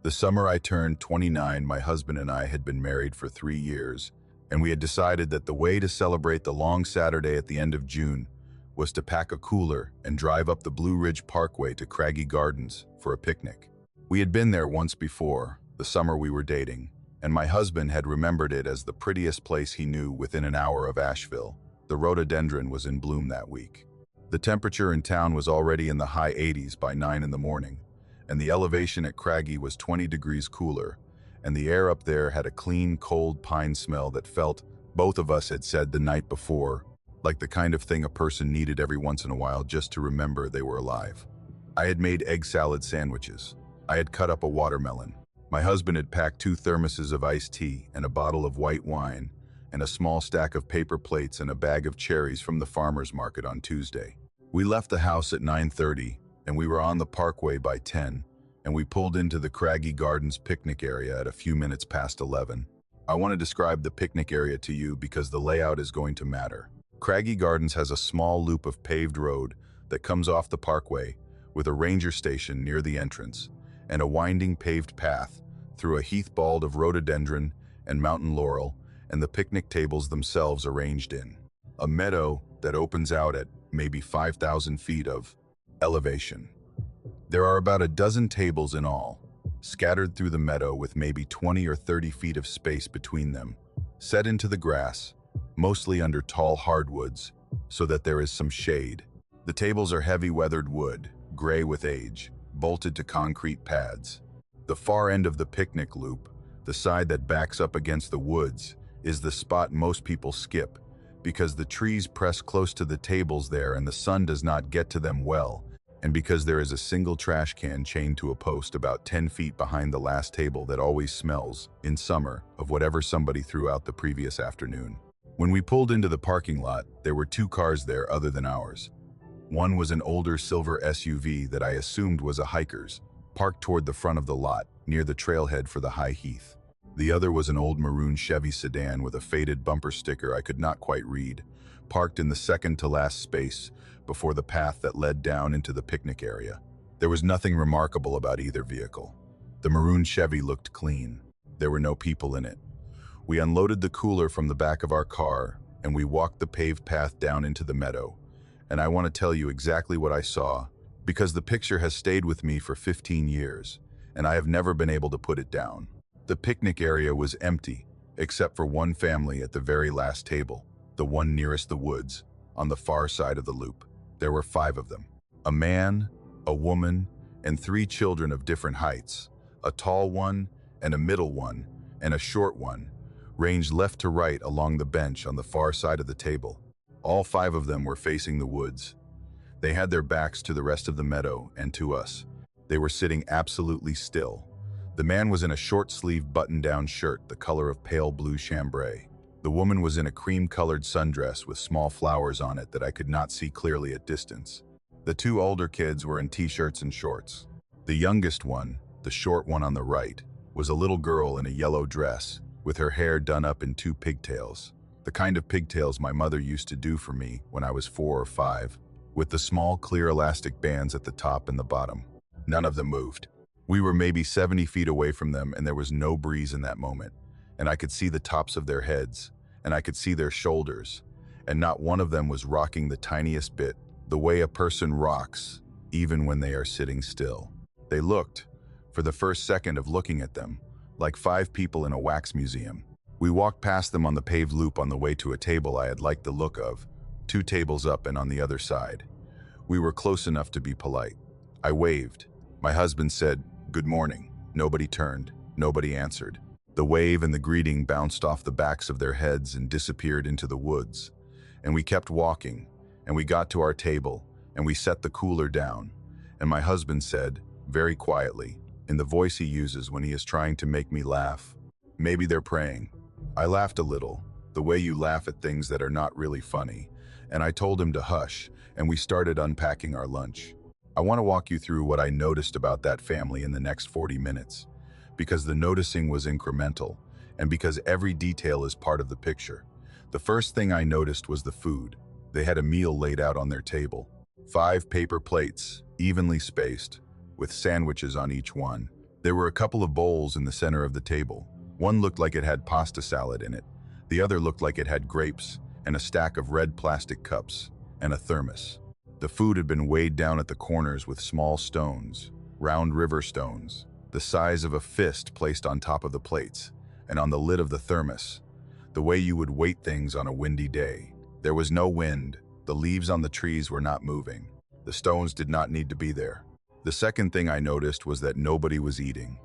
The summer I turned 29, my husband and I had been married for 3 years, and we had decided that the way to celebrate the long Saturday at the end of June was to pack a cooler and drive up the Blue Ridge Parkway to Craggy Gardens for a picnic. We had been there once before, the summer we were dating, and my husband had remembered it as the prettiest place he knew within an hour of Asheville. The rhododendron was in bloom that week. The temperature in town was already in the high 80s by 9 in the morning, and the elevation at Craggy was 20 degrees cooler, and the air up there had a clean, cold pine smell that felt, both of us had said the night before, like the kind of thing a person needed every once in a while just to remember they were alive. I had made egg salad sandwiches. I had cut up a watermelon. My husband had packed 2 thermoses of iced tea and a bottle of white wine, and a small stack of paper plates and a bag of cherries from the farmer's market on Tuesday. We left the house at 9:30, and we were on the parkway by 10, and we pulled into the Craggy Gardens picnic area at a few minutes past 11. I want to describe the picnic area to you because the layout is going to matter. Craggy Gardens has a small loop of paved road that comes off the parkway, with a ranger station near the entrance, and a winding paved path through a heath bald of rhododendron and mountain laurel, and the picnic tables themselves arranged in a meadow that opens out at maybe 5,000 feet of elevation. There are about a dozen tables in all, scattered through the meadow with maybe 20 or 30 feet of space between them, set into the grass, mostly under tall hardwoods, so that there is some shade. The tables are heavy weathered wood, gray with age, bolted to concrete pads. The far end of the picnic loop, the side that backs up against the woods, is the spot most people skip, because the trees press close to the tables there and the sun does not get to them well, and because there is a single trash can chained to a post about 10 feet behind the last table that always smells, in summer, of whatever somebody threw out the previous afternoon. When we pulled into the parking lot, there were 2 cars there other than ours. One was an older silver SUV that I assumed was a hiker's, parked toward the front of the lot, near the trailhead for the high heath. The other was an old maroon Chevy sedan with a faded bumper sticker I could not quite read, parked in the second-to-last space before the path that led down into the picnic area. There was nothing remarkable about either vehicle. The maroon Chevy looked clean. There were no people in it. We unloaded the cooler from the back of our car, and we walked the paved path down into the meadow. And I want to tell you exactly what I saw, because the picture has stayed with me for 15 years, and I have never been able to put it down. The picnic area was empty, except for one family at the very last table, the one nearest the woods, on the far side of the loop. There were 5 of them. A man, a woman, and 3 children of different heights, a tall one, and a middle one, and a short one, ranged left to right along the bench on the far side of the table. All 5 of them were facing the woods. They had their backs to the rest of the meadow and to us. They were sitting absolutely still. The man was in a short-sleeved button-down shirt the color of pale blue chambray. The woman was in a cream-colored sundress with small flowers on it that I could not see clearly at distance. The 2 older kids were in t-shirts and shorts. The youngest one, the short one on the right, was a little girl in a yellow dress, with her hair done up in 2 pigtails. The kind of pigtails my mother used to do for me when I was 4 or 5, with the small clear elastic bands at the top and the bottom. None of them moved. We were maybe 70 feet away from them, and there was no breeze in that moment, and I could see the tops of their heads, and I could see their shoulders, and not one of them was rocking the tiniest bit, the way a person rocks, even when they are sitting still. They looked, for the first second of looking at them, like 5 people in a wax museum. We walked past them on the paved loop on the way to a table I had liked the look of, 2 tables up and on the other side. We were close enough to be polite. I waved. My husband said, "Good morning." Nobody turned. Nobody answered. The wave and the greeting bounced off the backs of their heads and disappeared into the woods. And we kept walking, and we got to our table, and we set the cooler down. And my husband said, very quietly, in the voice he uses when he is trying to make me laugh, "Maybe they're praying." I laughed a little, the way you laugh at things that are not really funny, and I told him to hush, and we started unpacking our lunch. I want to walk you through what I noticed about that family in the next 40 minutes, because the noticing was incremental, and because every detail is part of the picture. The first thing I noticed was the food. They had a meal laid out on their table. 5 paper plates, evenly spaced, with sandwiches on each one. There were a couple of bowls in the center of the table. One looked like it had pasta salad in it. The other looked like it had grapes and a stack of red plastic cups and a thermos. The food had been weighed down at the corners with small stones, round river stones, the size of a fist placed on top of the plates, and on the lid of the thermos, the way you would weight things on a windy day. There was no wind. The leaves on the trees were not moving. The stones did not need to be there. The second thing I noticed was that nobody was eating.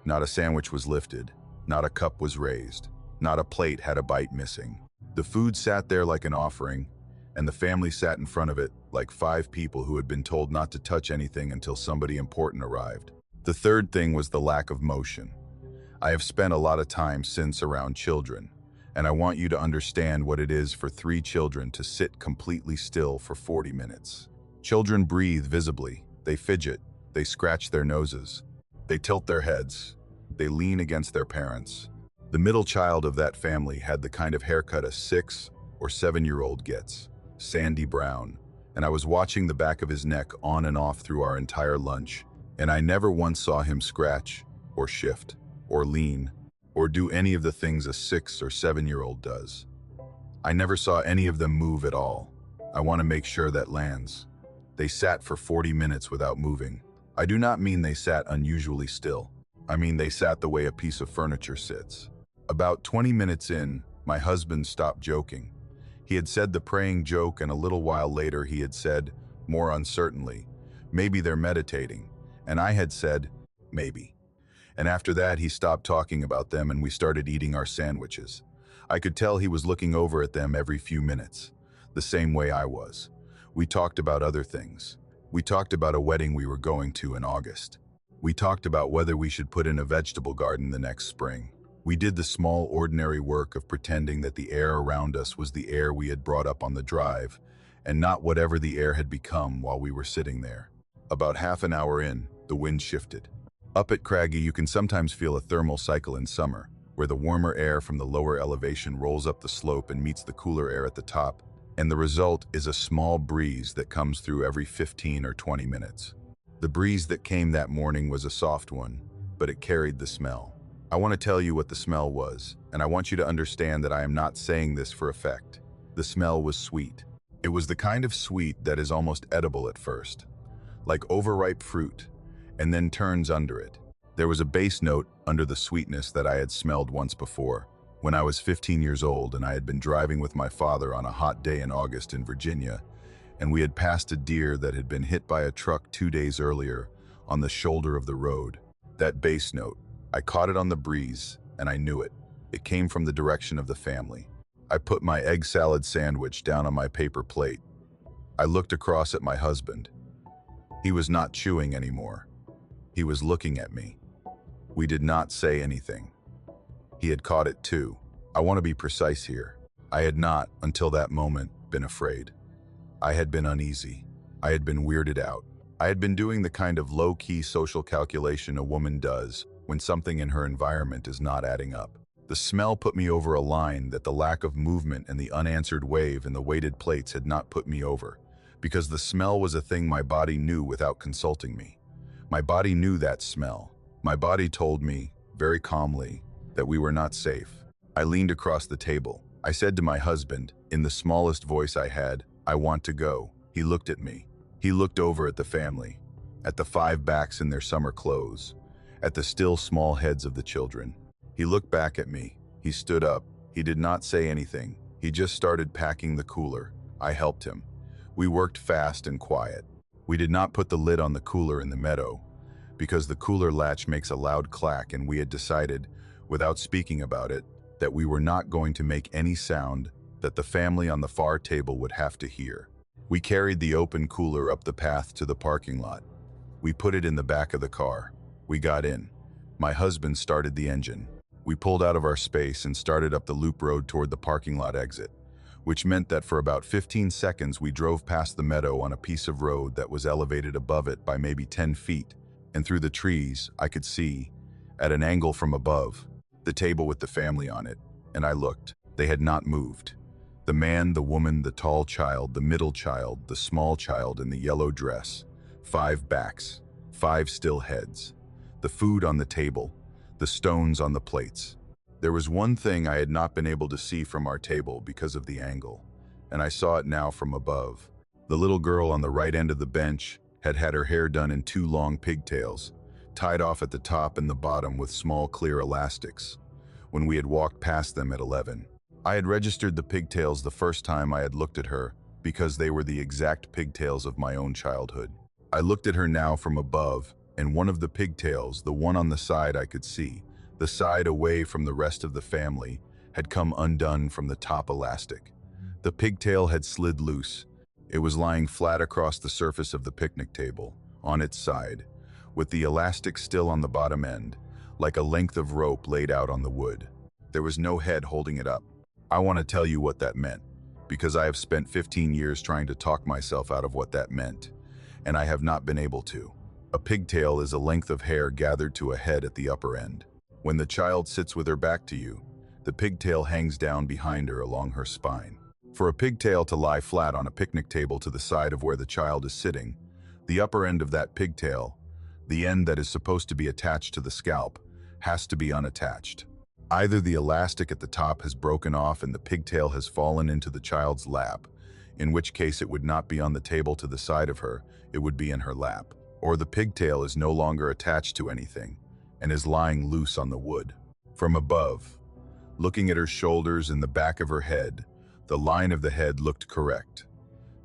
Not a sandwich was lifted. Not a cup was raised. Not a plate had a bite missing. The food sat there like an offering, and the family sat in front of it like 5 people who had been told not to touch anything until somebody important arrived. The third thing was the lack of motion. I have spent a lot of time since around children, and I want you to understand what it is for 3 children to sit completely still for 40 minutes. Children breathe visibly. They fidget. They scratch their noses. They tilt their heads. They lean against their parents. The middle child of that family had the kind of haircut a 6 or 7-year-old gets, sandy brown, and I was watching the back of his neck on and off through our entire lunch, and I never once saw him scratch or shift or lean or do any of the things a 6 or 7-year-old does. I never saw any of them move at all. I want to make sure that lands. They sat for 40 minutes without moving. I do not mean they sat unusually still. I mean they sat the way a piece of furniture sits. About 20 minutes in, my husband stopped joking. He had said the praying joke, and a little while later he had said, more uncertainly, maybe they're meditating. And I had said, maybe. And after that he stopped talking about them and we started eating our sandwiches. I could tell he was looking over at them every few minutes, the same way I was. We talked about other things. We talked about a wedding we were going to in August. We talked about whether we should put in a vegetable garden the next spring. We did the small, ordinary work of pretending that the air around us was the air we had brought up on the drive, and not whatever the air had become while we were sitting there. About half an hour in, the wind shifted. Up at Craggy, you can sometimes feel a thermal cycle in summer, where the warmer air from the lower elevation rolls up the slope and meets the cooler air at the top, and the result is a small breeze that comes through every 15 or 20 minutes. The breeze that came that morning was a soft one, but it carried the smell. I want to tell you what the smell was, and I want you to understand that I am not saying this for effect. The smell was sweet. It was the kind of sweet that is almost edible at first, like overripe fruit, and then turns under it. There was a bass note under the sweetness that I had smelled once before, when I was 15 years old and I had been driving with my father on a hot day in August in Virginia, and we had passed a deer that had been hit by a truck 2 days earlier on the shoulder of the road. That bass note, I caught it on the breeze, and I knew it. It came from the direction of the family. I put my egg salad sandwich down on my paper plate. I looked across at my husband. He was not chewing anymore. He was looking at me. We did not say anything. He had caught it too. I want to be precise here. I had not, until that moment, been afraid. I had been uneasy. I had been weirded out. I had been doing the kind of low-key social calculation a woman does when something in her environment is not adding up. The smell put me over a line that the lack of movement and the unanswered wave in the weighted plates had not put me over, because the smell was a thing my body knew without consulting me. My body knew that smell. My body told me, very calmly, that we were not safe. I leaned across the table. I said to my husband, in the smallest voice I had, "I want to go." He looked at me. He looked over at the family, at the 5 backs in their summer clothes, at the still small heads of the children. He looked back at me. He stood up. He did not say anything. He just started packing the cooler. I helped him. We worked fast and quiet. We did not put the lid on the cooler in the meadow, because the cooler latch makes a loud clack, and we had decided, without speaking about it, that we were not going to make any sound that the family on the far table would have to hear. We carried the open cooler up the path to the parking lot. We put it in the back of the car. We got in. My husband started the engine. We pulled out of our space and started up the loop road toward the parking lot exit, which meant that for about 15 seconds we drove past the meadow on a piece of road that was elevated above it by maybe 10 feet, and through the trees I could see, at an angle from above, the table with the family on it, and I looked. They had not moved. The man, the woman, the tall child, the middle child, the small child in the yellow dress. 5 backs, 5 still heads. the food on the table, the stones on the plates. There was one thing I had not been able to see from our table because of the angle, and I saw it now from above. The little girl on the right end of the bench had had her hair done in two long pigtails, tied off at the top and the bottom with small clear elastics, when we had walked past them at 11. I had registered the pigtails the first time I had looked at her because they were the exact pigtails of my own childhood. I looked at her now from above, and one of the pigtails, the one on the side I could see, the side away from the rest of the family, had come undone from the top elastic. The pigtail had slid loose. It was lying flat across the surface of the picnic table, on its side, with the elastic still on the bottom end, like a length of rope laid out on the wood. There was no head holding it up. I want to tell you what that meant, because I have spent 15 years trying to talk myself out of what that meant, and I have not been able to. A pigtail is a length of hair gathered to a head at the upper end. When the child sits with her back to you, the pigtail hangs down behind her along her spine. For a pigtail to lie flat on a picnic table to the side of where the child is sitting, the upper end of that pigtail, the end that is supposed to be attached to the scalp, has to be unattached. Either the elastic at the top has broken off and the pigtail has fallen into the child's lap, in which case it would not be on the table to the side of her, it would be in her lap. Or the pigtail is no longer attached to anything and is lying loose on the wood. From above, looking at her shoulders and the back of her head, the line of the head looked correct.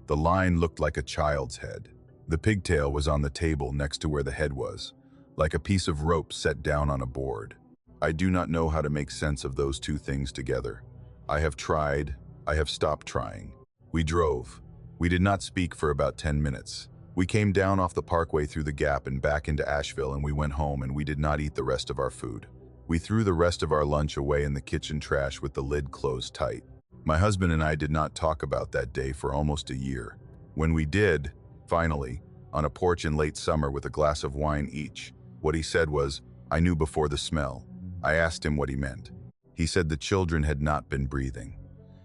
The line looked like a child's head. The pigtail was on the table next to where the head was, like a piece of rope set down on a board. I do not know how to make sense of those two things together. I have tried, I have stopped trying. We drove. We did not speak for about 10 minutes. We came down off the parkway through the gap and back into Asheville, and we went home, and we did not eat the rest of our food. We threw the rest of our lunch away in the kitchen trash with the lid closed tight. My husband and I did not talk about that day for almost a year. When we did, finally, on a porch in late summer with a glass of wine each, what he said was, "I knew before the smell." I asked him what he meant. He said the children had not been breathing.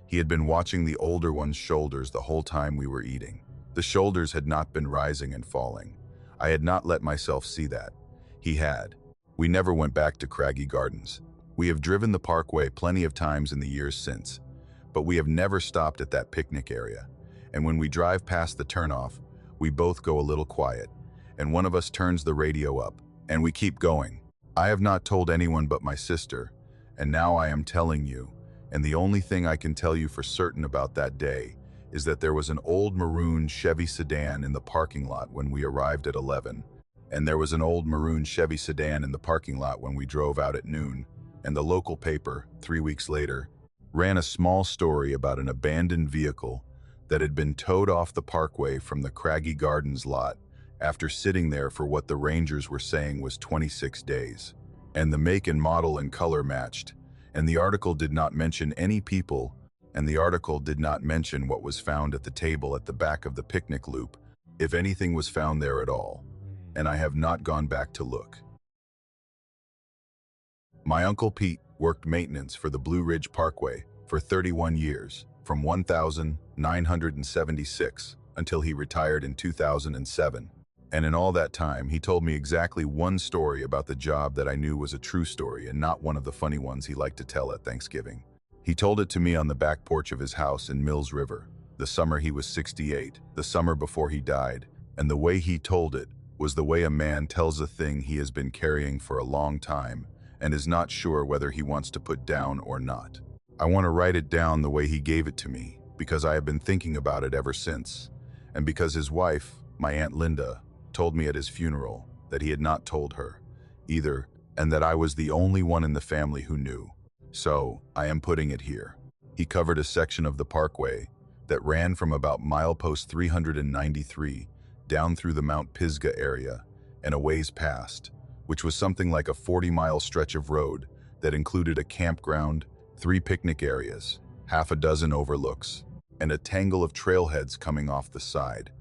He had been watching the older one's shoulders the whole time we were eating. The shoulders had not been rising and falling. I had not let myself see that. He had. We never went back to Craggy Gardens. We have driven the parkway plenty of times in the years since, but we have never stopped at that picnic area. And when we drive past the turnoff, we both go a little quiet, and one of us turns the radio up, and we keep going. I have not told anyone but my sister, and now I am telling you, and the only thing I can tell you for certain about that day is that there was an old maroon Chevy sedan in the parking lot when we arrived at 11, and there was an old maroon Chevy sedan in the parking lot when we drove out at noon, and the local paper, 3 weeks later, ran a small story about an abandoned vehicle that had been towed off the parkway from the Craggy Gardens lot after sitting there for what the rangers were saying was 26 days. And the make and model and color matched, and the article did not mention any people, and the article did not mention what was found at the table at the back of the picnic loop, if anything was found there at all, and I have not gone back to look. My Uncle Pete worked maintenance for the Blue Ridge Parkway for 31 years, from 1976 until he retired in 2007. And in all that time, he told me exactly one story about the job that I knew was a true story and not one of the funny ones he liked to tell at Thanksgiving. He told it to me on the back porch of his house in Mills River, the summer he was 68, the summer before he died, and the way he told it was the way a man tells a thing he has been carrying for a long time and is not sure whether he wants to put down or not. I want to write it down the way he gave it to me, because I have been thinking about it ever since, and because his wife, my Aunt Linda, told me at his funeral that he had not told her either, and that I was the only one in the family who knew. So I am putting it here. He covered a section of the parkway that ran from about milepost 393 down through the Mount Pisgah area and a ways past, which was something like a 40-mile stretch of road that included a campground, 3 picnic areas, half a dozen overlooks, and a tangle of trailheads coming off the side.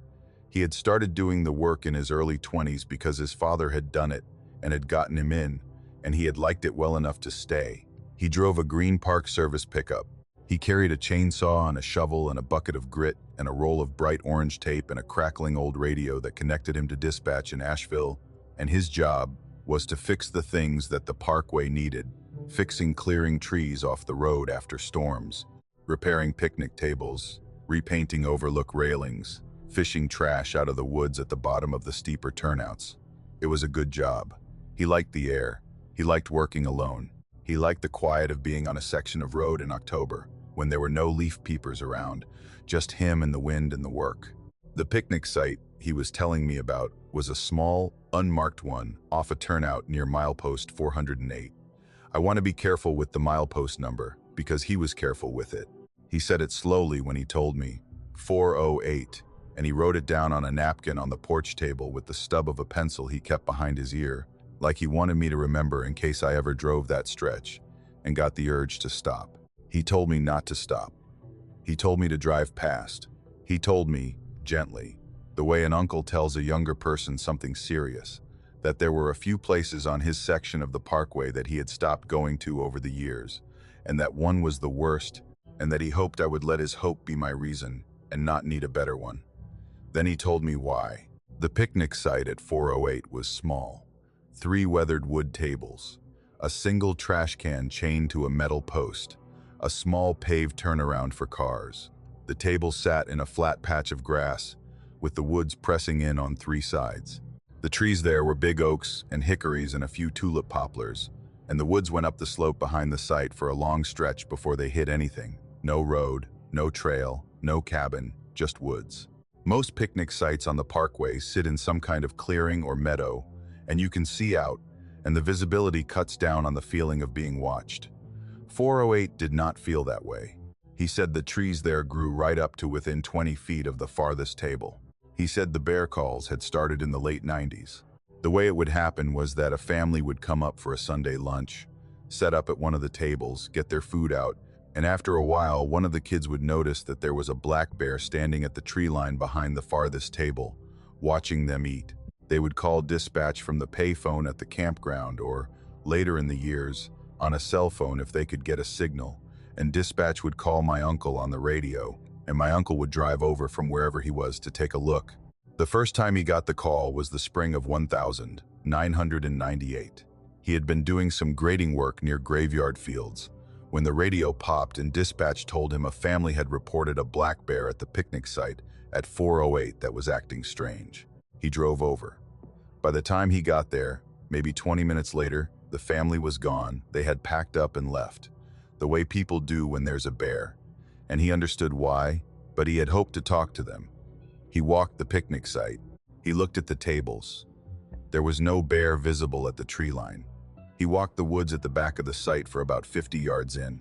He had started doing the work in his early 20s because his father had done it and had gotten him in, and he had liked it well enough to stay. He drove a green Park Service pickup. He carried a chainsaw and a shovel and a bucket of grit and a roll of bright orange tape and a crackling old radio that connected him to dispatch in Asheville, and his job was to fix the things that the parkway needed, fixing clearing trees off the road after storms, repairing picnic tables, repainting overlook railings, fishing trash out of the woods at the bottom of the steeper turnouts. It was a good job. He liked the air. He liked working alone. He liked the quiet of being on a section of road in October, when there were no leaf peepers around, just him and the wind and the work. The picnic site he was telling me about was a small, unmarked one off a turnout near milepost 408. I want to be careful with the milepost number, because he was careful with it. He said it slowly when he told me, 408, and he wrote it down on a napkin on the porch table with the stub of a pencil he kept behind his ear, like he wanted me to remember in case I ever drove that stretch and got the urge to stop. He told me not to stop. He told me to drive past. He told me, gently, the way an uncle tells a younger person something serious, that there were a few places on his section of the parkway that he had stopped going to over the years, and that one was the worst, and that he hoped I would let his hope be my reason and not need a better one. Then he told me why. The picnic site at 408 was small. 3 weathered wood tables, a single trash can chained to a metal post, a small paved turnaround for cars. The table sat in a flat patch of grass, with the woods pressing in on 3 sides. The trees there were big oaks and hickories and a few tulip poplars, and the woods went up the slope behind the site for a long stretch before they hit anything. No road, no trail, no cabin, just woods. Most picnic sites on the parkway sit in some kind of clearing or meadow, and you can see out, and the visibility cuts down on the feeling of being watched. 408 did not feel that way. He said the trees there grew right up to within 20 feet of the farthest table. He said the bear calls had started in the late 90s. The way it would happen was that a family would come up for a Sunday lunch, set up at one of the tables, get their food out, and after a while, one of the kids would notice that there was a black bear standing at the tree line behind the farthest table, watching them eat. They would call dispatch from the payphone at the campground or, later in the years, on a cell phone if they could get a signal, and dispatch would call my uncle on the radio, and my uncle would drive over from wherever he was to take a look. The first time he got the call was the spring of 1998. He had been doing some grading work near graveyard fields, when the radio popped and dispatch told him a family had reported a black bear at the picnic site at 408 that was acting strange. He drove over. By the time he got there, maybe 20 minutes later, the family was gone. They had packed up and left, the way people do when there's a bear. And he understood why, but he had hoped to talk to them. He walked the picnic site. He looked at the tables. There was no bear visible at the tree line. He walked the woods at the back of the site for about 50 yards in.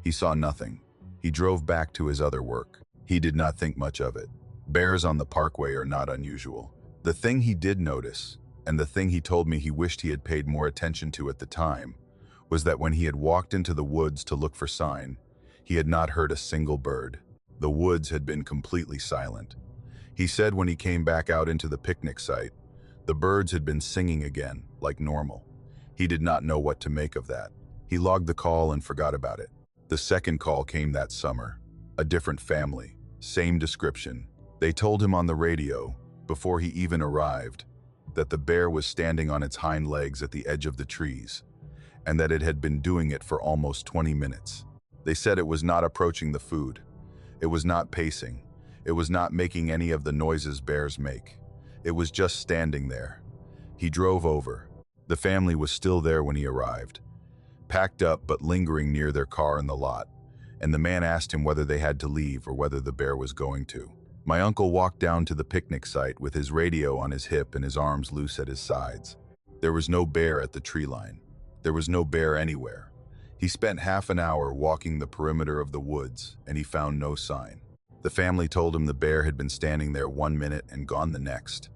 He saw nothing. He drove back to his other work. He did not think much of it. Bears on the parkway are not unusual. The thing he did notice, and the thing he told me he wished he had paid more attention to at the time, was that when he had walked into the woods to look for sign, he had not heard a single bird. The woods had been completely silent. He said when he came back out into the picnic site, the birds had been singing again, like normal. He did not know what to make of that. He logged the call and forgot about it. The second call came that summer. A different family, same description. They told him on the radio, before he even arrived, that the bear was standing on its hind legs at the edge of the trees, and that it had been doing it for almost 20 minutes. They said it was not approaching the food. It was not pacing. It was not making any of the noises bears make. It was just standing there. He drove over. The family was still there when he arrived, packed up but lingering near their car in the lot, and the man asked him whether they had to leave or whether the bear was going to. My uncle walked down to the picnic site with his radio on his hip and his arms loose at his sides. There was no bear at the tree line. There was no bear anywhere. He spent half an hour walking the perimeter of the woods, and he found no sign. The family told him the bear had been standing there 1 minute and gone the next,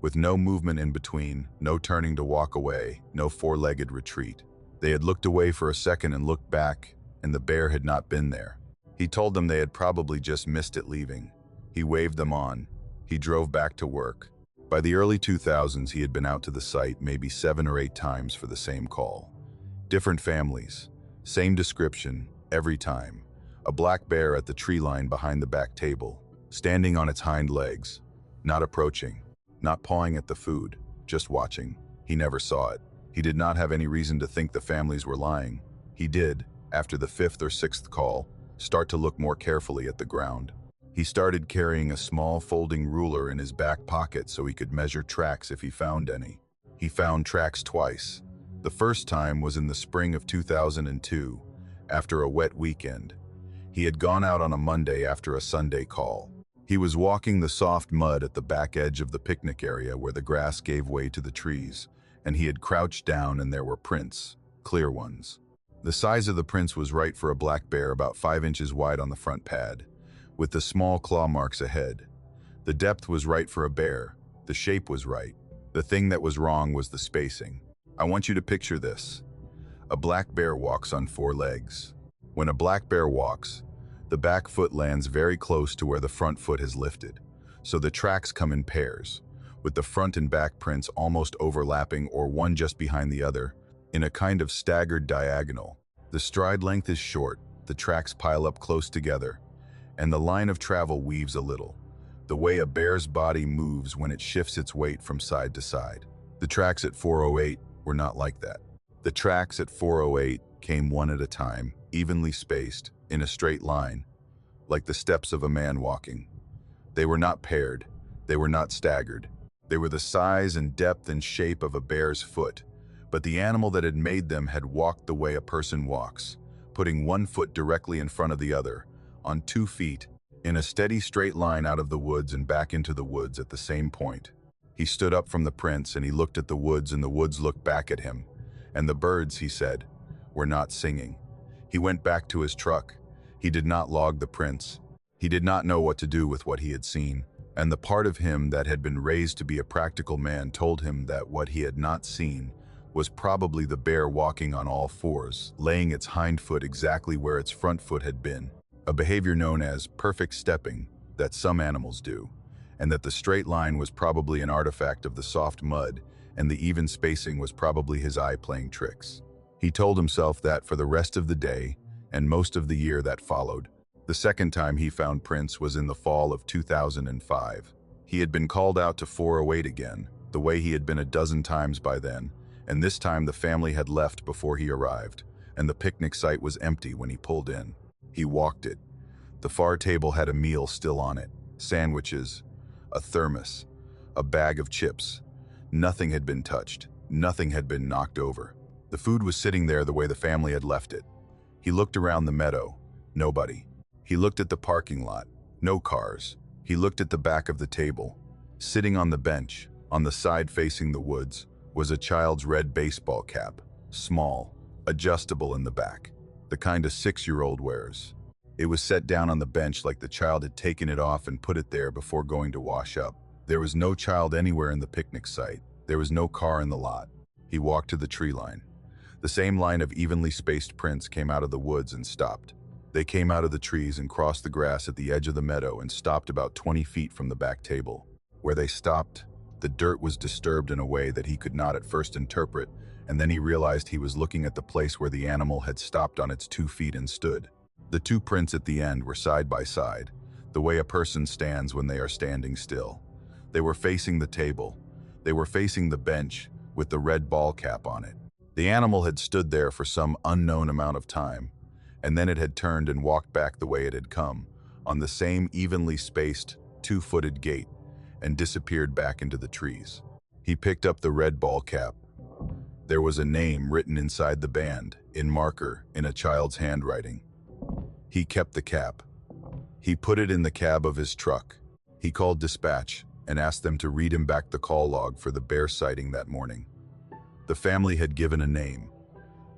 with no movement in between, no turning to walk away, no four-legged retreat. They had looked away for a second and looked back, and the bear had not been there. He told them they had probably just missed it leaving. He waved them on. He drove back to work. By the early 2000s, he had been out to the site maybe 7 or 8 times for the same call. Different families, same description, every time. A black bear at the tree line behind the back table, standing on its hind legs, not approaching, not pawing at the food, just watching. He never saw it. He did not have any reason to think the families were lying. He did, after the fifth or sixth call, start to look more carefully at the ground. He started carrying a small folding ruler in his back pocket so he could measure tracks if he found any. He found tracks twice. The first time was in the spring of 2002, after a wet weekend. He had gone out on a Monday after a Sunday call. He was walking the soft mud at the back edge of the picnic area where the grass gave way to the trees, and he had crouched down and there were prints, clear ones. The size of the prints was right for a black bear, about 5 inches wide on the front pad, with the small claw marks ahead. The depth was right for a bear. The shape was right. The thing that was wrong was the spacing. I want you to picture this. A black bear walks on 4 legs. When a black bear walks, the back foot lands very close to where the front foot has lifted, so the tracks come in pairs, with the front and back prints almost overlapping or one just behind the other, in a kind of staggered diagonal. The stride length is short, the tracks pile up close together, and the line of travel weaves a little, the way a bear's body moves when it shifts its weight from side to side. The tracks at 408 were not like that. The tracks at 408 came one at a time, evenly spaced, in a straight line, like the steps of a man walking. They were not paired, they were not staggered. They were the size and depth and shape of a bear's foot, but the animal that had made them had walked the way a person walks, putting one foot directly in front of the other, on 2 feet, in a steady straight line out of the woods and back into the woods at the same point. He stood up from the prints and he looked at the woods and the woods looked back at him. And the birds, he said, were not singing. He went back to his truck. He did not log the prints. He did not know what to do with what he had seen. And the part of him that had been raised to be a practical man told him that what he had not seen was probably the bear walking on all fours, laying its hind foot exactly where its front foot had been, a behavior known as perfect stepping that some animals do, and that the straight line was probably an artifact of the soft mud, and the even spacing was probably his eye playing tricks. He told himself that for the rest of the day, and most of the year that followed. The second time he found prints was in the fall of 2005. He had been called out to 408 again, the way he had been a dozen times by then, and this time the family had left before he arrived, and the picnic site was empty when he pulled in. He walked it. The far table had a meal still on it, sandwiches, a thermos, a bag of chips. Nothing had been touched, nothing had been knocked over. The food was sitting there the way the family had left it. He looked around the meadow, nobody. He looked at the parking lot, no cars. He looked at the back of the table. Sitting on the bench, on the side facing the woods, was a child's red baseball cap, small, adjustable in the back, the kind a 6-year-old wears. It was set down on the bench like the child had taken it off and put it there before going to wash up. There was no child anywhere in the picnic site. There was no car in the lot. He walked to the tree line. The same line of evenly spaced prints came out of the woods and stopped. They came out of the trees and crossed the grass at the edge of the meadow and stopped about 20 feet from the back table. Where they stopped, the dirt was disturbed in a way that he could not at first interpret, and then he realized he was looking at the place where the animal had stopped on its 2 feet and stood. The 2 prints at the end were side by side, the way a person stands when they are standing still. They were facing the table. They were facing the bench with the red ball cap on it. The animal had stood there for some unknown amount of time, and then it had turned and walked back the way it had come, on the same evenly spaced, 2-footed gait, and disappeared back into the trees. He picked up the red ball cap. There was a name written inside the band, in marker, in a child's handwriting. He kept the cap. He put it in the cab of his truck. He called dispatch and asked them to read him back the call log for the bear sighting that morning. The family had given a name.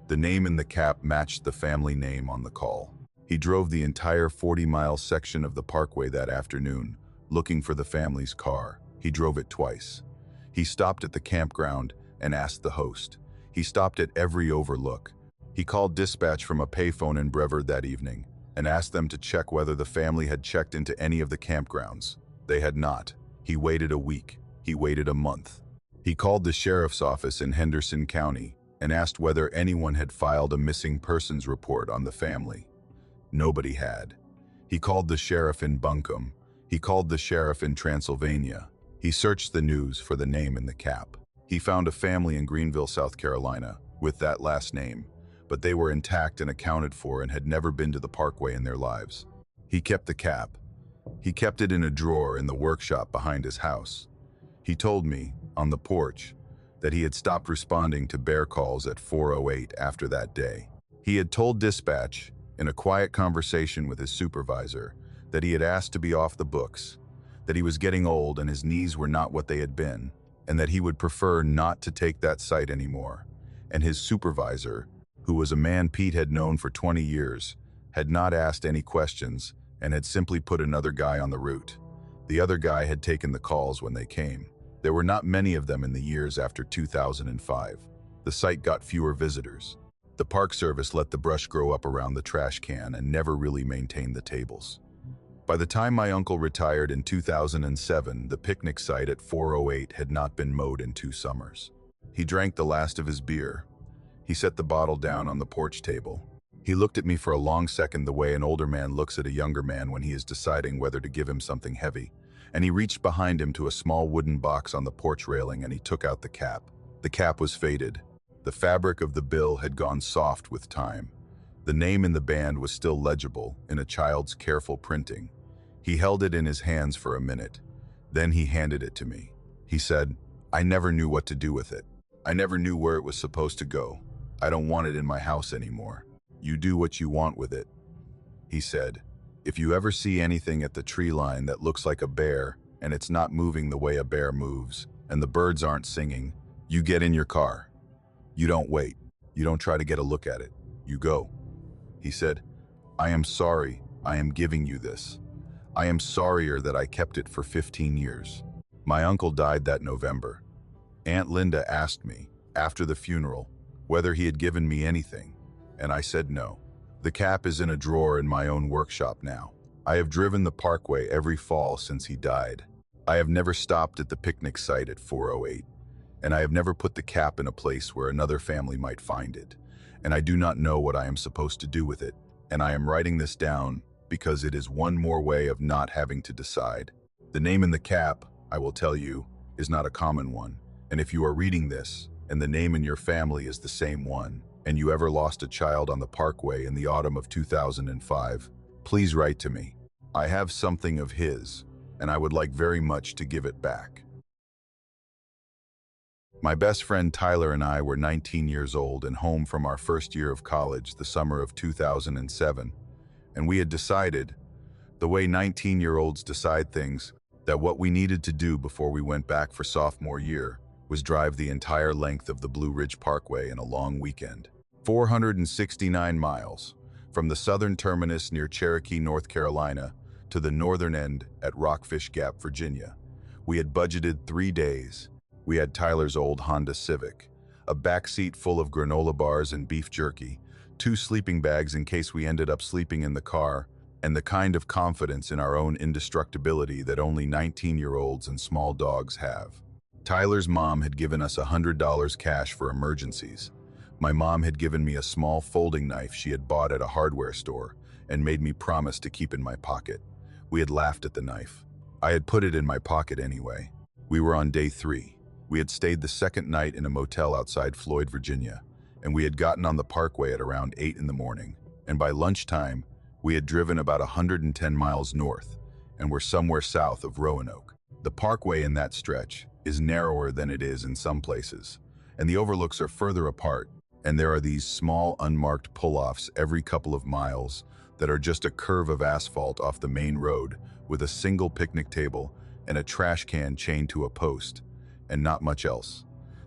The name in the cap matched the family name on the call. He drove the entire 40-mile section of the parkway that afternoon, looking for the family's car. He drove it twice. He stopped at the campground and asked the host. He stopped at every overlook. He called dispatch from a payphone in Brevard that evening and asked them to check whether the family had checked into any of the campgrounds. They had not. He waited a week. He waited a month. He called the sheriff's office in Henderson County and asked whether anyone had filed a missing persons report on the family. Nobody had. He called the sheriff in Buncombe. He called the sheriff in Transylvania. He searched the news for the name in the cap. He found a family in Greenville, South Carolina, with that last name, but they were intact and accounted for and had never been to the Parkway in their lives. He kept the cap. He kept it in a drawer in the workshop behind his house. He told me, on the porch, that he had stopped responding to bear calls at 4:08 after that day. He had told dispatch, in a quiet conversation with his supervisor, that he had asked to be off the books, that he was getting old and his knees were not what they had been, and that he would prefer not to take that site anymore. And his supervisor, who was a man Pete had known for 20 years, had not asked any questions and had simply put another guy on the route. The other guy had taken the calls when they came. There were not many of them in the years after 2005. The site got fewer visitors. The Park Service let the brush grow up around the trash can and never really maintained the tables. By the time my uncle retired in 2007, the picnic site at 408 had not been mowed in 2 summers. He drank the last of his beer. He set the bottle down on the porch table. He looked at me for a long second the way an older man looks at a younger man when he is deciding whether to give him something heavy, and he reached behind him to a small wooden box on the porch railing and he took out the cap. The cap was faded. The fabric of the bill had gone soft with time. The name in the band was still legible in a child's careful printing. He held it in his hands for a minute. Then he handed it to me. He said, "I never knew what to do with it. I never knew where it was supposed to go. I don't want it in my house anymore. You do what you want with it." He said, "If you ever see anything at the tree line that looks like a bear and it's not moving the way a bear moves and the birds aren't singing, you get in your car. You don't wait. You don't try to get a look at it. You go." He said, "I am sorry I am giving you this. I am sorrier that I kept it for 15 years. My uncle died that November. Aunt Linda asked me, after the funeral, whether he had given me anything, and I said no. The cap is in a drawer in my own workshop now. I have driven the Parkway every fall since he died. I have never stopped at the picnic site at 408, and I have never put the cap in a place where another family might find it, and I do not know what I am supposed to do with it, and I am writing this down because it is one more way of not having to decide. The name in the cap, I will tell you, is not a common one, and if you are reading this, and the name in your family is the same one, and you ever lost a child on the Parkway in the autumn of 2005, please write to me. I have something of his, and I would like very much to give it back." My best friend Tyler and I were 19 years old and home from our first year of college the summer of 2007, and we had decided, the way 19-year-olds decide things, that what we needed to do before we went back for sophomore year was drive the entire length of the Blue Ridge Parkway in a long weekend. 469 miles, from the southern terminus near Cherokee, North Carolina, to the northern end at Rockfish Gap, Virginia. We had budgeted 3 days. We had Tyler's old Honda Civic, a back seat full of granola bars and beef jerky, 2 sleeping bags in case we ended up sleeping in the car, and the kind of confidence in our own indestructibility that only 19-year-olds and small dogs have. Tyler's mom had given us $100 cash for emergencies. My mom had given me a small folding knife she had bought at a hardware store and made me promise to keep in my pocket. We had laughed at the knife. I had put it in my pocket anyway. We were on day 3. We had stayed the second night in a motel outside Floyd, Virginia, and we had gotten on the Parkway at around 8 in the morning, and by lunchtime, we had driven about 110 miles north and were somewhere south of Roanoke. The Parkway in that stretch is narrower than it is in some places, and the overlooks are further apart, and there are these small unmarked pull-offs every couple of miles that are just a curve of asphalt off the main road with a single picnic table and a trash can chained to a post, and not much else.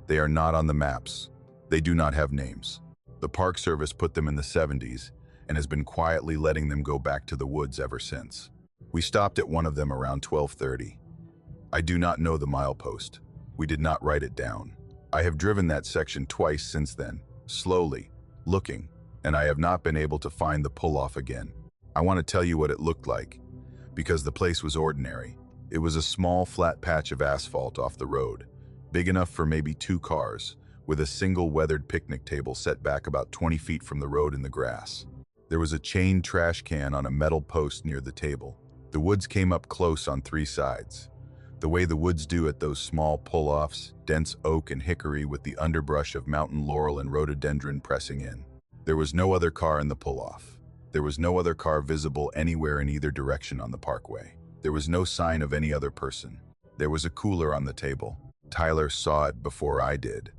They are not on the maps. They do not have names. The Park Service put them in the 70s and has been quietly letting them go back to the woods ever since. We stopped at one of them around 12:30. I do not know the milepost. We did not write it down. I have driven that section twice since then, slowly, looking, and I have not been able to find the pull-off again. I want to tell you what it looked like, because the place was ordinary. It was a small flat patch of asphalt off the road, big enough for maybe 2 cars, with a single weathered picnic table set back about 20 feet from the road in the grass. There was a chained trash can on a metal post near the table. The woods came up close on 3 sides. the way the woods do at those small pull-offs, dense oak and hickory with the underbrush of mountain laurel and rhododendron pressing in. There was no other car in the pull-off. There was no other car visible anywhere in either direction on the parkway. There was no sign of any other person. There was a cooler on the table. Tyler saw it before I did.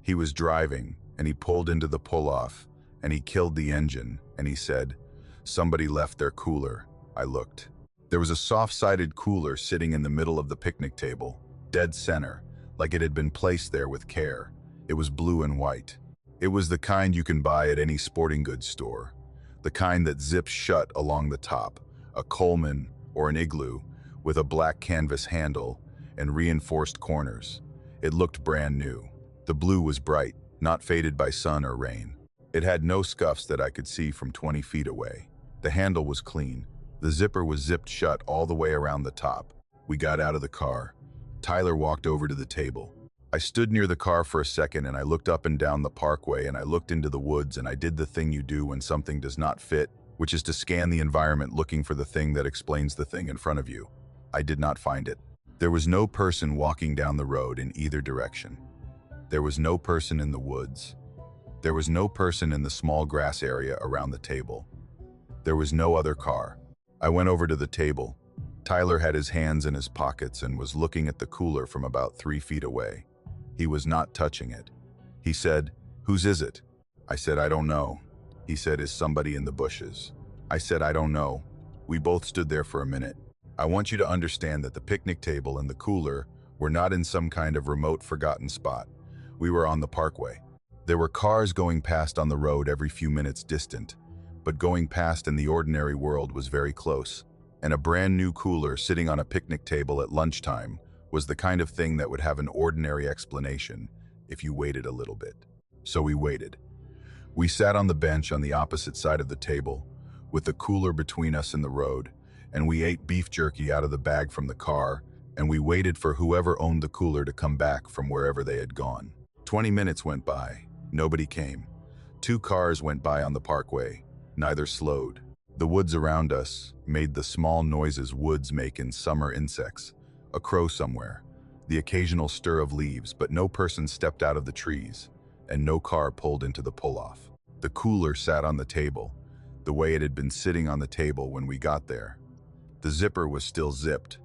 He was driving, and he pulled into the pull-off, and he killed the engine, and he said, "Somebody left their cooler." I looked. There was a soft-sided cooler sitting in the middle of the picnic table, dead center, like it had been placed there with care. It was blue and white. It was the kind you can buy at any sporting goods store, the kind that zips shut along the top, a Coleman or an Igloo, with a black canvas handle and reinforced corners. It looked brand new. The blue was bright, not faded by sun or rain. It had no scuffs that I could see from 20 feet away. The handle was clean. The zipper was zipped shut all the way around the top. We got out of the car. Tyler walked over to the table. I stood near the car for a second and I looked up and down the parkway and I looked into the woods and I did the thing you do when something does not fit, which is to scan the environment looking for the thing that explains the thing in front of you. I did not find it. There was no person walking down the road in either direction. There was no person in the woods. There was no person in the small grass area around the table. There was no other car. I went over to the table. Tyler had his hands in his pockets and was looking at the cooler from about 3 feet away. He was not touching it. He said, "Whose is it?" I said, "I don't know." He said, "Is somebody in the bushes?" I said, "I don't know." We both stood there for a minute. I want you to understand that the picnic table and the cooler were not in some kind of remote, forgotten spot. We were on the parkway. There were cars going past on the road every few minutes distant, but going past in the ordinary world was very close. And a brand new cooler sitting on a picnic table at lunchtime was the kind of thing that would have an ordinary explanation if you waited a little bit. So we waited. We sat on the bench on the opposite side of the table, with the cooler between us and the road, and we ate beef jerky out of the bag from the car, and we waited for whoever owned the cooler to come back from wherever they had gone. 20 minutes went by. Nobody came. 2 cars went by on the parkway. Neither slowed. The woods around us made the small noises woods make in summer insects, a crow somewhere, the occasional stir of leaves, but no person stepped out of the trees, and no car pulled into the pull-off. The cooler sat on the table, the way it had been sitting on the table when we got there. The zipper was still zipped.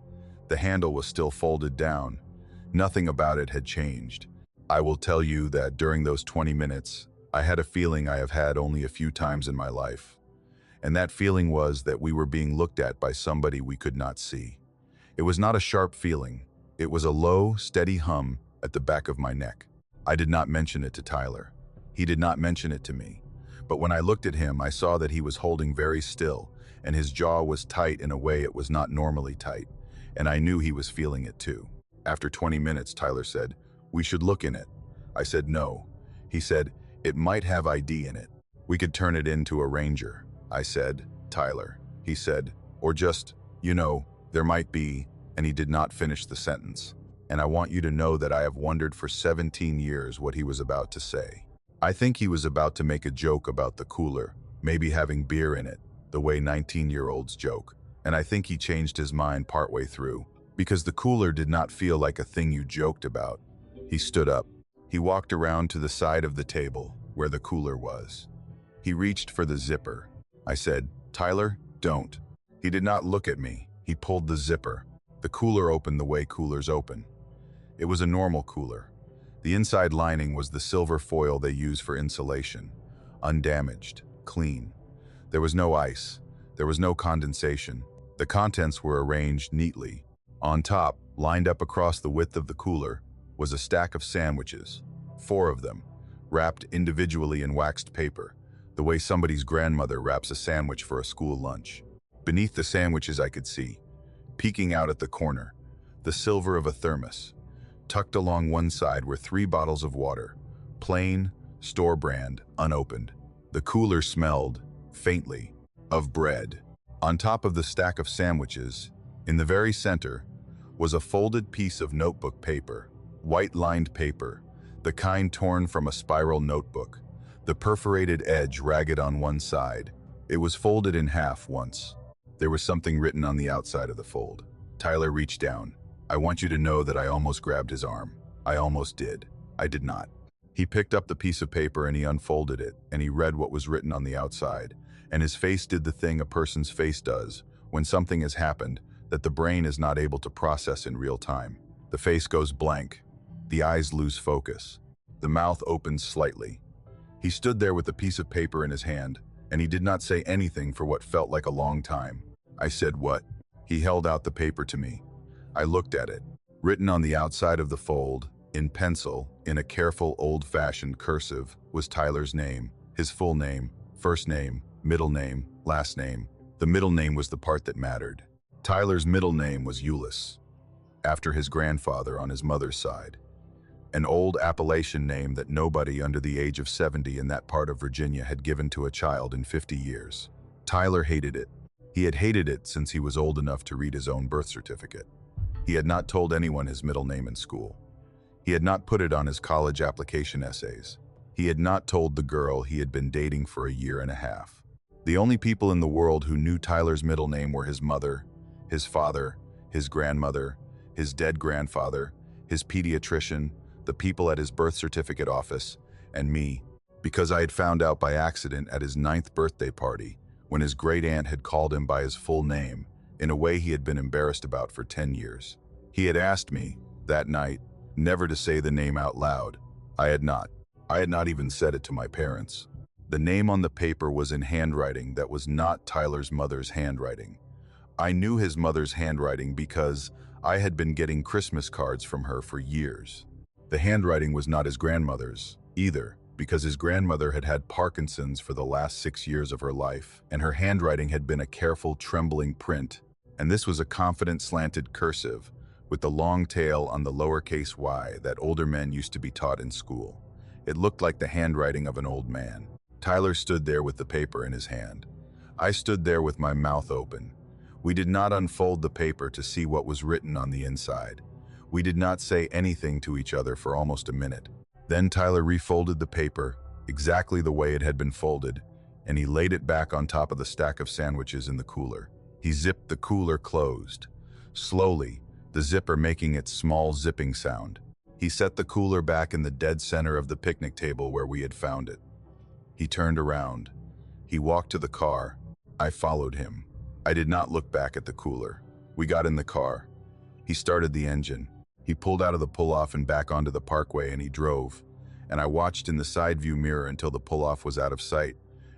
The handle was still folded down. Nothing about it had changed. I will tell you that during those 20 minutes, I had a feeling I have had only a few times in my life. And that feeling was that we were being looked at by somebody we could not see. It was not a sharp feeling. It was a low, steady hum at the back of my neck. I did not mention it to Tyler. He did not mention it to me. But when I looked at him, I saw that he was holding very still, and his jaw was tight in a way it was not normally tight, and I knew he was feeling it too. After 20 minutes, Tyler said, "We should look in it." I said, "No." He said, "It might have ID in it. We could turn it into a ranger." I said, "Tyler." He said, "Or just, there might be," and he did not finish the sentence. And I want you to know that I have wondered for 17 years what he was about to say. I think he was about to make a joke about the cooler, maybe having beer in it, the way 19-year-olds joke. And I think he changed his mind partway through, because the cooler did not feel like a thing you joked about. He stood up. He walked around to the side of the table, where the cooler was. He reached for the zipper. I said, "Tyler, don't." He did not look at me. He pulled the zipper. The cooler opened the way coolers open. It was a normal cooler. The inside lining was the silver foil they use for insulation, undamaged, clean. There was no ice. There was no condensation. The contents were arranged neatly. On top, lined up across the width of the cooler, was a stack of sandwiches, 4 of them, wrapped individually in waxed paper, the way somebody's grandmother wraps a sandwich for a school lunch. Beneath the sandwiches I could see, peeking out at the corner, the silver of a thermos. Tucked along one side were 3 bottles of water, plain, store brand, unopened. The cooler smelled, faintly, of bread. On top of the stack of sandwiches, in the very center, was a folded piece of notebook paper, white-lined paper, the kind torn from a spiral notebook, the perforated edge ragged on one side. It was folded in half once. There was something written on the outside of the fold. Tyler reached down. I want you to know that I almost grabbed his arm. I almost did. I did not. He picked up the piece of paper and he unfolded it, and he read what was written on the outside. And his face did the thing a person's face does when something has happened that the brain is not able to process in real time. The face goes blank. The eyes lose focus. The mouth opens slightly. He stood there with the piece of paper in his hand, and he did not say anything for what felt like a long time. I said, "What?" He held out the paper to me. I looked at it. Written on the outside of the fold, in pencil, in a careful old-fashioned cursive, was Tyler's name, his full name, first name, middle name, last name. The middle name was the part that mattered. Tyler's middle name was Euless, after his grandfather on his mother's side. An old Appalachian name that nobody under the age of 70 in that part of Virginia had given to a child in 50 years. Tyler hated it. He had hated it since he was old enough to read his own birth certificate. He had not told anyone his middle name in school. He had not put it on his college application essays. He had not told the girl he had been dating for a year and a half. The only people in the world who knew Tyler's middle name were his mother, his father, his grandmother, his dead grandfather, his pediatrician, the people at his birth certificate office, and me, because I had found out by accident at his 9th birthday party when his great aunt had called him by his full name in a way he had been embarrassed about for 10 years. He had asked me, that night, never to say the name out loud. I had not. I had not even said it to my parents. The name on the paper was in handwriting that was not Tyler's mother's handwriting. I knew his mother's handwriting because I had been getting Christmas cards from her for years. The handwriting was not his grandmother's, either, because his grandmother had had Parkinson's for the last 6 years of her life, and her handwriting had been a careful, trembling print, and this was a confident slanted cursive with the long tail on the lowercase y that older men used to be taught in school. It looked like the handwriting of an old man. Tyler stood there with the paper in his hand. I stood there with my mouth open. We did not unfold the paper to see what was written on the inside. We did not say anything to each other for almost a minute. Then Tyler refolded the paper, exactly the way it had been folded, and he laid it back on top of the stack of sandwiches in the cooler. He zipped the cooler closed. Slowly, the zipper making its small zipping sound. He set the cooler back in the dead center of the picnic table where we had found it. He turned around. He walked to the car. I followed him. I did not look back at the cooler. We got in the car. He started the engine. He pulled out of the pull-off and back onto the parkway, and he drove. And I watched in the side view mirror until the pull-off was out of sight,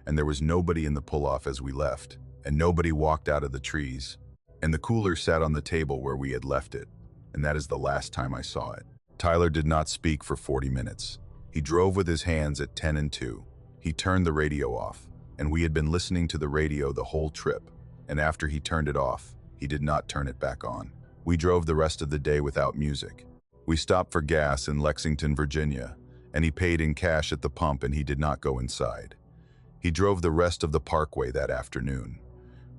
and there was nobody in the pull-off as we left, and nobody walked out of the trees. And the cooler sat on the table where we had left it, and that is the last time I saw it. Tyler did not speak for 40 minutes. He drove with his hands at 10 and 2. He turned the radio off, and we had been listening to the radio the whole trip, and after he turned it off, he did not turn it back on. We drove the rest of the day without music. We stopped for gas in Lexington, Virginia, and he paid in cash at the pump, and he did not go inside. He drove the rest of the parkway that afternoon.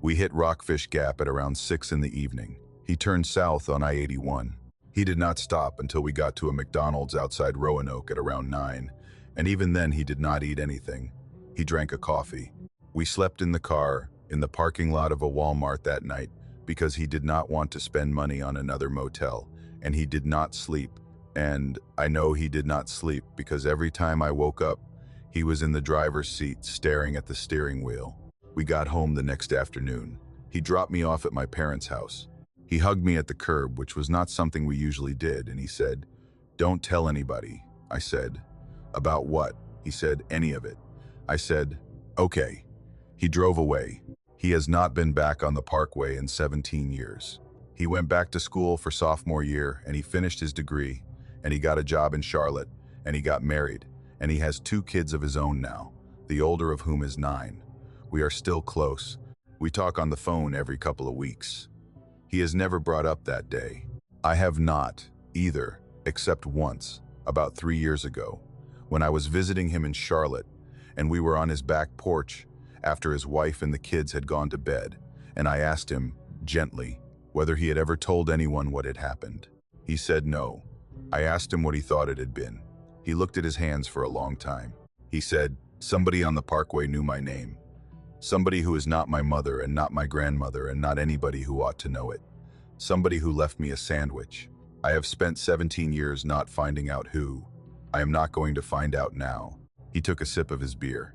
We hit Rockfish Gap at around 6 in the evening. He turned south on I-81. He did not stop until we got to a McDonald's outside Roanoke at around 9, and even then he did not eat anything. He drank a coffee. We slept in the car, in the parking lot of a Walmart that night, because he did not want to spend money on another motel, and he did not sleep. And I know he did not sleep because every time I woke up, he was in the driver's seat staring at the steering wheel. We got home the next afternoon. He dropped me off at my parents' house. He hugged me at the curb, which was not something we usually did, and he said, "Don't tell anybody." I said, "About what?" He said, "Any of it." I said, "Okay." He drove away. He has not been back on the parkway in 17 years. He went back to school for sophomore year, and he finished his degree, and he got a job in Charlotte, and he got married, and he has 2 kids of his own now, the older of whom is 9. We are still close. We talk on the phone every couple of weeks. He has never brought up that day. I have not, either, except once, about 3 years ago, when I was visiting him in Charlotte, and we were on his back porch after his wife and the kids had gone to bed, and I asked him, gently, whether he had ever told anyone what had happened. He said no. I asked him what he thought it had been. He looked at his hands for a long time. He said, "Somebody on the parkway knew my name. Somebody who is not my mother and not my grandmother and not anybody who ought to know it. Somebody who left me a sandwich. I have spent 17 years not finding out who. I am not going to find out now. He took a sip of his beer.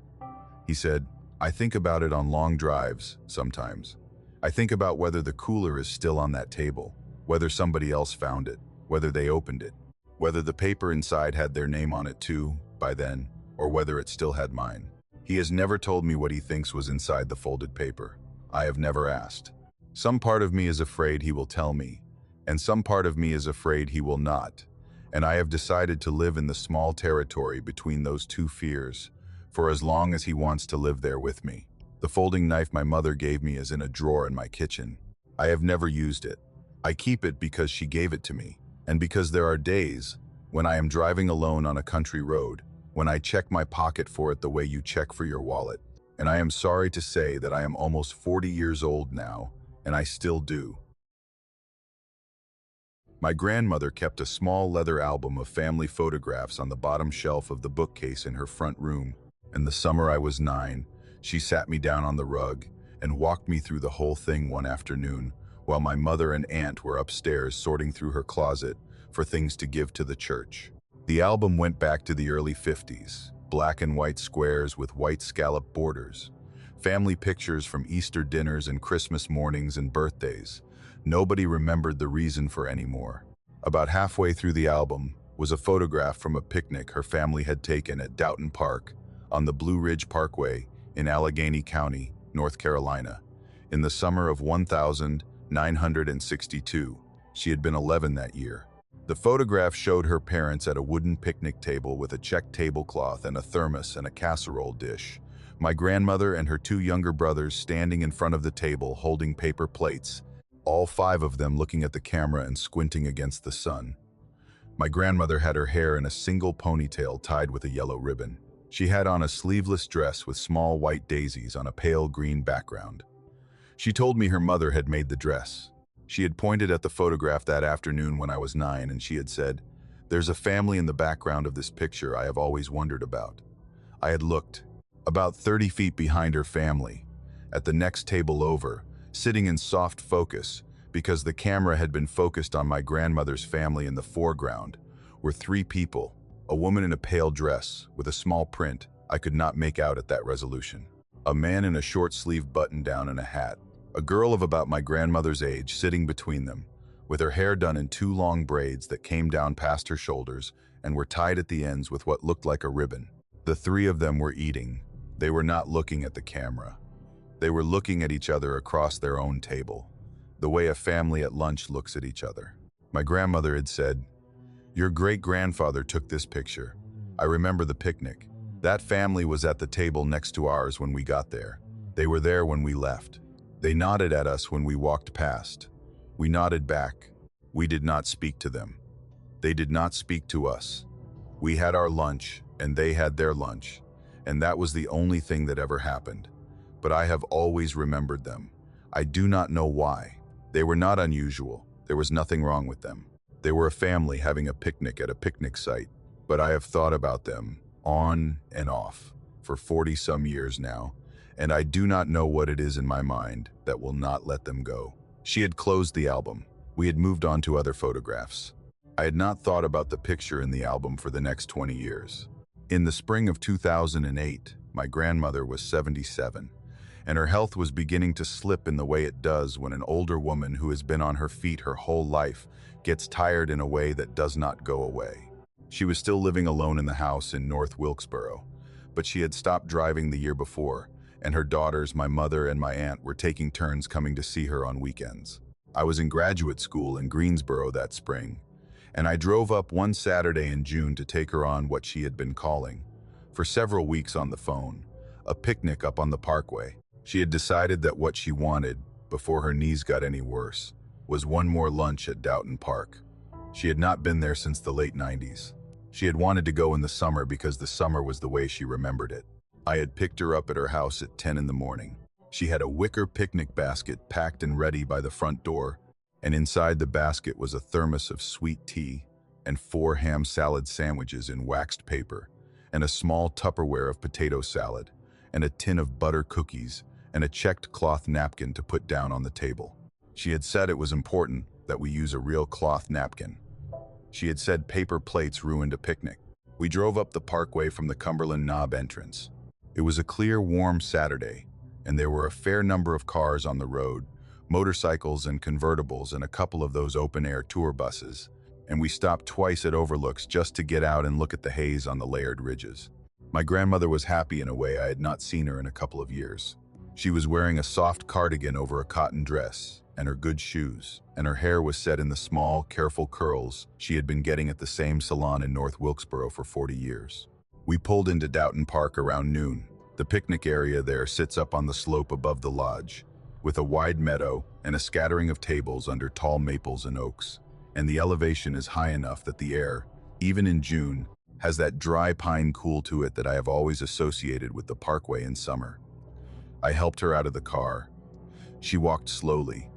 He said, I think about it on long drives, sometimes. I think about whether the cooler is still on that table, whether somebody else found it, whether they opened it, whether the paper inside had their name on it too, by then, or whether it still had mine. He has never told me what he thinks was inside the folded paper. I have never asked. Some part of me is afraid he will tell me, and some part of me is afraid he will not, and I have decided to live in the small territory between those two fears, for as long as he wants to live there with me. The folding knife my mother gave me is in a drawer in my kitchen. I have never used it. I keep it because she gave it to me, and because there are days when I am driving alone on a country road, when I check my pocket for it the way you check for your wallet. And I am sorry to say that I am almost 40 years old now, and I still do. My grandmother kept a small leather album of family photographs on the bottom shelf of the bookcase in her front room. In the summer I was 9, she sat me down on the rug and walked me through the whole thing one afternoon, while my mother and aunt were upstairs sorting through her closet for things to give to the church. The album went back to the early 50s, black and white squares with white scallop borders, family pictures from Easter dinners and Christmas mornings and birthdays. Nobody remembered the reason for any more. About halfway through the album was a photograph from a picnic her family had taken at Doughton Park on the Blue Ridge Parkway in Allegheny County, North Carolina, in the summer of 1962. She had been 11 that year. The photograph showed her parents at a wooden picnic table with a checked tablecloth and a thermos and a casserole dish. My grandmother and her 2 younger brothers standing in front of the table holding paper plates, all 5 of them looking at the camera and squinting against the sun. My grandmother had her hair in a single ponytail tied with a yellow ribbon. She had on a sleeveless dress with small white daisies on a pale green background. She told me her mother had made the dress. She had pointed at the photograph that afternoon when I was 9, and she had said, "There's a family in the background of this picture I have always wondered about." I had looked. About 30 feet behind her family, at the next table over, sitting in soft focus, because the camera had been focused on my grandmother's family in the foreground, were 3 people, a woman in a pale dress, with a small print I could not make out at that resolution, a man in a short-sleeved button-down and a hat, a girl of about my grandmother's age sitting between them, with her hair done in 2 long braids that came down past her shoulders and were tied at the ends with what looked like a ribbon. The 3 of them were eating. They were not looking at the camera. They were looking at each other across their own table, the way a family at lunch looks at each other. My grandmother had said, "Your great-grandfather took this picture. I remember the picnic. That family was at the table next to ours when we got there. They were there when we left. They nodded at us when we walked past. We nodded back. We did not speak to them. They did not speak to us. We had our lunch, and they had their lunch, and that was the only thing that ever happened. But I have always remembered them. I do not know why. They were not unusual. There was nothing wrong with them. They were a family having a picnic at a picnic site, but I have thought about them, on and off, for 40-some years now, and I do not know what it is in my mind that will not let them go." She had closed the album. We had moved on to other photographs. I had not thought about the picture in the album for the next 20 years. In the spring of 2008, my grandmother was 77, and her health was beginning to slip in the way it does when an older woman who has been on her feet her whole life gets tired in a way that does not go away. She was still living alone in the house in North Wilkesboro, but she had stopped driving the year before, and her daughters, my mother and my aunt, were taking turns coming to see her on weekends. I was in graduate school in Greensboro that spring, and I drove up one Saturday in June to take her on what she had been calling, for several weeks on the phone, a picnic up on the parkway. She had decided that what she wanted, before her knees got any worse, was one more lunch at Doughton Park. She had not been there since the late 90s. She had wanted to go in the summer because the summer was the way she remembered it. I had picked her up at her house at 10 in the morning. She had a wicker picnic basket packed and ready by the front door, and inside the basket was a thermos of sweet tea and 4 ham salad sandwiches in waxed paper, and a small Tupperware of potato salad, and a tin of butter cookies, and a checked cloth napkin to put down on the table. She had said it was important that we use a real cloth napkin. She had said paper plates ruined a picnic. We drove up the parkway from the Cumberland Knob entrance. It was a clear, warm Saturday, and there were a fair number of cars on the road, motorcycles and convertibles and a couple of those open-air tour buses, and we stopped twice at overlooks just to get out and look at the haze on the layered ridges. My grandmother was happy in a way I had not seen her in a couple of years. She was wearing a soft cardigan over a cotton dress, and her good shoes, and her hair was set in the small, careful curls she had been getting at the same salon in North Wilkesboro for 40 years. We pulled into Doughton Park around noon. The picnic area there sits up on the slope above the lodge, with a wide meadow and a scattering of tables under tall maples and oaks. And the elevation is high enough that the air, even in June, has that dry pine cool to it that I have always associated with the parkway in summer. I helped her out of the car. She walked slowly.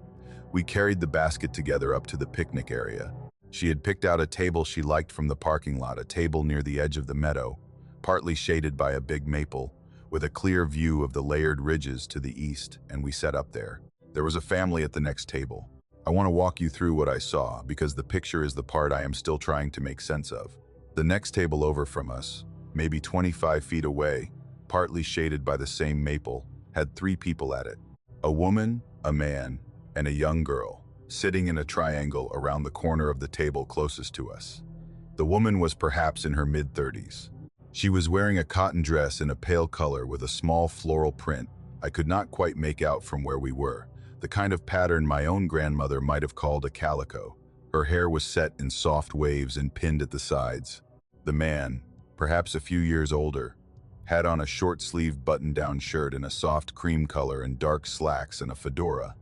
We carried the basket together up to the picnic area. She had picked out a table she liked from the parking lot, a table near the edge of the meadow, partly shaded by a big maple, with a clear view of the layered ridges to the east, and we sat up there. There was a family at the next table. I want to walk you through what I saw, because the picture is the part I am still trying to make sense of. The next table over from us, maybe 25 feet away, partly shaded by the same maple, had 3 people at it. A woman, a man, and a young girl, sitting in a triangle around the corner of the table closest to us. The woman was perhaps in her mid-30s. She was wearing a cotton dress in a pale color with a small floral print I could not quite make out from where we were, the kind of pattern my own grandmother might have called a calico. Her hair was set in soft waves and pinned at the sides. The man, perhaps a few years older, had on a short-sleeved button-down shirt in a soft cream color and dark slacks and a fedora.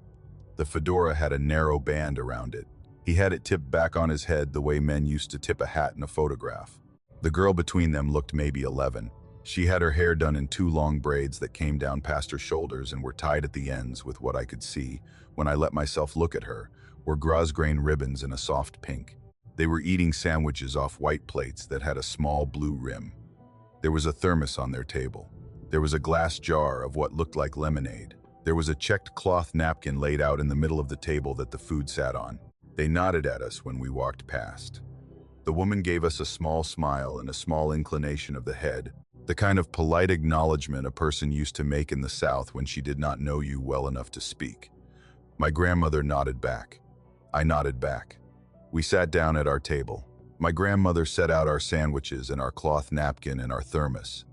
The fedora had a narrow band around it. He had it tipped back on his head the way men used to tip a hat in a photograph. The girl between them looked maybe 11. She had her hair done in 2 long braids that came down past her shoulders and were tied at the ends with what I could see, when I let myself look at her, were grosgrain ribbons in a soft pink. They were eating sandwiches off white plates that had a small blue rim. There was a thermos on their table. There was a glass jar of what looked like lemonade. There was a checked cloth napkin laid out in the middle of the table that the food sat on. They nodded at us when we walked past. The woman gave us a small smile and a small inclination of the head, the kind of polite acknowledgement a person used to make in the South when she did not know you well enough to speak. My grandmother nodded back. I nodded back. We sat down at our table. My grandmother set out our sandwiches and our cloth napkin and our thermos.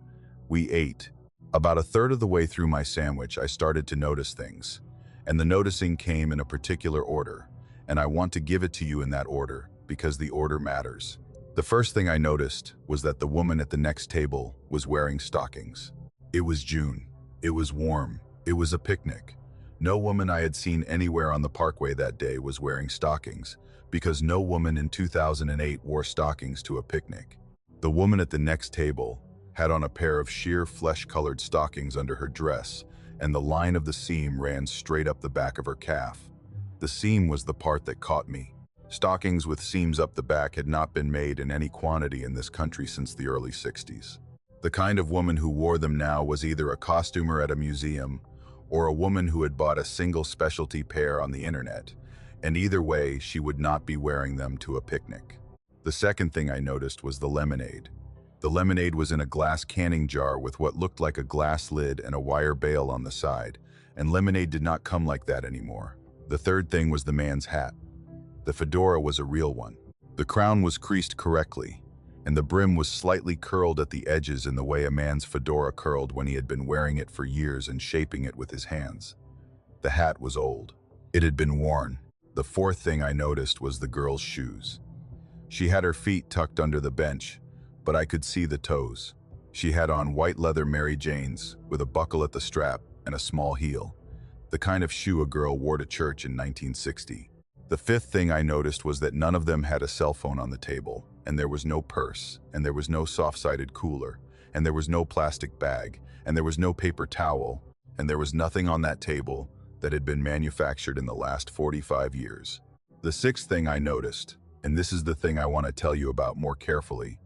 We ate. About a third of the way through my sandwich, I started to notice things. And the noticing came in a particular order. And I want to give it to you in that order, because the order matters. The first thing I noticed was that the woman at the next table was wearing stockings. It was June. It was warm. It was a picnic. No woman I had seen anywhere on the parkway that day was wearing stockings, because no woman in 2008 wore stockings to a picnic. The woman at the next table had on a pair of sheer flesh-colored stockings under her dress, and the line of the seam ran straight up the back of her calf. The seam was the part that caught me. Stockings with seams up the back had not been made in any quantity in this country since the early 60s. The kind of woman who wore them now was either a costumer at a museum or a woman who had bought a single specialty pair on the internet, and either way, she would not be wearing them to a picnic. The second thing I noticed was the lemonade. The lemonade was in a glass canning jar with what looked like a glass lid and a wire bail on the side, and lemonade did not come like that anymore. The third thing was the man's hat. The fedora was a real one. The crown was creased correctly, and the brim was slightly curled at the edges in the way a man's fedora curled when he had been wearing it for years and shaping it with his hands. The hat was old. It had been worn. The fourth thing I noticed was the girl's shoes. She had her feet tucked under the bench, but I could see the toes. She had on white leather Mary Janes with a buckle at the strap and a small heel, the kind of shoe a girl wore to church in 1960. The fifth thing I noticed was that none of them had a cell phone on the table, and there was no purse, and there was no soft-sided cooler, and there was no plastic bag, and there was no paper towel, and there was nothing on that table that had been manufactured in the last 45 years. The sixth thing I noticed, and this is the thing I want to tell you about more carefully,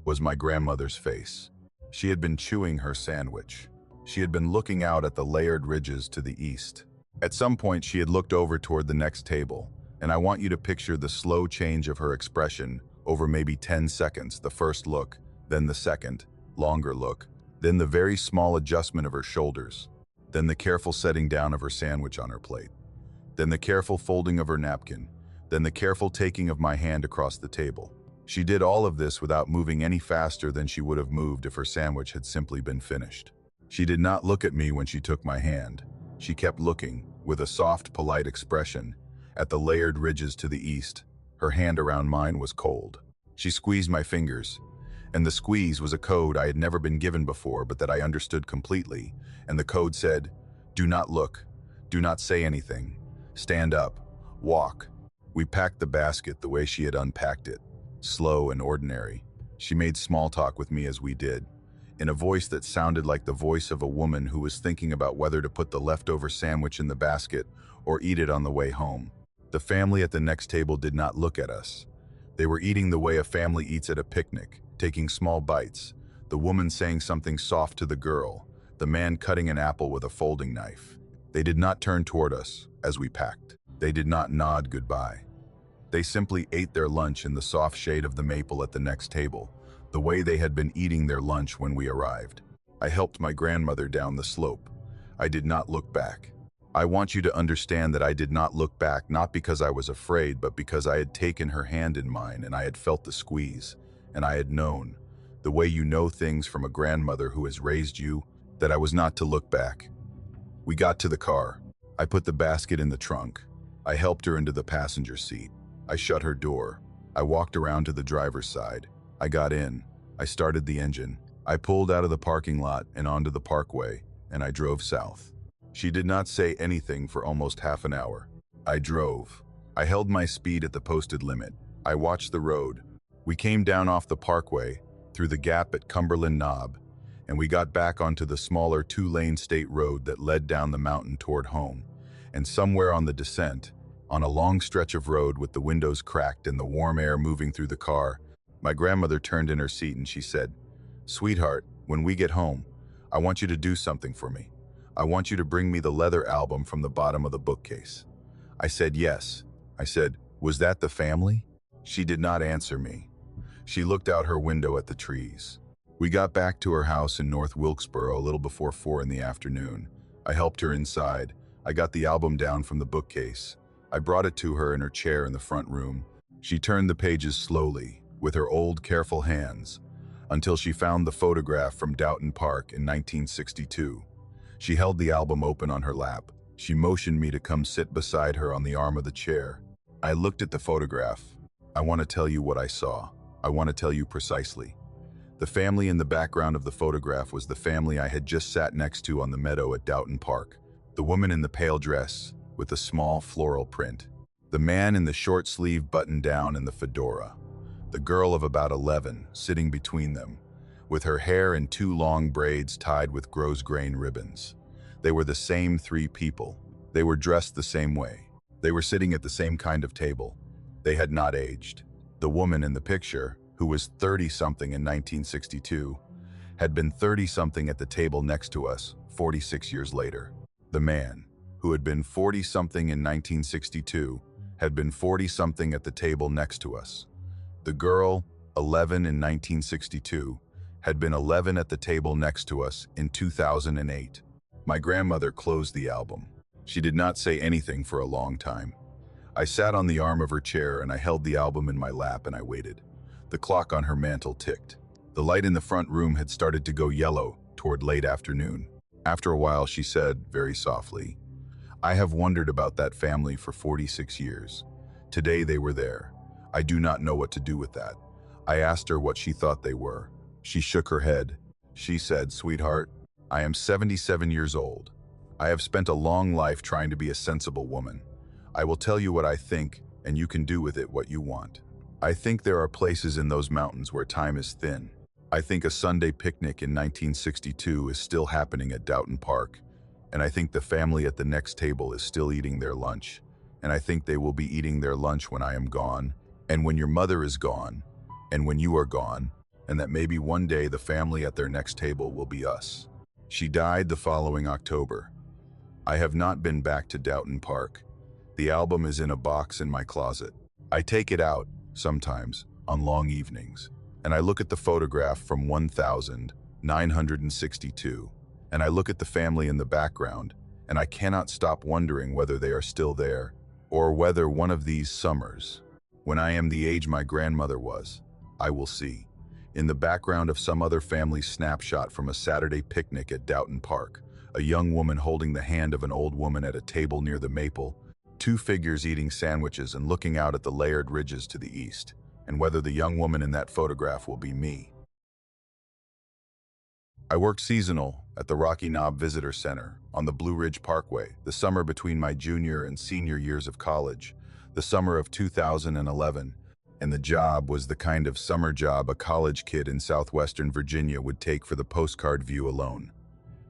was my grandmother's face. She had been chewing her sandwich. She had been looking out at the layered ridges to the east. At some point, she had looked over toward the next table, And I want you to picture the slow change of her expression over maybe 10 seconds, the first look, then the second, longer look, then the very small adjustment of her shoulders, then the careful setting down of her sandwich on her plate, then the careful folding of her napkin, then the careful taking of my hand across the table. She did all of this without moving any faster than she would have moved if her sandwich had simply been finished. She did not look at me when she took my hand. She kept looking, with a soft, polite expression, at the layered ridges to the east. Her hand around mine was cold. She squeezed my fingers, and the squeeze was a code I had never been given before but that I understood completely, and the code said, "Do not look, do not say anything, stand up, walk." We packed the basket the way she had unpacked it, slow and ordinary. She made small talk with me as we did, in a voice that sounded like the voice of a woman who was thinking about whether to put the leftover sandwich in the basket or eat it on the way home. The family at the next table did not look at us. They were eating the way a family eats at a picnic, taking small bites, the woman saying something soft to the girl, the man cutting an apple with a folding knife. They did not turn toward us as we packed. They did not nod goodbye. They simply ate their lunch in the soft shade of the maple at the next table, the way they had been eating their lunch when we arrived. I helped my grandmother down the slope. I did not look back. I want you to understand that I did not look back, not because I was afraid, but because I had taken her hand in mine and I had felt the squeeze, and I had known, the way you know things from a grandmother who has raised you, that I was not to look back. We got to the car. I put the basket in the trunk. I helped her into the passenger seat. I shut her door. I walked around to the driver's side. I got in. I started the engine. I pulled out of the parking lot and onto the parkway, and I drove south. She did not say anything for almost half an hour. I drove. I held my speed at the posted limit. I watched the road. We came down off the parkway, through the gap at Cumberland Knob, and we got back onto the smaller two-lane state road that led down the mountain toward home. And somewhere on the descent, on a long stretch of road with the windows cracked and the warm air moving through the car, my grandmother turned in her seat and she said, "Sweetheart, when we get home, I want you to do something for me. I want you to bring me the leather album from the bottom of the bookcase." I said yes. I said, "Was that the family?" She did not answer me. She looked out her window at the trees. We got back to her house in North Wilkesboro a little before 4 in the afternoon. I helped her inside. I got the album down from the bookcase. I brought it to her in her chair in the front room. She turned the pages slowly, with her old, careful hands, until she found the photograph from Doughton Park in 1962. She held the album open on her lap. She motioned me to come sit beside her on the arm of the chair. I looked at the photograph. I want to tell you what I saw. I want to tell you precisely. The family in the background of the photograph was the family I had just sat next to on the meadow at Doughton Park. The woman in the pale dress, with the small floral print. The man in the short sleeve button-down and the fedora. The girl of about 11, sitting between them, with her hair in 2 long braids tied with grosgrain ribbons. They were the same 3 people. They were dressed the same way. They were sitting at the same kind of table. They had not aged. The woman in the picture, who was 30-something in 1962, had been 30-something at the table next to us 46 years later. The man, who had been 40-something in 1962, had been 40-something at the table next to us. The girl, 11 in 1962, had been 11 at the table next to us in 2008. My grandmother closed the album. She did not say anything for a long time. I sat on the arm of her chair and I held the album in my lap and I waited. The clock on her mantel ticked. The light in the front room had started to go yellow toward late afternoon. After a while, she said, very softly, "I have wondered about that family for 46 years. Today they were there. I do not know what to do with that." I asked her what she thought they were. She shook her head. She said, "Sweetheart, I am 77 years old. I have spent a long life trying to be a sensible woman. I will tell you what I think, and you can do with it what you want. I think there are places in those mountains where time is thin. I think a Sunday picnic in 1962 is still happening at Doughton Park, and I think the family at the next table is still eating their lunch, and I think they will be eating their lunch when I am gone, and when your mother is gone, and when you are gone, and that maybe one day the family at their next table will be us." She died the following October. I have not been back to Doughton Park. The album is in a box in my closet. I take it out, sometimes, on long evenings, and I look at the photograph from 1962, and I look at the family in the background, and I cannot stop wondering whether they are still there, or whether one of these summers, when I am the age my grandmother was, I will see, in the background of some other family's snapshot from a Saturday picnic at Doughton Park, a young woman holding the hand of an old woman at a table near the maple, two figures eating sandwiches and looking out at the layered ridges to the east, and whether the young woman in that photograph will be me. I worked seasonal at the Rocky Knob Visitor Center on the Blue Ridge Parkway the summer between my junior and senior years of college, the summer of 2011, and the job was the kind of summer job a college kid in southwestern Virginia would take for the postcard view alone.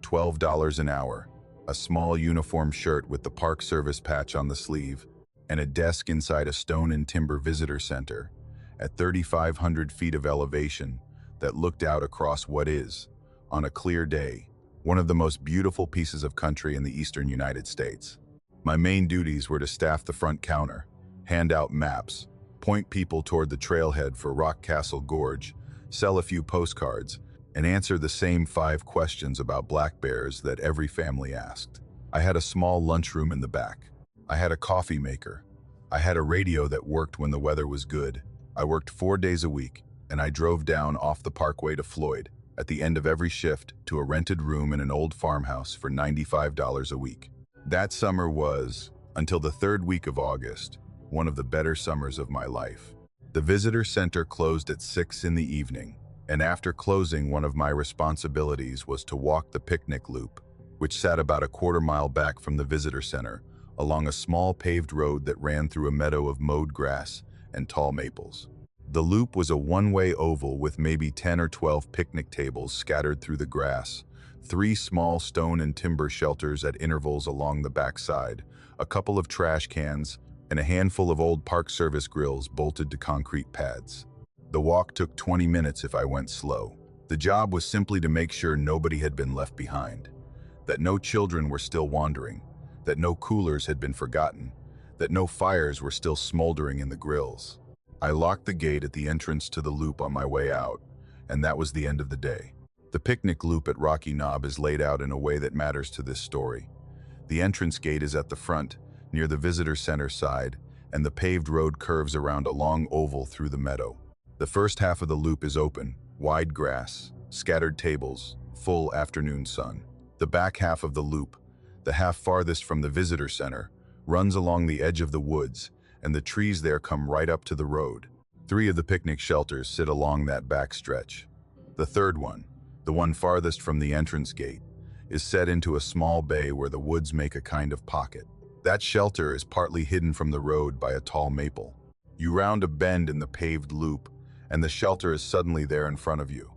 $12 an hour, a small uniform shirt with the Park Service patch on the sleeve, and a desk inside a stone and timber visitor center at 3,500 feet of elevation that looked out across what is, on a clear day, one of the most beautiful pieces of country in the eastern United States. My main duties were to staff the front counter, hand out maps, point people toward the trailhead for Rock Castle Gorge, sell a few postcards, and answer the same 5 questions about black bears that every family asked. I had a small lunchroom in the back. I had a coffee maker. I had a radio that worked when the weather was good. I worked 4 days a week, and I drove down off the parkway to Floyd at the end of every shift to a rented room in an old farmhouse for $95 a week. That summer was, until the 3rd week of August, one of the better summers of my life. The visitor center closed at 6 in the evening, and after closing, one of my responsibilities was to walk the picnic loop, which sat about a quarter-mile back from the visitor center, along a small paved road that ran through a meadow of mowed grass and tall maples. The loop was a one-way oval with maybe 10 or 12 picnic tables scattered through the grass, 3 small stone and timber shelters at intervals along the backside, a couple of trash cans, and a handful of old Park Service grills bolted to concrete pads. The walk took 20 minutes if I went slow. The job was simply to make sure nobody had been left behind, that no children were still wandering, that no coolers had been forgotten, that no fires were still smoldering in the grills. I locked the gate at the entrance to the loop on my way out, and that was the end of the day. The picnic loop at Rocky Knob is laid out in a way that matters to this story. The entrance gate is at the front, near the visitor center side, and the paved road curves around a long oval through the meadow. The first half of the loop is open, wide grass, scattered tables, full afternoon sun. The back half of the loop, the half farthest from the visitor center, runs along the edge of the woods, and the trees there come right up to the road. 3 of the picnic shelters sit along that back stretch. The third one, the one farthest from the entrance gate, is set into a small bay where the woods make a kind of pocket. That shelter is partly hidden from the road by a tall maple. You round a bend in the paved loop, and the shelter is suddenly there in front of you.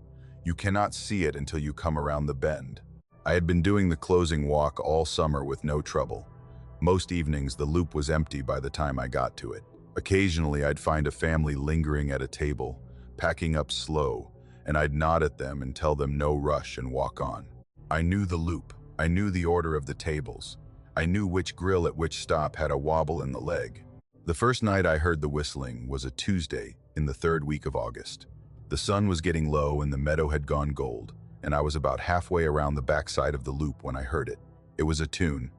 You cannot see it until you come around the bend. I had been doing the closing walk all summer with no trouble. Most evenings, the loop was empty by the time I got to it. Occasionally, I'd find a family lingering at a table, packing up slow, and I'd nod at them and tell them no rush and walk on. I knew the loop. I knew the order of the tables. I knew which grill at which stop had a wobble in the leg. The first night I heard the whistling was a Tuesday in the 3rd week of August. The sun was getting low and the meadow had gone gold, and I was about halfway around the backside of the loop when I heard it. It was a tune.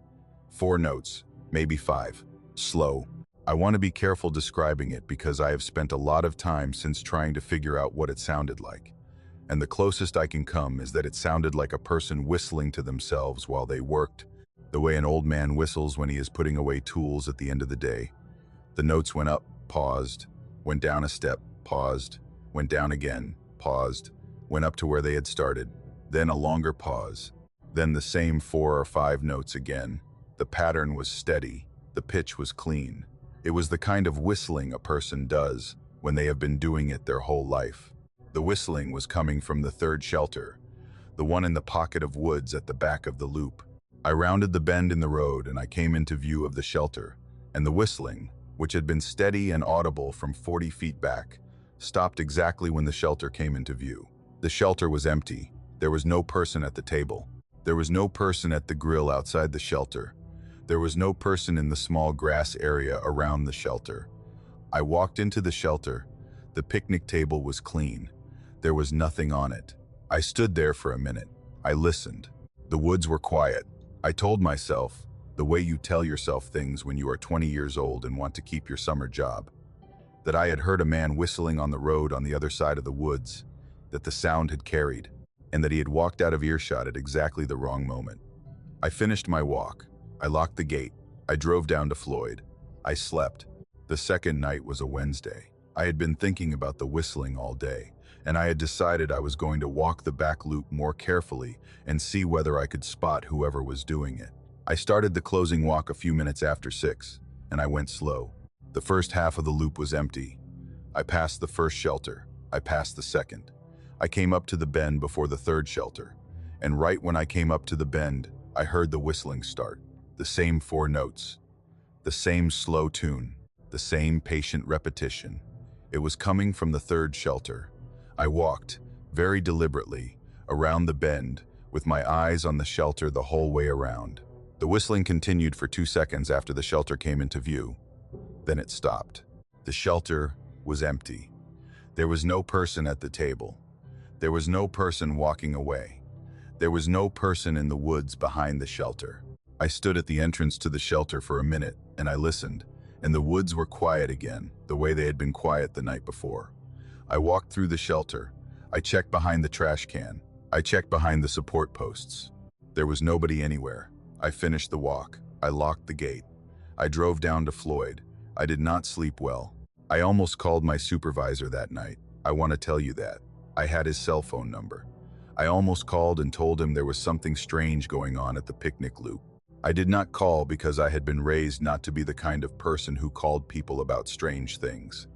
4 notes, maybe 5. Slow. I want to be careful describing it because I have spent a lot of time since trying to figure out what it sounded like. And the closest I can come is that it sounded like a person whistling to themselves while they worked, the way an old man whistles when he is putting away tools at the end of the day. The notes went up, paused, went down a step, paused, went down again, paused, went up to where they had started, then a longer pause, then the same 4 or 5 notes again. The pattern was steady, the pitch was clean. It was the kind of whistling a person does when they have been doing it their whole life. The whistling was coming from the 3rd shelter, the one in the pocket of woods at the back of the loop. I rounded the bend in the road and I came into view of the shelter, and the whistling, which had been steady and audible from 40 feet back, stopped exactly when the shelter came into view. The shelter was empty. There was no person at the table. There was no person at the grill outside the shelter. There was no person in the small grass area around the shelter. I walked into the shelter. The picnic table was clean. There was nothing on it. I stood there for a minute. I listened. The woods were quiet. I told myself, the way you tell yourself things when you are 20 years old and want to keep your summer job, that I had heard a man whistling on the road on the other side of the woods, that the sound had carried, and that he had walked out of earshot at exactly the wrong moment. I finished my walk. I locked the gate. I drove down to Floyd. I slept. The second night was a Wednesday. I had been thinking about the whistling all day, and I had decided I was going to walk the back loop more carefully and see whether I could spot whoever was doing it. I started the closing walk a few minutes after 6, and I went slow. The first half of the loop was empty. I passed the first shelter. I passed the second. I came up to the bend before the third shelter, and right when I came up to the bend, I heard the whistling start. The same 4 notes, the same slow tune, the same patient repetition. It was coming from the third shelter. I walked, very deliberately, around the bend, with my eyes on the shelter the whole way around. The whistling continued for 2 seconds after the shelter came into view. Then it stopped. The shelter was empty. There was no person at the table. There was no person walking away. There was no person in the woods behind the shelter. I stood at the entrance to the shelter for a minute, and I listened, and the woods were quiet again, the way they had been quiet the night before. I walked through the shelter. I checked behind the trash can. I checked behind the support posts. There was nobody anywhere. I finished the walk. I locked the gate. I drove down to Floyd. I did not sleep well. I almost called my supervisor that night. I want to tell you that. I had his cell phone number. I almost called and told him there was something strange going on at the picnic loop. I did not call because I had been raised not to be the kind of person who called people about strange things.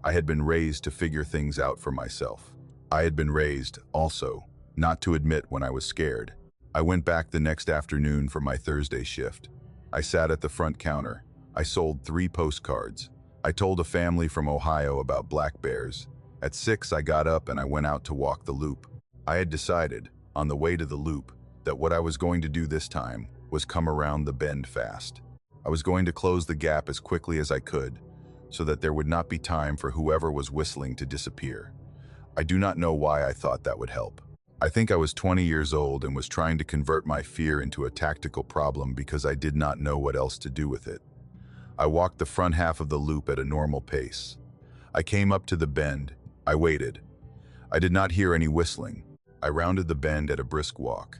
I had been raised to figure things out for myself. I had been raised, also, not to admit when I was scared. I went back the next afternoon for my Thursday shift. I sat at the front counter. I sold 3 postcards. I told a family from Ohio about black bears. At 6, I got up and I went out to walk the loop. I had decided, on the way to the loop, that what I was going to do this time was come around the bend fast. I was going to close the gap as quickly as I could, so that there would not be time for whoever was whistling to disappear. I do not know why I thought that would help. I think I was 20 years old and was trying to convert my fear into a tactical problem because I did not know what else to do with it. I walked the front half of the loop at a normal pace. I came up to the bend. I waited. I did not hear any whistling. I rounded the bend at a brisk walk,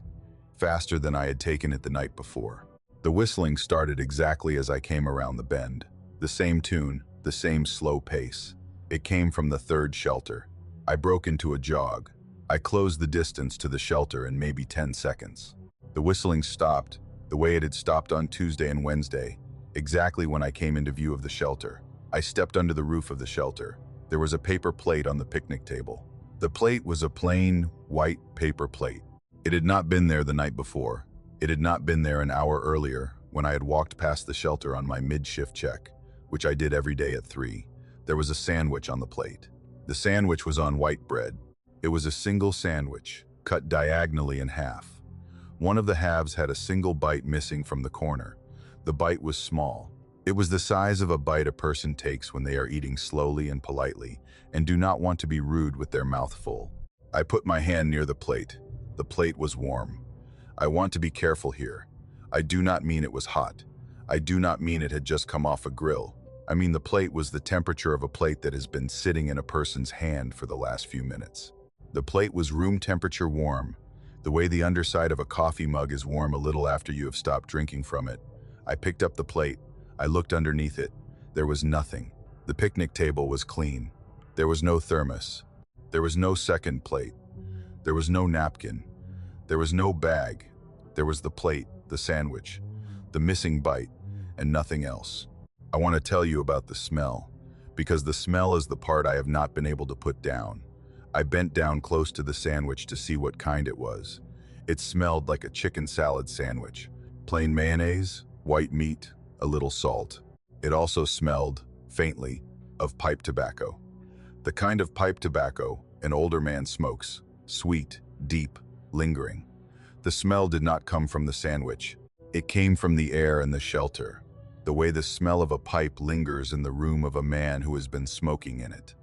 faster than I had taken it the night before. The whistling started exactly as I came around the bend. The same tune, the same slow pace. It came from the third shelter. I broke into a jog. I closed the distance to the shelter in maybe 10 seconds. The whistling stopped, the way it had stopped on Tuesday and Wednesday, exactly when I came into view of the shelter. I stepped under the roof of the shelter. There was a paper plate on the picnic table. The plate was a plain, white paper plate. It had not been there the night before. It had not been there an hour earlier when I had walked past the shelter on my mid-shift check, which I did every day at 3. There was a sandwich on the plate. The sandwich was on white bread. It was a single sandwich, cut diagonally in half. One of the halves had a single bite missing from the corner. The bite was small. It was the size of a bite a person takes when they are eating slowly and politely and do not want to be rude with their mouth full. I put my hand near the plate. The plate was warm. I want to be careful here. I do not mean it was hot. I do not mean it had just come off a grill. I mean the plate was the temperature of a plate that has been sitting in a person's hand for the last few minutes. The plate was room temperature warm, the way the underside of a coffee mug is warm a little after you have stopped drinking from it. I picked up the plate. I looked underneath it. There was nothing. The picnic table was clean. There was no thermos. There was no second plate. There was no napkin. There was no bag. There was the plate, the sandwich, the missing bite, and nothing else. I want to tell you about the smell, because the smell is the part I have not been able to put down. I bent down close to the sandwich to see what kind it was. It smelled like a chicken salad sandwich. Plain mayonnaise, white meat, a little salt. It also smelled, faintly, of pipe tobacco. The kind of pipe tobacco an older man smokes, sweet, deep, lingering. The smell did not come from the sandwich. It came from the air and the shelter, the way the smell of a pipe lingers in the room of a man who has been smoking in it.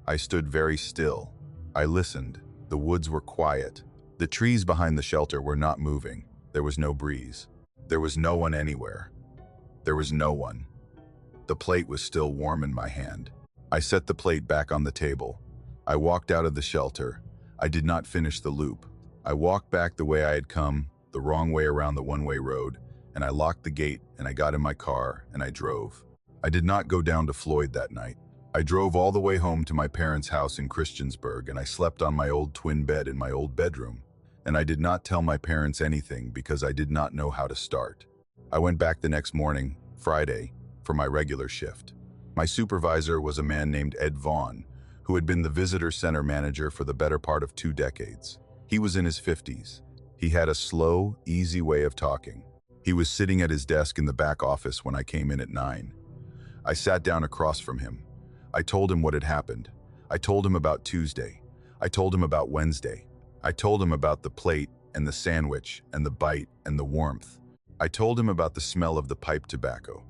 I stood very still. I listened. The woods were quiet. The trees behind the shelter were not moving. There was no breeze. There was no one anywhere. There was no one. The plate was still warm in my hand. I set the plate back on the table. I walked out of the shelter. I did not finish the loop. I walked back the way I had come, the wrong way around the one-way road, and I locked the gate and I got in my car and I drove. I did not go down to Floyd that night. I drove all the way home to my parents' house in Christiansburg and I slept on my old twin bed in my old bedroom. And I did not tell my parents anything because I did not know how to start. I went back the next morning, Friday, for my regular shift. My supervisor was a man named Ed Vaughn, who had been the visitor center manager for the better part of 2 decades. He was in his 50s. He had a slow, easy way of talking. He was sitting at his desk in the back office when I came in at 9. I sat down across from him. I told him what had happened. I told him about Tuesday. I told him about Wednesday. I told him about the plate and the sandwich and the bite and the warmth. I told him about the smell of the pipe tobacco.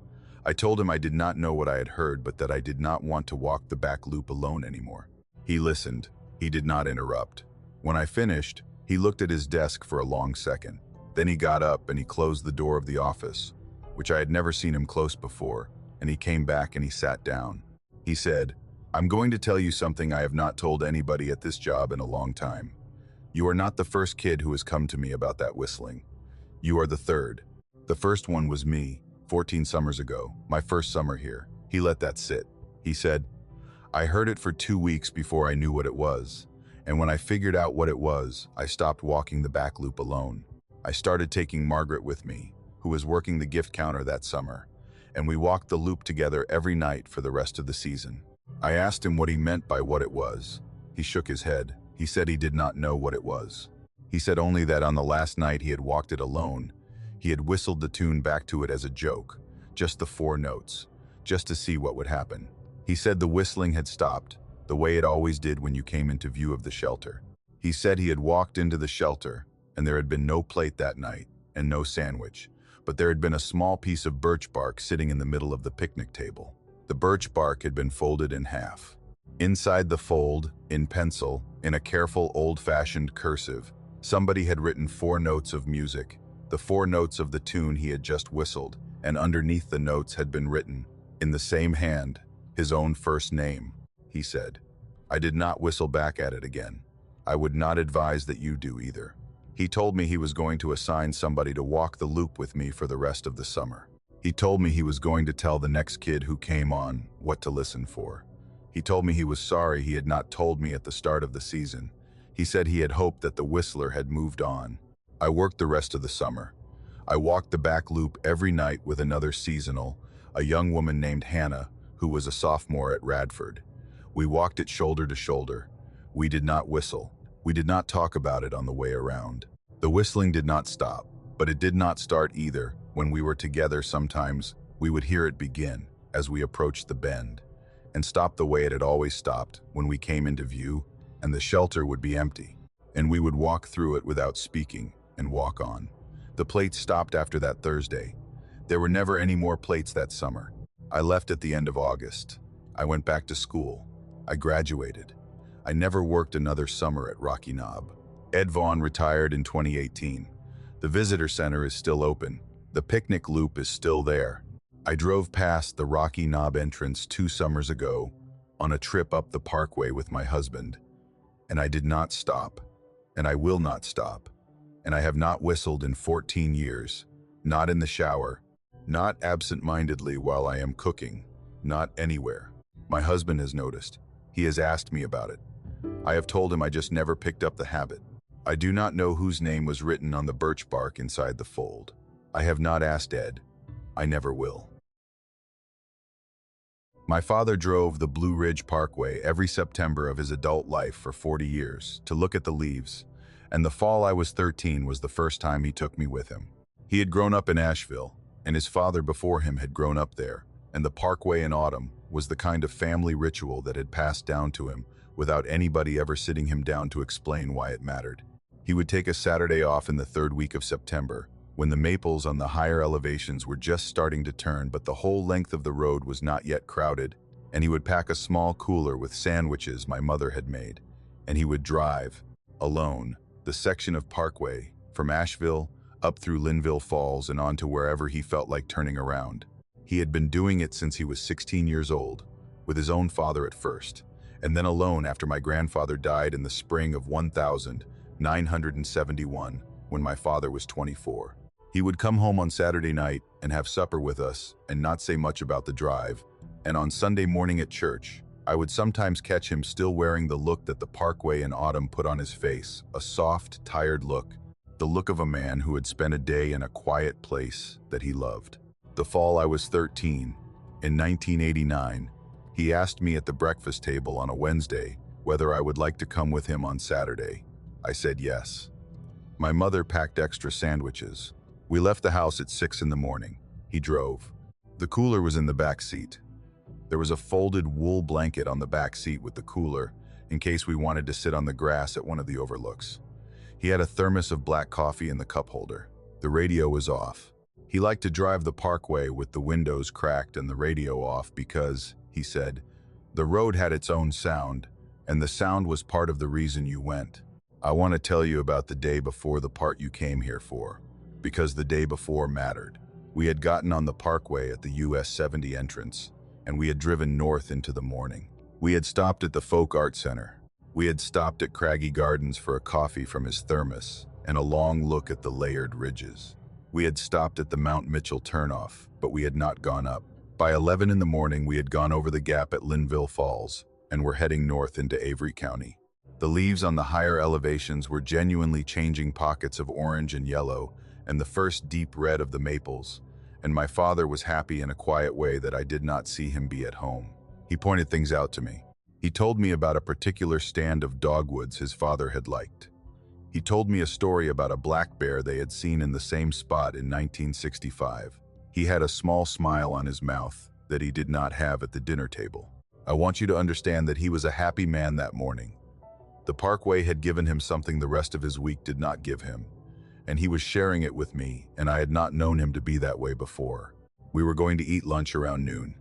I told him I did not know what I had heard, but that I did not want to walk the back loop alone anymore. He listened. He did not interrupt. When I finished, he looked at his desk for a long second. Then he got up and he closed the door of the office, which I had never seen him close before, and he came back and he sat down. He said, "I'm going to tell you something I have not told anybody at this job in a long time. You are not the first kid who has come to me about that whistling. You are the third. The first one was me, 14 summers ago, my first summer here." He let that sit. He said, "I heard it for 2 weeks before I knew what it was. And when I figured out what it was, I stopped walking the back loop alone. I started taking Margaret with me, who was working the gift counter that summer, and we walked the loop together every night for the rest of the season." I asked him what he meant by what it was. He shook his head. He said he did not know what it was. He said only that on the last night he had walked it alone, he had whistled the tune back to it as a joke, just the 4 notes, just to see what would happen. He said the whistling had stopped, the way it always did when you came into view of the shelter. He said he had walked into the shelter, and there had been no plate that night, and no sandwich, but there had been a small piece of birch bark sitting in the middle of the picnic table. The birch bark had been folded in half. Inside the fold, in pencil, in a careful old-fashioned cursive, somebody had written 4 notes of music, the 4 notes of the tune he had just whistled, and underneath the notes had been written, in the same hand, his own first name. He said, "I did not whistle back at it again. I would not advise that you do either." He told me he was going to assign somebody to walk the loop with me for the rest of the summer. He told me he was going to tell the next kid who came on what to listen for. He told me he was sorry he had not told me at the start of the season. He said he had hoped that the whistler had moved on. I worked the rest of the summer. I walked the back loop every night with another seasonal, a young woman named Hannah, who was a sophomore at Radford. We walked it shoulder to shoulder. We did not whistle. We did not talk about it on the way around. The whistling did not stop, but it did not start either. When we were together sometimes, we would hear it begin as we approached the bend, and stop the way it had always stopped when we came into view, and the shelter would be empty, and we would walk through it without speaking and walk on. The plates stopped after that Thursday. There were never any more plates that summer. I left at the end of August. I went back to school. I graduated. I never worked another summer at Rocky Knob. Ed Vaughn retired in 2018. The visitor center is still open. The picnic loop is still there. I drove past the Rocky Knob entrance 2 summers ago on a trip up the parkway with my husband, and I did not stop, and I will not stop, and I have not whistled in 14 years, not in the shower, not absent-mindedly while I am cooking, not anywhere. My husband has noticed. He has asked me about it. I have told him I just never picked up the habit. I do not know whose name was written on the birch bark inside the fold. I have not asked Ed. I never will. My father drove the Blue Ridge Parkway every September of his adult life for 40 years to look at the leaves, and the fall I was 13 was the first time he took me with him. He had grown up in Asheville, and his father before him had grown up there, and the parkway in autumn was the kind of family ritual that had passed down to him without anybody ever sitting him down to explain why it mattered. He would take a Saturday off in the 3rd week of September, when the maples on the higher elevations were just starting to turn, but the whole length of the road was not yet crowded, and he would pack a small cooler with sandwiches my mother had made, and he would drive, alone, the section of Parkway, from Asheville, up through Linville Falls and on to wherever he felt like turning around. He had been doing it since he was 16 years old, with his own father at first, and then alone after my grandfather died in the spring of 1971, when my father was 24. He would come home on Saturday night and have supper with us and not say much about the drive, and on Sunday morning at church, I would sometimes catch him still wearing the look that the Parkway in autumn put on his face, a soft, tired look, the look of a man who had spent a day in a quiet place that he loved. The fall I was 13, in 1989, he asked me at the breakfast table on a Wednesday whether I would like to come with him on Saturday. I said yes. My mother packed extra sandwiches. We left the house at 6 in the morning. He drove. The cooler was in the back seat. There was a folded wool blanket on the back seat with the cooler in case we wanted to sit on the grass at one of the overlooks. He had a thermos of black coffee in the cup holder. The radio was off. He liked to drive the Parkway with the windows cracked and the radio off because, he said, the road had its own sound, and the sound was part of the reason you went. I want to tell you about the day before the part you came here for, because the day before mattered. We had gotten on the Parkway at the US 70 entrance, and we had driven north into the morning. We had stopped at the Folk Art Center. We had stopped at Craggy Gardens for a coffee from his thermos and a long look at the layered ridges. We had stopped at the Mount Mitchell turnoff, but we had not gone up. By 11 in the morning, we had gone over the gap at Linville Falls and were heading north into Avery County. The leaves on the higher elevations were genuinely changing pockets of orange and yellow and the first deep red of the maples, and my father was happy in a quiet way that I did not see him be at home. He pointed things out to me. He told me about a particular stand of dogwoods his father had liked. He told me a story about a black bear they had seen in the same spot in 1965. He had a small smile on his mouth that he did not have at the dinner table. I want you to understand that he was a happy man that morning. The Parkway had given him something the rest of his week did not give him, and he was sharing it with me, and I had not known him to be that way before. We were going to eat lunch around noon.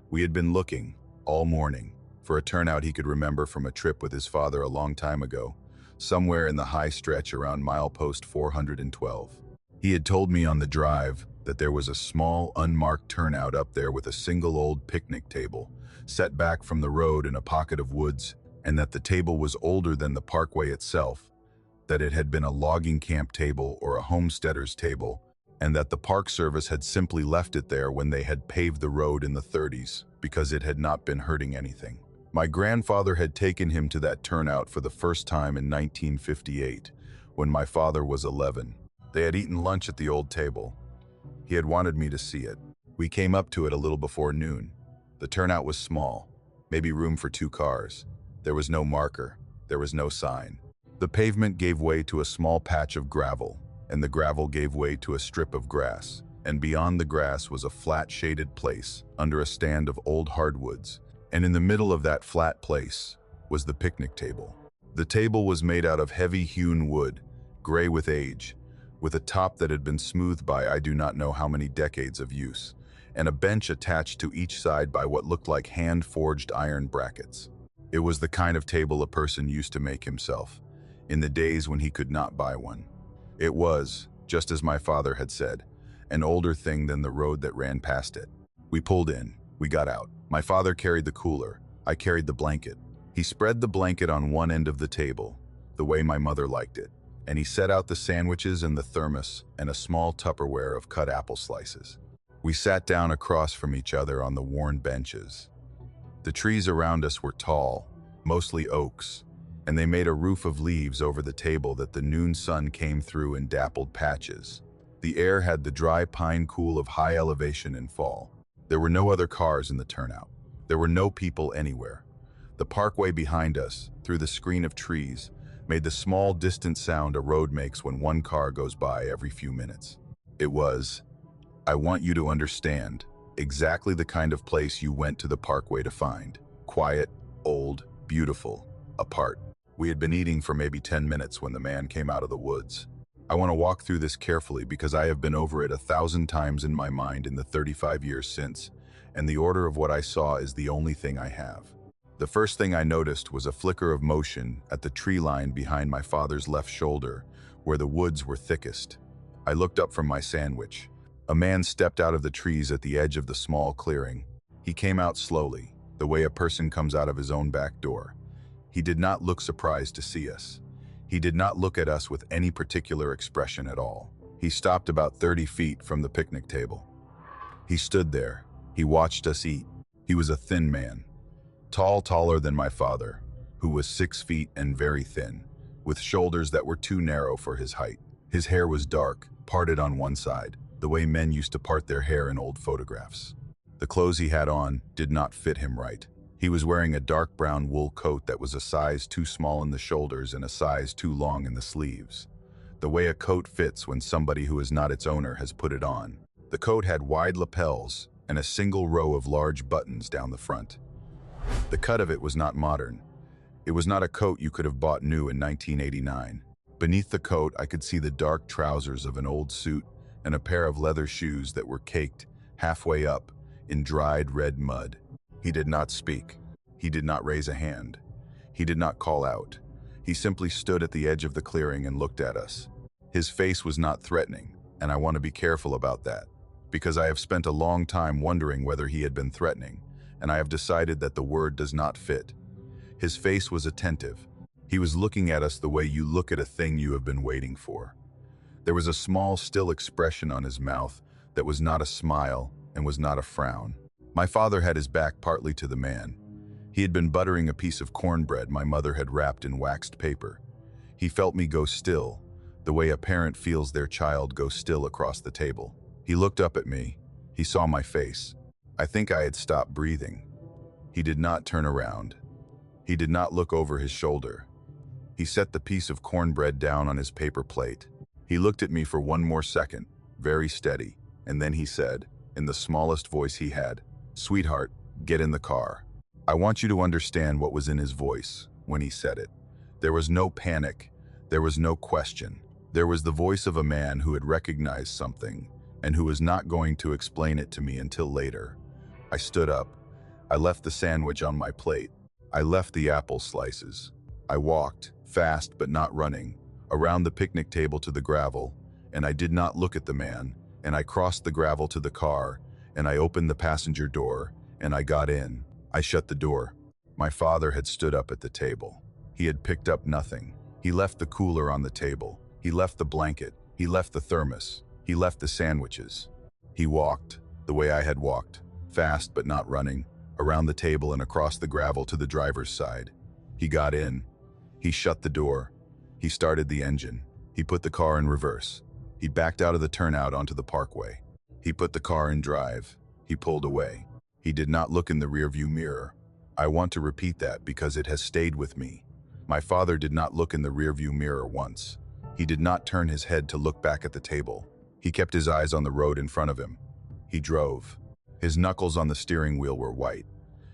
We had been looking, all morning, for a turnout he could remember from a trip with his father a long time ago, somewhere in the high stretch around milepost 412. He had told me on the drive that there was a small, unmarked turnout up there with a single old picnic table, set back from the road in a pocket of woods, and that the table was older than the Parkway itself, that it had been a logging camp table or a homesteader's table, and that the Park Service had simply left it there when they had paved the road in the 30s because it had not been hurting anything. My grandfather had taken him to that turnout for the first time in 1958, when my father was 11. They had eaten lunch at the old table. He had wanted me to see it. We came up to it a little before noon. The turnout was small, maybe room for 2 cars. There was no marker. There was no sign. The pavement gave way to a small patch of gravel, and the gravel gave way to a strip of grass, and beyond the grass was a flat shaded place under a stand of old hardwoods, and in the middle of that flat place was the picnic table. The table was made out of heavy hewn wood, gray with age, with a top that had been smoothed by I do not know how many decades of use, and a bench attached to each side by what looked like hand-forged iron brackets. It was the kind of table a person used to make himself, in the days when he could not buy one. It was, just as my father had said, an older thing than the road that ran past it. We pulled in. We got out. My father carried the cooler. I carried the blanket. He spread the blanket on one end of the table, the way my mother liked it, and he set out the sandwiches and the thermos and a small Tupperware of cut apple slices. We sat down across from each other on the worn benches. The trees around us were tall, mostly oaks, and they made a roof of leaves over the table that the noon sun came through in dappled patches. The air had the dry pine cool of high elevation in fall. There were no other cars in the turnout. There were no people anywhere. The Parkway behind us, through the screen of trees, made the small distant sound a road makes when one car goes by every few minutes. It was, I want you to understand, exactly the kind of place you went to the Parkway to find. Quiet, old, beautiful, apart. We had been eating for maybe 10 minutes when the man came out of the woods. I want to walk through this carefully because I have been over it 1,000 times in my mind in the 35 years since, and the order of what I saw is the only thing I have. The first thing I noticed was a flicker of motion at the tree line behind my father's left shoulder, where the woods were thickest. I looked up from my sandwich. A man stepped out of the trees at the edge of the small clearing. He came out slowly, the way a person comes out of his own back door. He did not look surprised to see us. He did not look at us with any particular expression at all. He stopped about 30 feet from the picnic table. He stood there. He watched us eat. He was a thin man, taller than my father, who was 6 feet and very thin, with shoulders that were too narrow for his height. His hair was dark, parted on one side, the way men used to part their hair in old photographs. The clothes he had on did not fit him right. He was wearing a dark brown wool coat that was a size too small in the shoulders and a size too long in the sleeves. The way a coat fits when somebody who is not its owner has put it on. The coat had wide lapels and a single row of large buttons down the front. The cut of it was not modern. It was not a coat you could have bought new in 1989. Beneath the coat, I could see the dark trousers of an old suit and a pair of leather shoes that were caked halfway up in dried red mud. He did not speak. He did not raise a hand. He did not call out. He simply stood at the edge of the clearing and looked at us. His face was not threatening, and I want to be careful about that, because I have spent a long time wondering whether he had been threatening, and I have decided that the word does not fit. His face was attentive. He was looking at us the way you look at a thing you have been waiting for. There was a small, still expression on his mouth that was not a smile and was not a frown. My father had his back partly to the man. He had been buttering a piece of cornbread my mother had wrapped in waxed paper. He felt me go still, the way a parent feels their child go still across the table. He looked up at me. He saw my face. I think I had stopped breathing. He did not turn around. He did not look over his shoulder. He set the piece of cornbread down on his paper plate. He looked at me for one more second, very steady, and then he said, in the smallest voice he had, "Sweetheart, get in the car." I want you to understand what was in his voice when he said it. There was no panic. There was no question. There was the voice of a man who had recognized something and who was not going to explain it to me until later. I stood up. I left the sandwich on my plate. I left the apple slices. I walked, fast but not running, around the picnic table to the gravel, and I did not look at the man, and I crossed the gravel to the car, and I opened the passenger door, and I got in. I shut the door. My father had stood up at the table. He had picked up nothing. He left the cooler on the table. He left the blanket. He left the thermos. He left the sandwiches. He walked, the way I had walked, fast but not running, around the table and across the gravel to the driver's side. He got in. He shut the door. He started the engine. He put the car in reverse. He backed out of the turnout onto the parkway. He put the car in drive. He pulled away. He did not look in the rearview mirror. I want to repeat that because it has stayed with me. My father did not look in the rearview mirror once. He did not turn his head to look back at the table. He kept his eyes on the road in front of him. He drove. His knuckles on the steering wheel were white.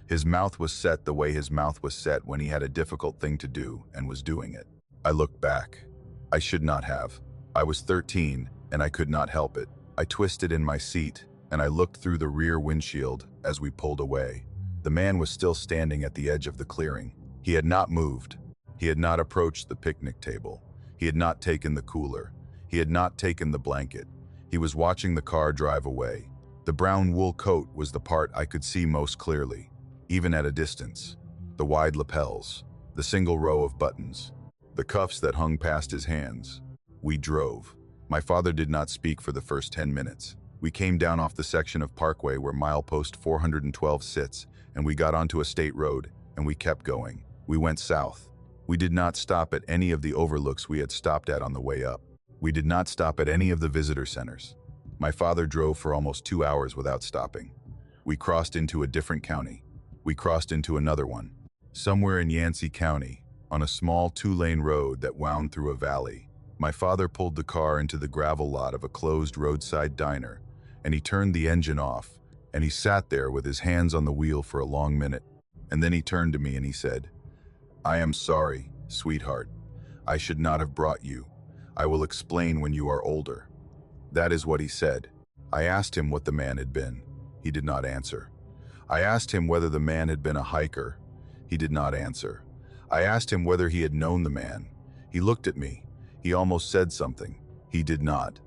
His mouth was set the way his mouth was set when he had a difficult thing to do and was doing it. I looked back. I should not have. I was 13 and I could not help it. I twisted in my seat and I looked through the rear windshield as we pulled away. The man was still standing at the edge of the clearing. He had not moved. He had not approached the picnic table. He had not taken the cooler. He had not taken the blanket. He was watching the car drive away. The brown wool coat was the part I could see most clearly, even at a distance. The wide lapels, the single row of buttons, the cuffs that hung past his hands. We drove. My father did not speak for the first 10 minutes. We came down off the section of Parkway where milepost 412 sits, and we got onto a state road, and we kept going. We went south. We did not stop at any of the overlooks we had stopped at on the way up. We did not stop at any of the visitor centers. My father drove for almost 2 hours without stopping. We crossed into a different county. We crossed into another one. Somewhere in Yancey County, on a small 2-lane road that wound through a valley, my father pulled the car into the gravel lot of a closed roadside diner, and he turned the engine off, and he sat there with his hands on the wheel for a long minute. And then he turned to me and he said, "I am sorry, sweetheart. I should not have brought you. I will explain when you are older." That is what he said. I asked him what the man had been. He did not answer. I asked him whether the man had been a hiker. He did not answer. I asked him whether he had known the man. He looked at me. He almost said something. He did not.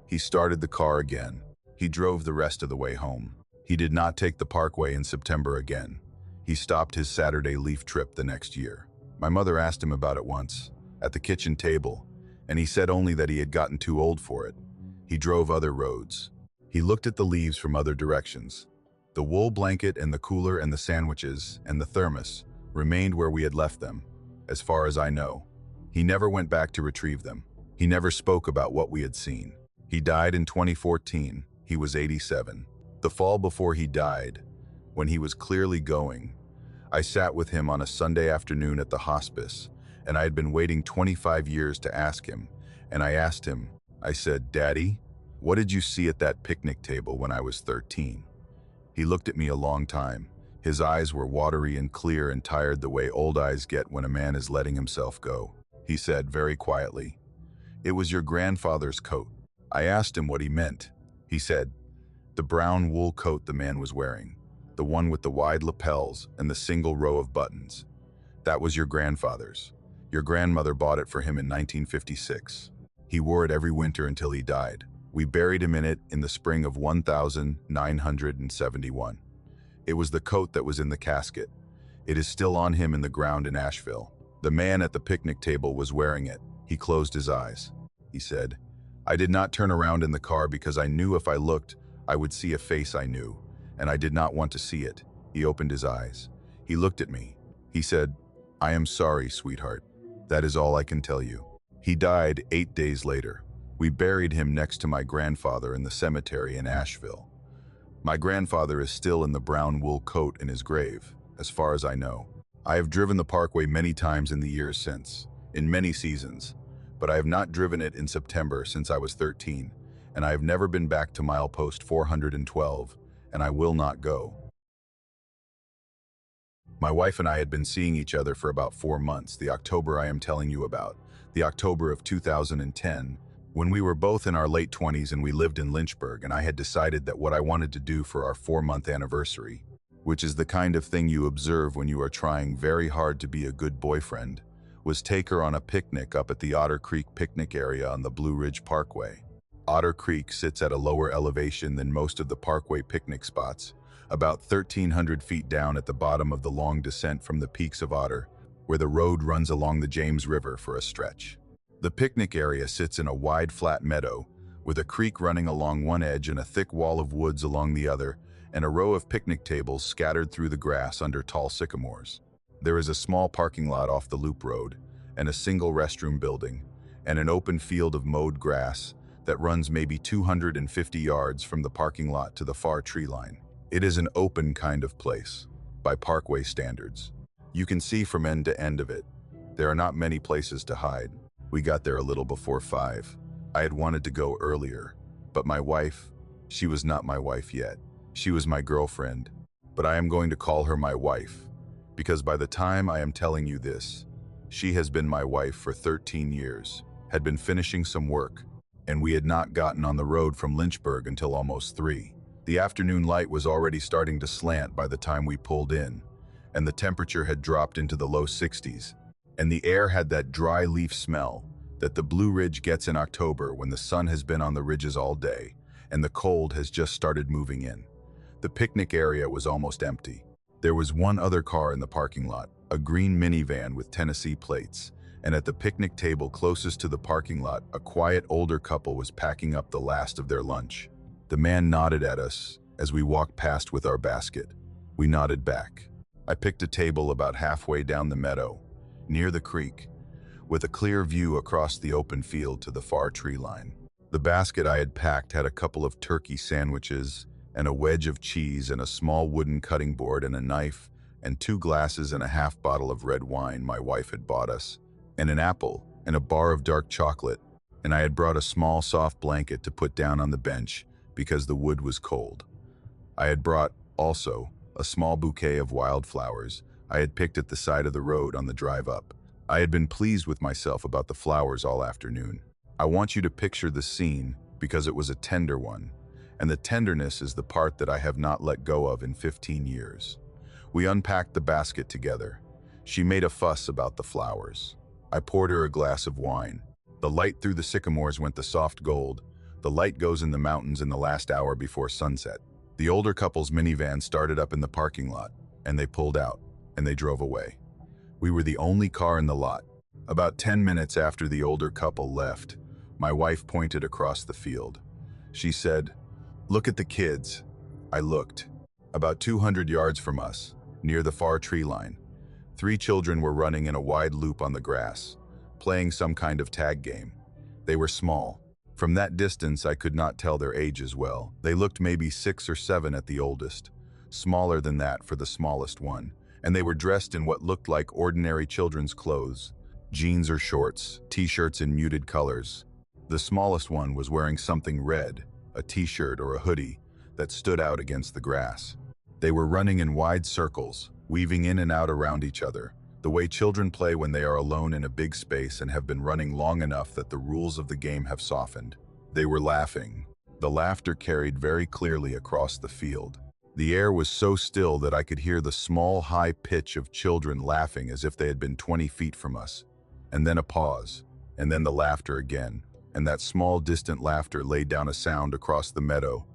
He started the car again. He drove the rest of the way home. He did not take the parkway in September again. He stopped his Saturday leaf trip the next year. My mother asked him about it once, at the kitchen table, and he said only that he had gotten too old for it. He drove other roads. He looked at the leaves from other directions. The wool blanket and the cooler and the sandwiches and the thermos remained where we had left them, as far as I know. He never went back to retrieve them. He never spoke about what we had seen. He died in 2014. He was 87. The fall before he died, when he was clearly going, I sat with him on a Sunday afternoon at the hospice, and I had been waiting 25 years to ask him, and I asked him, I said, "Daddy, what did you see at that picnic table when I was 13? He looked at me a long time. His eyes were watery and clear and tired the way old eyes get when a man is letting himself go. He said very quietly, "It was your grandfather's coat." I asked him what he meant. He said, "The brown wool coat the man was wearing, the one with the wide lapels and the single row of buttons. That was your grandfather's. Your grandmother bought it for him in 1956. He wore it every winter until he died. We buried him in it in the spring of 1971. It was the coat that was in the casket. It is still on him in the ground in Asheville. The man at the picnic table was wearing it." He closed his eyes. He said, "I did not turn around in the car because I knew if I looked, I would see a face I knew, and I did not want to see it." He opened his eyes. He looked at me. He said, "I am sorry, sweetheart. That is all I can tell you." He died 8 days later. We buried him next to my grandfather in the cemetery in Asheville. My grandfather is still in the brown wool coat in his grave, as far as I know. I have driven the parkway many times in the years since, in many seasons, but I have not driven it in September since I was 13, and I have never been back to milepost 412, and I will not go. My wife and I had been seeing each other for about 4 months, the October I am telling you about, the October of 2010, when we were both in our late 20s and we lived in Lynchburg, and I had decided that what I wanted to do for our 4-month anniversary, which is the kind of thing you observe when you are trying very hard to be a good boyfriend, was take her on a picnic up at the Otter Creek picnic area on the Blue Ridge Parkway. Otter Creek sits at a lower elevation than most of the parkway picnic spots, about 1,300 feet down at the bottom of the long descent from the peaks of Otter, where the road runs along the James River for a stretch. The picnic area sits in a wide flat meadow, with a creek running along one edge and a thick wall of woods along the other, and a row of picnic tables scattered through the grass under tall sycamores. There is a small parking lot off the loop road, and a single restroom building, and an open field of mowed grass that runs maybe 250 yards from the parking lot to the far tree line. It is an open kind of place, by parkway standards. You can see from end to end of it. There are not many places to hide. We got there a little before 5. I had wanted to go earlier, but my wife, she was not my wife yet. She was my girlfriend, but I am going to call her my wife, because by the time I am telling you this, she has been my wife for 13 years, had been finishing some work, and we had not gotten on the road from Lynchburg until almost 3. The afternoon light was already starting to slant by the time we pulled in, and the temperature had dropped into the low 60s, and the air had that dry leaf smell that the Blue Ridge gets in October when the sun has been on the ridges all day, and the cold has just started moving in. The picnic area was almost empty. There was one other car in the parking lot, a green minivan with Tennessee plates, and at the picnic table closest to the parking lot, a quiet older couple was packing up the last of their lunch. The man nodded at us as we walked past with our basket. We nodded back. I picked a table about halfway down the meadow, near the creek, with a clear view across the open field to the far tree line. The basket I had packed had a couple of turkey sandwiches and a wedge of cheese and a small wooden cutting board and a knife and 2 glasses and a half bottle of red wine my wife had bought us, and an apple and a bar of dark chocolate, and I had brought a small soft blanket to put down on the bench because the wood was cold. I had brought, also, a small bouquet of wildflowers I had picked at the side of the road on the drive up. I had been pleased with myself about the flowers all afternoon. I want you to picture the scene because it was a tender one, and the tenderness is the part that I have not let go of in 15 years. We unpacked the basket together. She made a fuss about the flowers. I poured her a glass of wine. The light through the sycamores went the soft gold. The light goes in the mountains in the last hour before sunset. The older couple's minivan started up in the parking lot, and they pulled out, and they drove away. We were the only car in the lot. About 10 minutes after the older couple left, my wife pointed across the field. She said, "Look at the kids." I looked. About 200 yards from us, near the far tree line, 3 children were running in a wide loop on the grass, playing some kind of tag game. They were small. From that distance, I could not tell their ages well. They looked maybe 6 or 7 at the oldest, smaller than that for the smallest one, and they were dressed in what looked like ordinary children's clothes, jeans or shorts, t-shirts in muted colors. The smallest one was wearing something red, a t-shirt or a hoodie, that stood out against the grass. They were running in wide circles, weaving in and out around each other, the way children play when they are alone in a big space and have been running long enough that the rules of the game have softened. They were laughing. The laughter carried very clearly across the field. The air was so still that I could hear the small, high pitch of children laughing as if they had been 20 feet from us. And then a pause, and then the laughter again, and that small, distant laughter laid down a sound across the meadow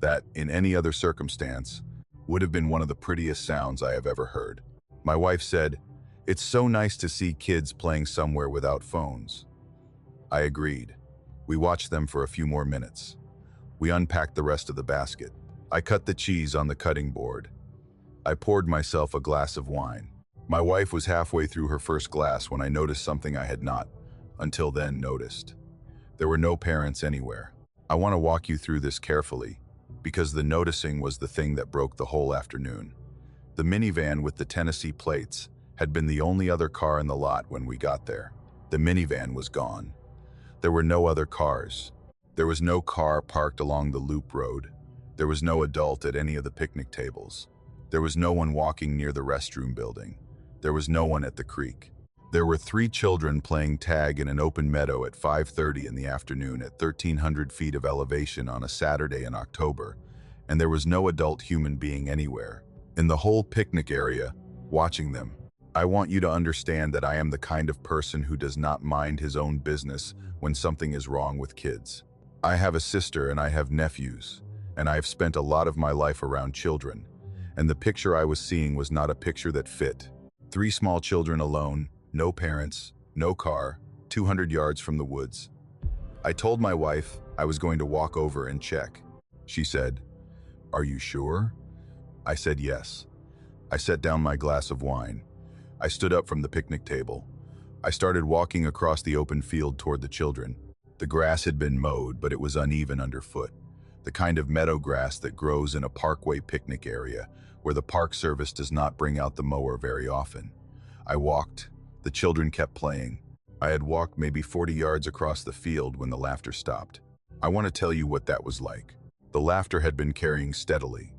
that, in any other circumstance, would have been one of the prettiest sounds I have ever heard. My wife said, "It's so nice to see kids playing somewhere without phones." I agreed. We watched them for a few more minutes. We unpacked the rest of the basket. I cut the cheese on the cutting board. I poured myself a glass of wine. My wife was halfway through her first glass when I noticed something I had not, until then, noticed. There were no parents anywhere. I want to walk you through this carefully, because the noticing was the thing that broke the whole afternoon. The minivan with the Tennessee plates had been the only other car in the lot when we got there. The minivan was gone. There were no other cars. There was no car parked along the loop road. There was no adult at any of the picnic tables. There was no one walking near the restroom building. There was no one at the creek. There were 3 children playing tag in an open meadow at 5:30 in the afternoon at 1,300 feet of elevation on a Saturday in October, and there was no adult human being anywhere, in the whole picnic area, watching them. I want you to understand that I am the kind of person who does not mind his own business when something is wrong with kids. I have a sister and I have nephews, and I have spent a lot of my life around children, and the picture I was seeing was not a picture that fit. 3 small children alone, no parents, no car, 200 yards from the woods. I told my wife I was going to walk over and check. She said, "Are you sure?" I said yes. I set down my glass of wine. I stood up from the picnic table. I started walking across the open field toward the children. The grass had been mowed, but it was uneven underfoot. The kind of meadow grass that grows in a parkway picnic area where the Park Service does not bring out the mower very often. I walked. The children kept playing. I had walked maybe 40 yards across the field when the laughter stopped. I want to tell you what that was like. The laughter had been carrying steadily.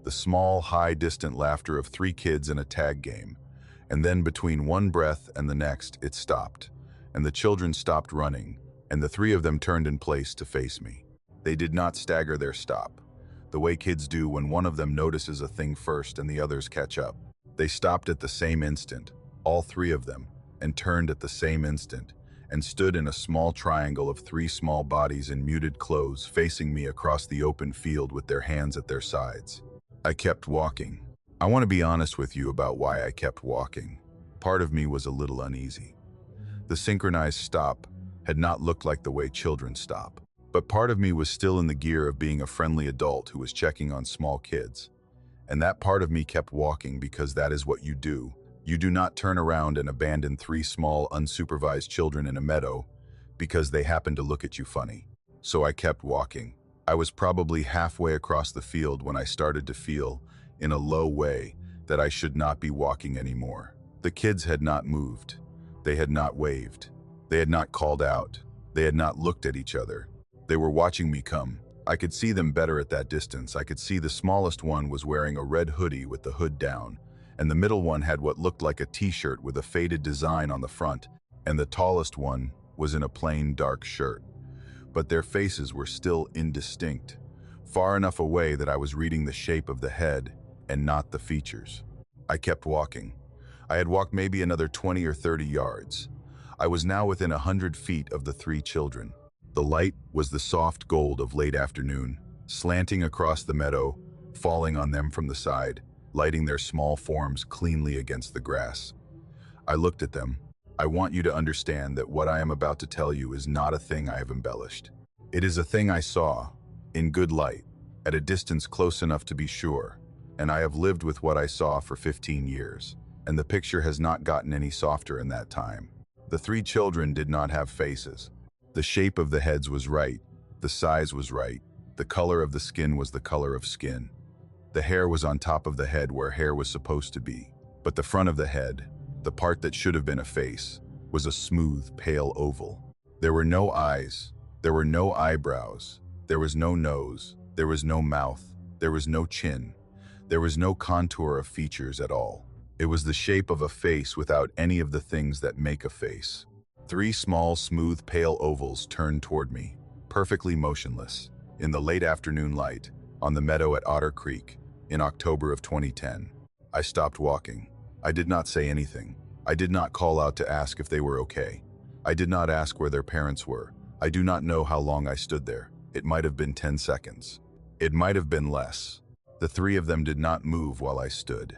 The small, high, distant laughter of 3 kids in a tag game. And then between one breath and the next, it stopped. And the children stopped running, and the 3 of them turned in place to face me. They did not stagger their stop, the way kids do when one of them notices a thing first and the others catch up. They stopped at the same instant, all 3 of them, and turned at the same instant, and stood in a small triangle of 3 small bodies in muted clothes facing me across the open field with their hands at their sides. I kept walking. I want to be honest with you about why I kept walking. Part of me was a little uneasy. The synchronized stop had not looked like the way children stop, but part of me was still in the gear of being a friendly adult who was checking on small kids. And that part of me kept walking because that is what you do. You do not turn around and abandon 3 small, unsupervised children in a meadow because they happen to look at you funny. So I kept walking. I was probably halfway across the field when I started to feel, in a low way, that I should not be walking anymore. The kids had not moved. They had not waved. They had not called out. They had not looked at each other. They were watching me come. I could see them better at that distance. I could see the smallest one was wearing a red hoodie with the hood down, and the middle one had what looked like a t-shirt with a faded design on the front, and the tallest one was in a plain dark shirt, but their faces were still indistinct, far enough away that I was reading the shape of the head and not the features. I kept walking. I had walked maybe another 20 or 30 yards. I was now within 100 feet of the three children. The light was the soft gold of late afternoon, slanting across the meadow, falling on them from the side, lighting their small forms cleanly against the grass. I looked at them. I want you to understand that what I am about to tell you is not a thing I have embellished. It is a thing I saw, in good light, at a distance close enough to be sure, and I have lived with what I saw for 15 years, and the picture has not gotten any softer in that time. The three children did not have faces. The shape of the heads was right, the size was right, the color of the skin was the color of skin. The hair was on top of the head where hair was supposed to be, but the front of the head, the part that should have been a face, was a smooth, pale oval. There were no eyes, there were no eyebrows, there was no nose, there was no mouth, there was no chin, there was no contour of features at all. It was the shape of a face without any of the things that make a face. Three small, smooth, pale ovals turned toward me, perfectly motionless, in the late afternoon light, on the meadow at Otter Creek, in October of 2010. I stopped walking. I did not say anything. I did not call out to ask if they were okay. I did not ask where their parents were. I do not know how long I stood there. It might have been 10 seconds. It might have been less. The three of them did not move while I stood.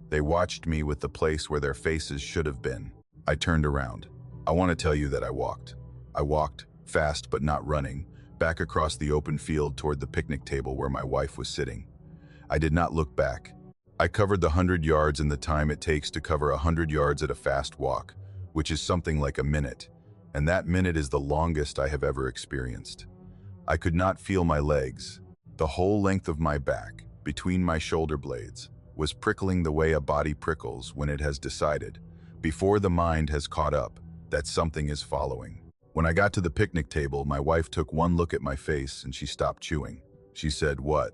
They watched me with the place where their faces should have been. I turned around. I want to tell you that I walked. I walked, fast but not running, back across the open field toward the picnic table where my wife was sitting. I did not look back. I covered the 100 yards in the time it takes to cover 100 yards at a fast walk, which is something like a minute, and that minute is the longest I have ever experienced. I could not feel my legs. The whole length of my back, between my shoulder blades, was prickling the way a body prickles when it has decided, before the mind has caught up, that something is following. When I got to the picnic table, my wife took one look at my face and she stopped chewing. She said, "What?"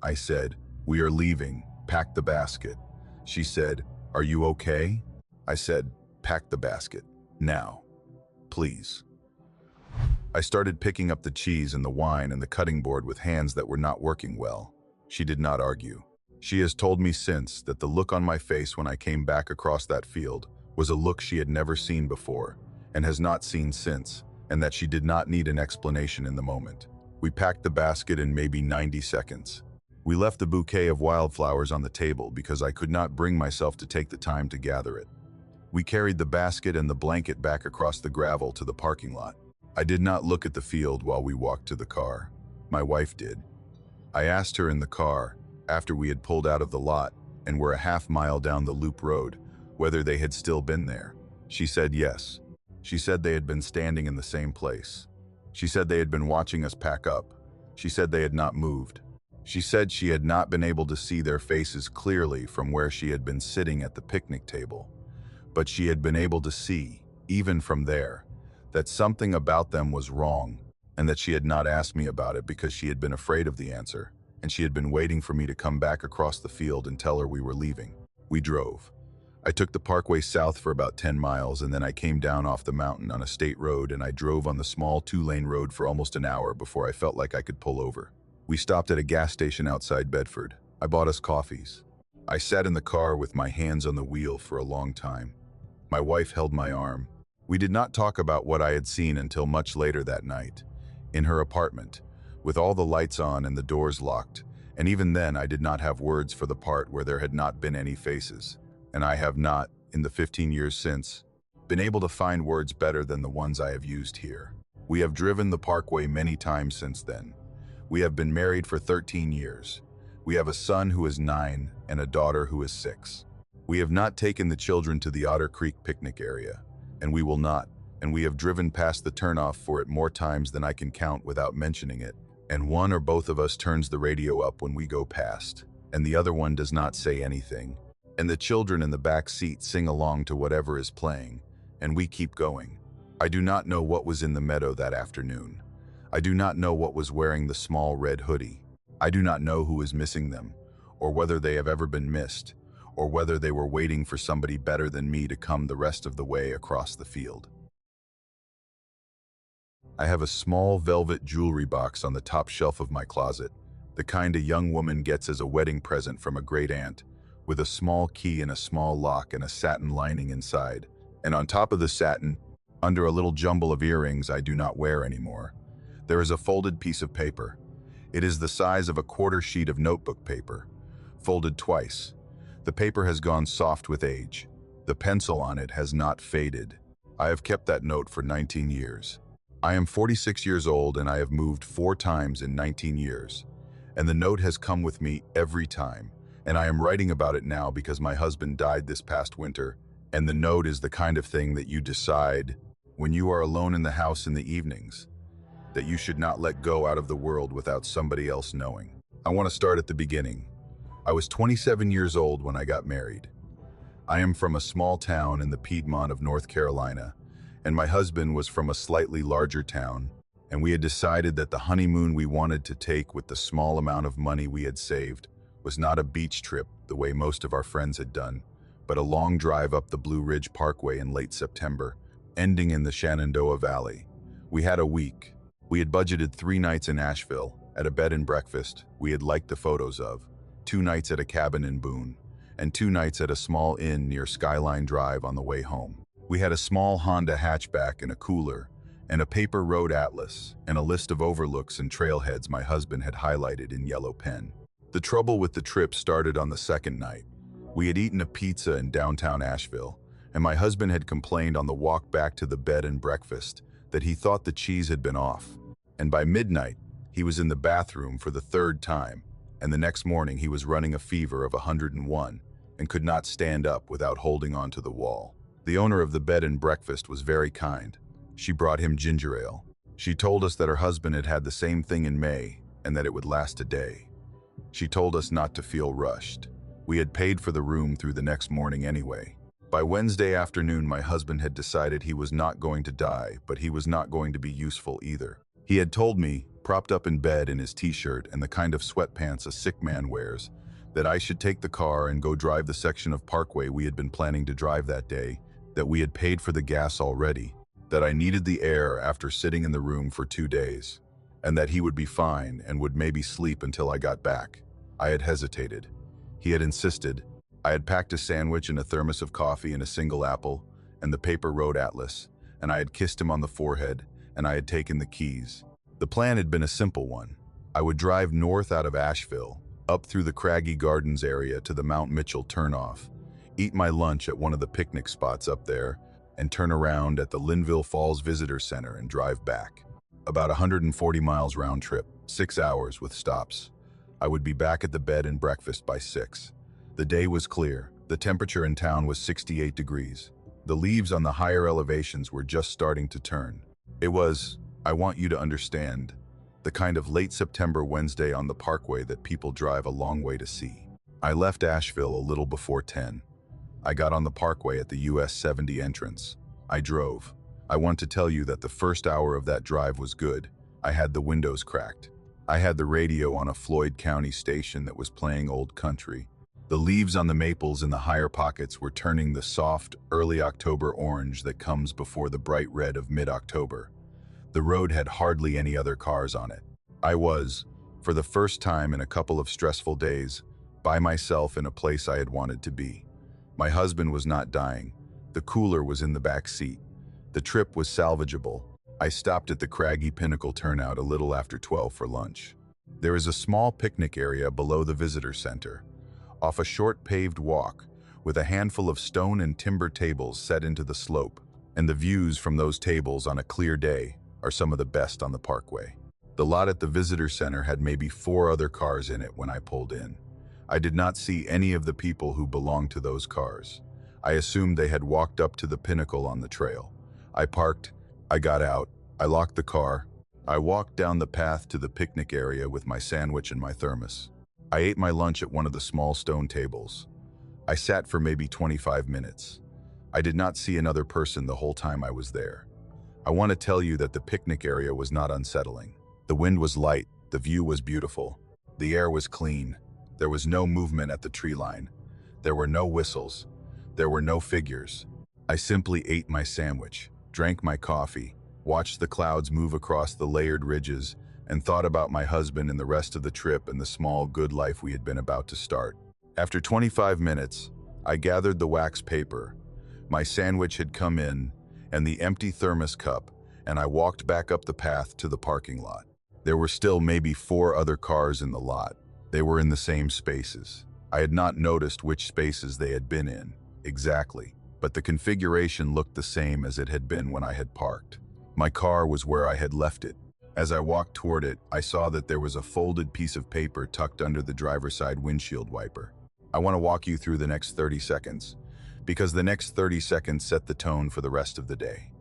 I said, "We are leaving. Pack the basket." She said, "Are you okay?" I said, "Pack the basket. Now. Please." I started picking up the cheese and the wine and the cutting board with hands that were not working well. She did not argue. She has told me since that the look on my face when I came back across that field was a look she had never seen before and has not seen since, and that she did not need an explanation in the moment. We packed the basket in maybe 90 seconds. We left the bouquet of wildflowers on the table because I could not bring myself to take the time to gather it. We carried the basket and the blanket back across the gravel to the parking lot. I did not look at the field while we walked to the car. My wife did. I asked her in the car, after we had pulled out of the lot and were a half-mile down the loop road, whether they had still been there. She said yes. She said they had been standing in the same place. She said they had been watching us pack up. She said they had not moved. She said she had not been able to see their faces clearly from where she had been sitting at the picnic table, but she had been able to see, even from there, that something about them was wrong, and that she had not asked me about it because she had been afraid of the answer, and she had been waiting for me to come back across the field and tell her we were leaving. We drove. I took the parkway south for about 10 miles, and then I came down off the mountain on a state road, and I drove on the small 2-lane road for almost an hour before I felt like I could pull over. We stopped at a gas station outside Bedford. I bought us coffees. I sat in the car with my hands on the wheel for a long time. My wife held my arm. We did not talk about what I had seen until much later that night, in her apartment, with all the lights on and the doors locked, and even then I did not have words for the part where there had not been any faces, and I have not, in the 15 years since, been able to find words better than the ones I have used here. We have driven the parkway many times since then. We have been married for 13 years. We have a son who is 9 and a daughter who is 6. We have not taken the children to the Otter Creek picnic area, and we will not, and we have driven past the turnoff for it more times than I can count without mentioning it, and one or both of us turns the radio up when we go past, and the other one does not say anything, and the children in the back seat sing along to whatever is playing, and we keep going. I do not know what was in the meadow that afternoon. I do not know what was wearing the small red hoodie. I do not know who is missing them, or whether they have ever been missed, or whether they were waiting for somebody better than me to come the rest of the way across the field. I have a small velvet jewelry box on the top shelf of my closet, the kind a young woman gets as a wedding present from a great aunt, with a small key and a small lock and a satin lining inside. And on top of the satin, under a little jumble of earrings I do not wear anymore, there is a folded piece of paper. It is the size of a quarter sheet of notebook paper, folded twice. The paper has gone soft with age. The pencil on it has not faded. I have kept that note for 19 years. I am 46 years old and I have moved 4 times in 19 years. And the note has come with me every time. And I am writing about it now because my husband died this past winter. And the note is the kind of thing that you decide when you are alone in the house in the evenings, that you should not let go out of the world without somebody else knowing. I want to start at the beginning. I was 27 years old when I got married. I am from a small town in the Piedmont of North Carolina, and my husband was from a slightly larger town, and we had decided that the honeymoon we wanted to take with the small amount of money we had saved was not a beach trip the way most of our friends had done, but a long drive up the Blue Ridge Parkway in late September, ending in the Shenandoah Valley. We had a week. We had budgeted 3 nights in Asheville, at a bed and breakfast we had liked the photos of, 2 nights at a cabin in Boone, and 2 nights at a small inn near Skyline Drive on the way home. We had a small Honda hatchback and a cooler, and a paper road atlas, and a list of overlooks and trailheads my husband had highlighted in yellow pen. The trouble with the trip started on the second night. We had eaten a pizza in downtown Asheville, and my husband had complained on the walk back to the bed and breakfast that he thought the cheese had been off. And by midnight, he was in the bathroom for the 3rd time, and the next morning he was running a fever of 101 and could not stand up without holding onto the wall. The owner of the bed and breakfast was very kind. She brought him ginger ale. She told us that her husband had had the same thing in May and that it would last a day. She told us not to feel rushed. We had paid for the room through the next morning anyway. By Wednesday afternoon, my husband had decided he was not going to die, but he was not going to be useful either. He had told me, propped up in bed in his t-shirt and the kind of sweatpants a sick man wears, that I should take the car and go drive the section of Parkway we had been planning to drive that day, that we had paid for the gas already, that I needed the air after sitting in the room for 2 days, and that he would be fine and would maybe sleep until I got back. I had hesitated. He had insisted. I had packed a sandwich and a thermos of coffee and a single apple and the paper road atlas, and I had kissed him on the forehead, and I had taken the keys. The plan had been a simple one. I would drive north out of Asheville, up through the Craggy Gardens area to the Mount Mitchell turnoff, eat my lunch at one of the picnic spots up there, and turn around at the Linville Falls Visitor Center and drive back. About 140 miles round trip, 6 hours with stops. I would be back at the bed and breakfast by 6. The day was clear. The temperature in town was 68 degrees. The leaves on the higher elevations were just starting to turn. It was, I want you to understand, the kind of late September Wednesday on the Parkway that people drive a long way to see. I left Asheville a little before 10. I got on the Parkway at the US 70 entrance. I drove. I want to tell you that the first hour of that drive was good. I had the windows cracked. I had the radio on a Floyd County station that was playing old country. The leaves on the maples in the higher pockets were turning the soft, early October orange that comes before the bright red of mid-October. The road had hardly any other cars on it. I was, for the first time in a couple of stressful days, by myself in a place I had wanted to be. My husband was not dying. The cooler was in the back seat. The trip was salvageable. I stopped at the Craggy Pinnacle turnout a little after 12 for lunch. There is a small picnic area below the visitor center, off a short paved walk, with a handful of stone and timber tables set into the slope, and the views from those tables on a clear day are some of the best on the Parkway. The lot at the visitor center had maybe 4 other cars in it when I pulled in. I did not see any of the people who belonged to those cars. I assumed they had walked up to the pinnacle on the trail. I parked, I got out, I locked the car. I walked down the path to the picnic area with my sandwich and my thermos. I ate my lunch at one of the small stone tables. I sat for maybe 25 minutes. I did not see another person the whole time I was there. I want to tell you that the picnic area was not unsettling. The wind was light, the view was beautiful. The air was clean. There was no movement at the tree line. There were no whistles. There were no figures. I simply ate my sandwich, drank my coffee, watched the clouds move across the layered ridges, and thought about my husband and the rest of the trip and the small, good life we had been about to start. After 25 minutes, I gathered the wax paper. My sandwich had come in, and the empty thermos cup, and I walked back up the path to the parking lot. There were still maybe 4 other cars in the lot. They were in the same spaces. I had not noticed which spaces they had been in, exactly, but the configuration looked the same as it had been when I had parked. My car was where I had left it. As I walked toward it, I saw that there was a folded piece of paper tucked under the driver's side windshield wiper. I want to walk you through the next 30 seconds, because the next 30 seconds set the tone for the rest of the day.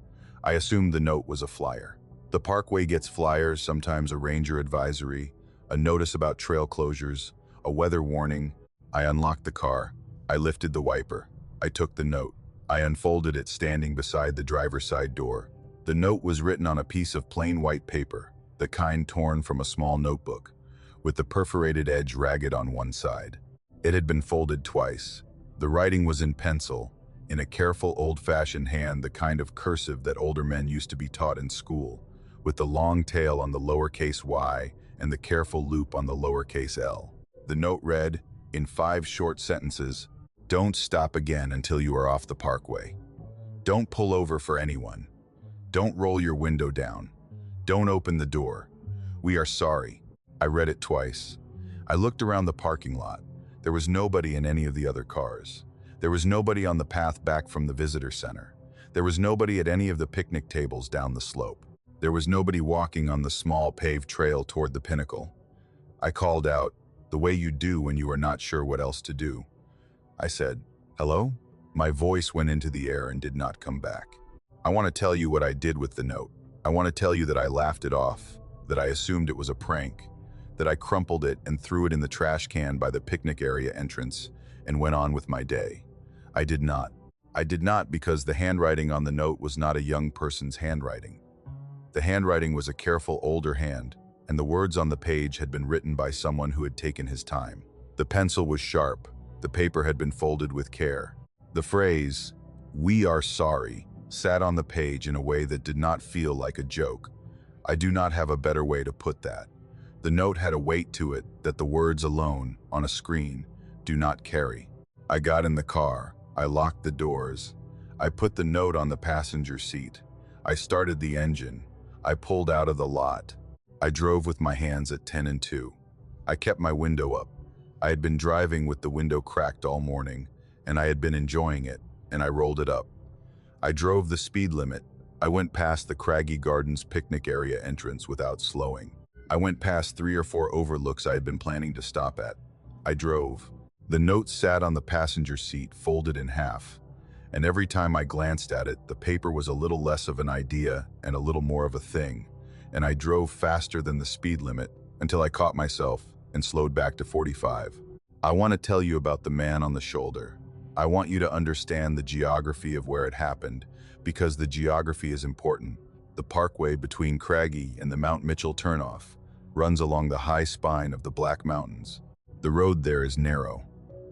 I assumed the note was a flyer. The parkway gets flyers, sometimes a ranger advisory, a notice about trail closures, a weather warning. I unlocked the car. I lifted the wiper. I took the note. I unfolded it standing beside the driver's side door. The note was written on a piece of plain white paper, the kind torn from a small notebook, with the perforated edge ragged on one side. It had been folded twice. The writing was in pencil, in a careful old-fashioned hand, the kind of cursive that older men used to be taught in school, with the long tail on the lowercase y and the careful loop on the lowercase l. The note read, in 5 short sentences, "Don't stop again until you are off the parkway. Don't pull over for anyone. Don't roll your window down. Don't open the door. We are sorry." I read it twice. I looked around the parking lot. There was nobody in any of the other cars. There was nobody on the path back from the visitor center. There was nobody at any of the picnic tables down the slope. There was nobody walking on the small paved trail toward the pinnacle. I called out, the way you do when you are not sure what else to do. I said, "Hello?" My voice went into the air and did not come back. I want to tell you what I did with the note. I want to tell you that I laughed it off, that I assumed it was a prank, that I crumpled it and threw it in the trash can by the picnic area entrance and went on with my day. I did not. I did not because the handwriting on the note was not a young person's handwriting. The handwriting was a careful older hand, and the words on the page had been written by someone who had taken his time. The pencil was sharp. The paper had been folded with care. The phrase, "We are sorry," sat on the page in a way that did not feel like a joke. I do not have a better way to put that. The note had a weight to it that the words alone, on a screen, do not carry. I got in the car. I locked the doors. I put the note on the passenger seat. I started the engine. I pulled out of the lot. I drove with my hands at 10 and 2. I kept my window up. I had been driving with the window cracked all morning, and I had been enjoying it, and I rolled it up. I drove the speed limit. I went past the Craggy Gardens picnic area entrance without slowing. I went past 3 or 4 overlooks I had been planning to stop at. I drove. The note sat on the passenger seat, folded in half, and every time I glanced at it, the paper was a little less of an idea and a little more of a thing, and I drove faster than the speed limit until I caught myself and slowed back to 45. I want to tell you about the man on the shoulder. I want you to understand the geography of where it happened, because the geography is important. The parkway between Craggy and the Mount Mitchell turnoff runs along the high spine of the Black Mountains. The road there is narrow.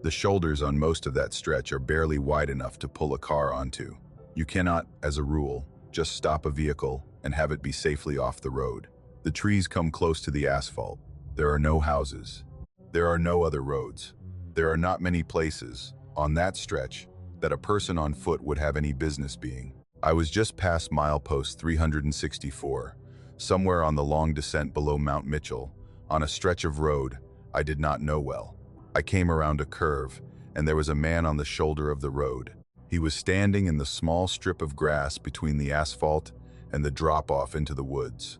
The shoulders on most of that stretch are barely wide enough to pull a car onto. You cannot, as a rule, just stop a vehicle and have it be safely off the road. The trees come close to the asphalt. There are no houses. There are no other roads. There are not many places on that stretch that a person on foot would have any business being. I was just past milepost 364, somewhere on the long descent below Mount Mitchell, on a stretch of road I did not know well. I came around a curve, and there was a man on the shoulder of the road. He was standing in the small strip of grass between the asphalt and the drop-off into the woods.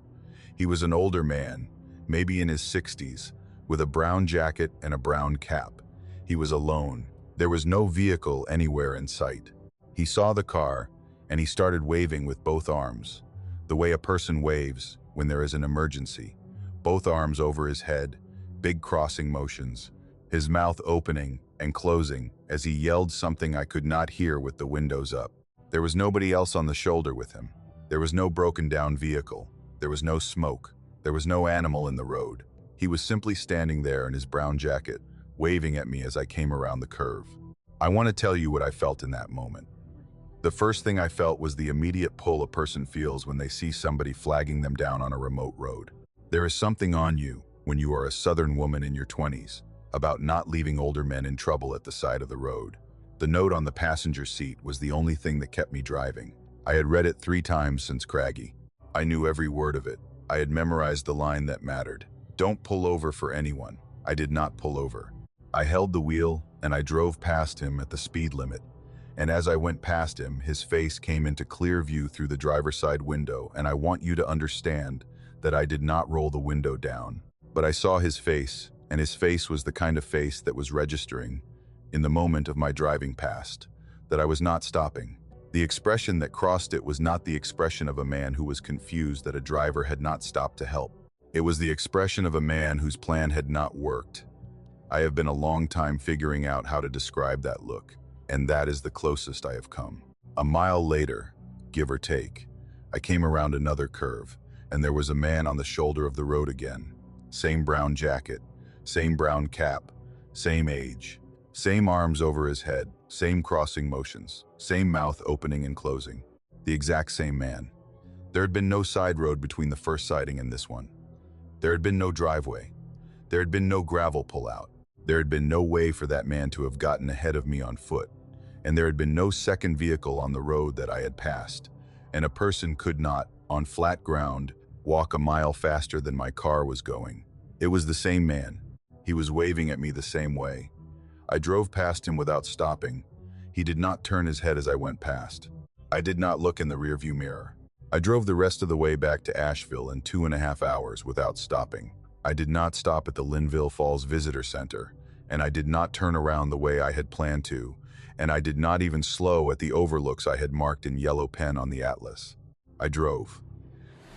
He was an older man, maybe in his 60s, with a brown jacket and a brown cap. He was alone. There was no vehicle anywhere in sight. He saw the car, and he started waving with both arms, the way a person waves when there is an emergency. Both arms over his head, big crossing motions, his mouth opening and closing as he yelled something I could not hear with the windows up. There was nobody else on the shoulder with him. There was no broken down vehicle. There was no smoke. There was no animal in the road. He was simply standing there in his brown jacket, waving at me as I came around the curve. I want to tell you what I felt in that moment. The first thing I felt was the immediate pull a person feels when they see somebody flagging them down on a remote road. There is something on you, when you are a southern woman in your 20s, about not leaving older men in trouble at the side of the road. The note on the passenger seat was the only thing that kept me driving. I had read it 3 times since Craggy. I knew every word of it. I had memorized the line that mattered. Don't pull over for anyone. I did not pull over. I held the wheel, and I drove past him at the speed limit. And as I went past him, his face came into clear view through the driver's side window, and I want you to understand that I did not roll the window down. But I saw his face, and his face was the kind of face that was registering, in the moment of my driving past, that I was not stopping. The expression that crossed it was not the expression of a man who was confused that a driver had not stopped to help. It was the expression of a man whose plan had not worked. I have been a long time figuring out how to describe that look, and that is the closest I have come. A mile later, give or take, I came around another curve, and there was a man on the shoulder of the road again. Same brown jacket, same brown cap, same age, same arms over his head, same crossing motions, same mouth opening and closing. The exact same man. There had been no side road between the first sighting and this one. There had been no driveway. There had been no gravel pullout. There had been no way for that man to have gotten ahead of me on foot. And there had been no second vehicle on the road that I had passed. And a person could not, on flat ground, walk a mile faster than my car was going. It was the same man. He was waving at me the same way. I drove past him without stopping. He did not turn his head as I went past. I did not look in the rearview mirror. I drove the rest of the way back to Asheville in 2.5 hours without stopping. I did not stop at the Linville Falls Visitor Center, and I did not turn around the way I had planned to, and I did not even slow at the overlooks I had marked in yellow pen on the atlas. I drove.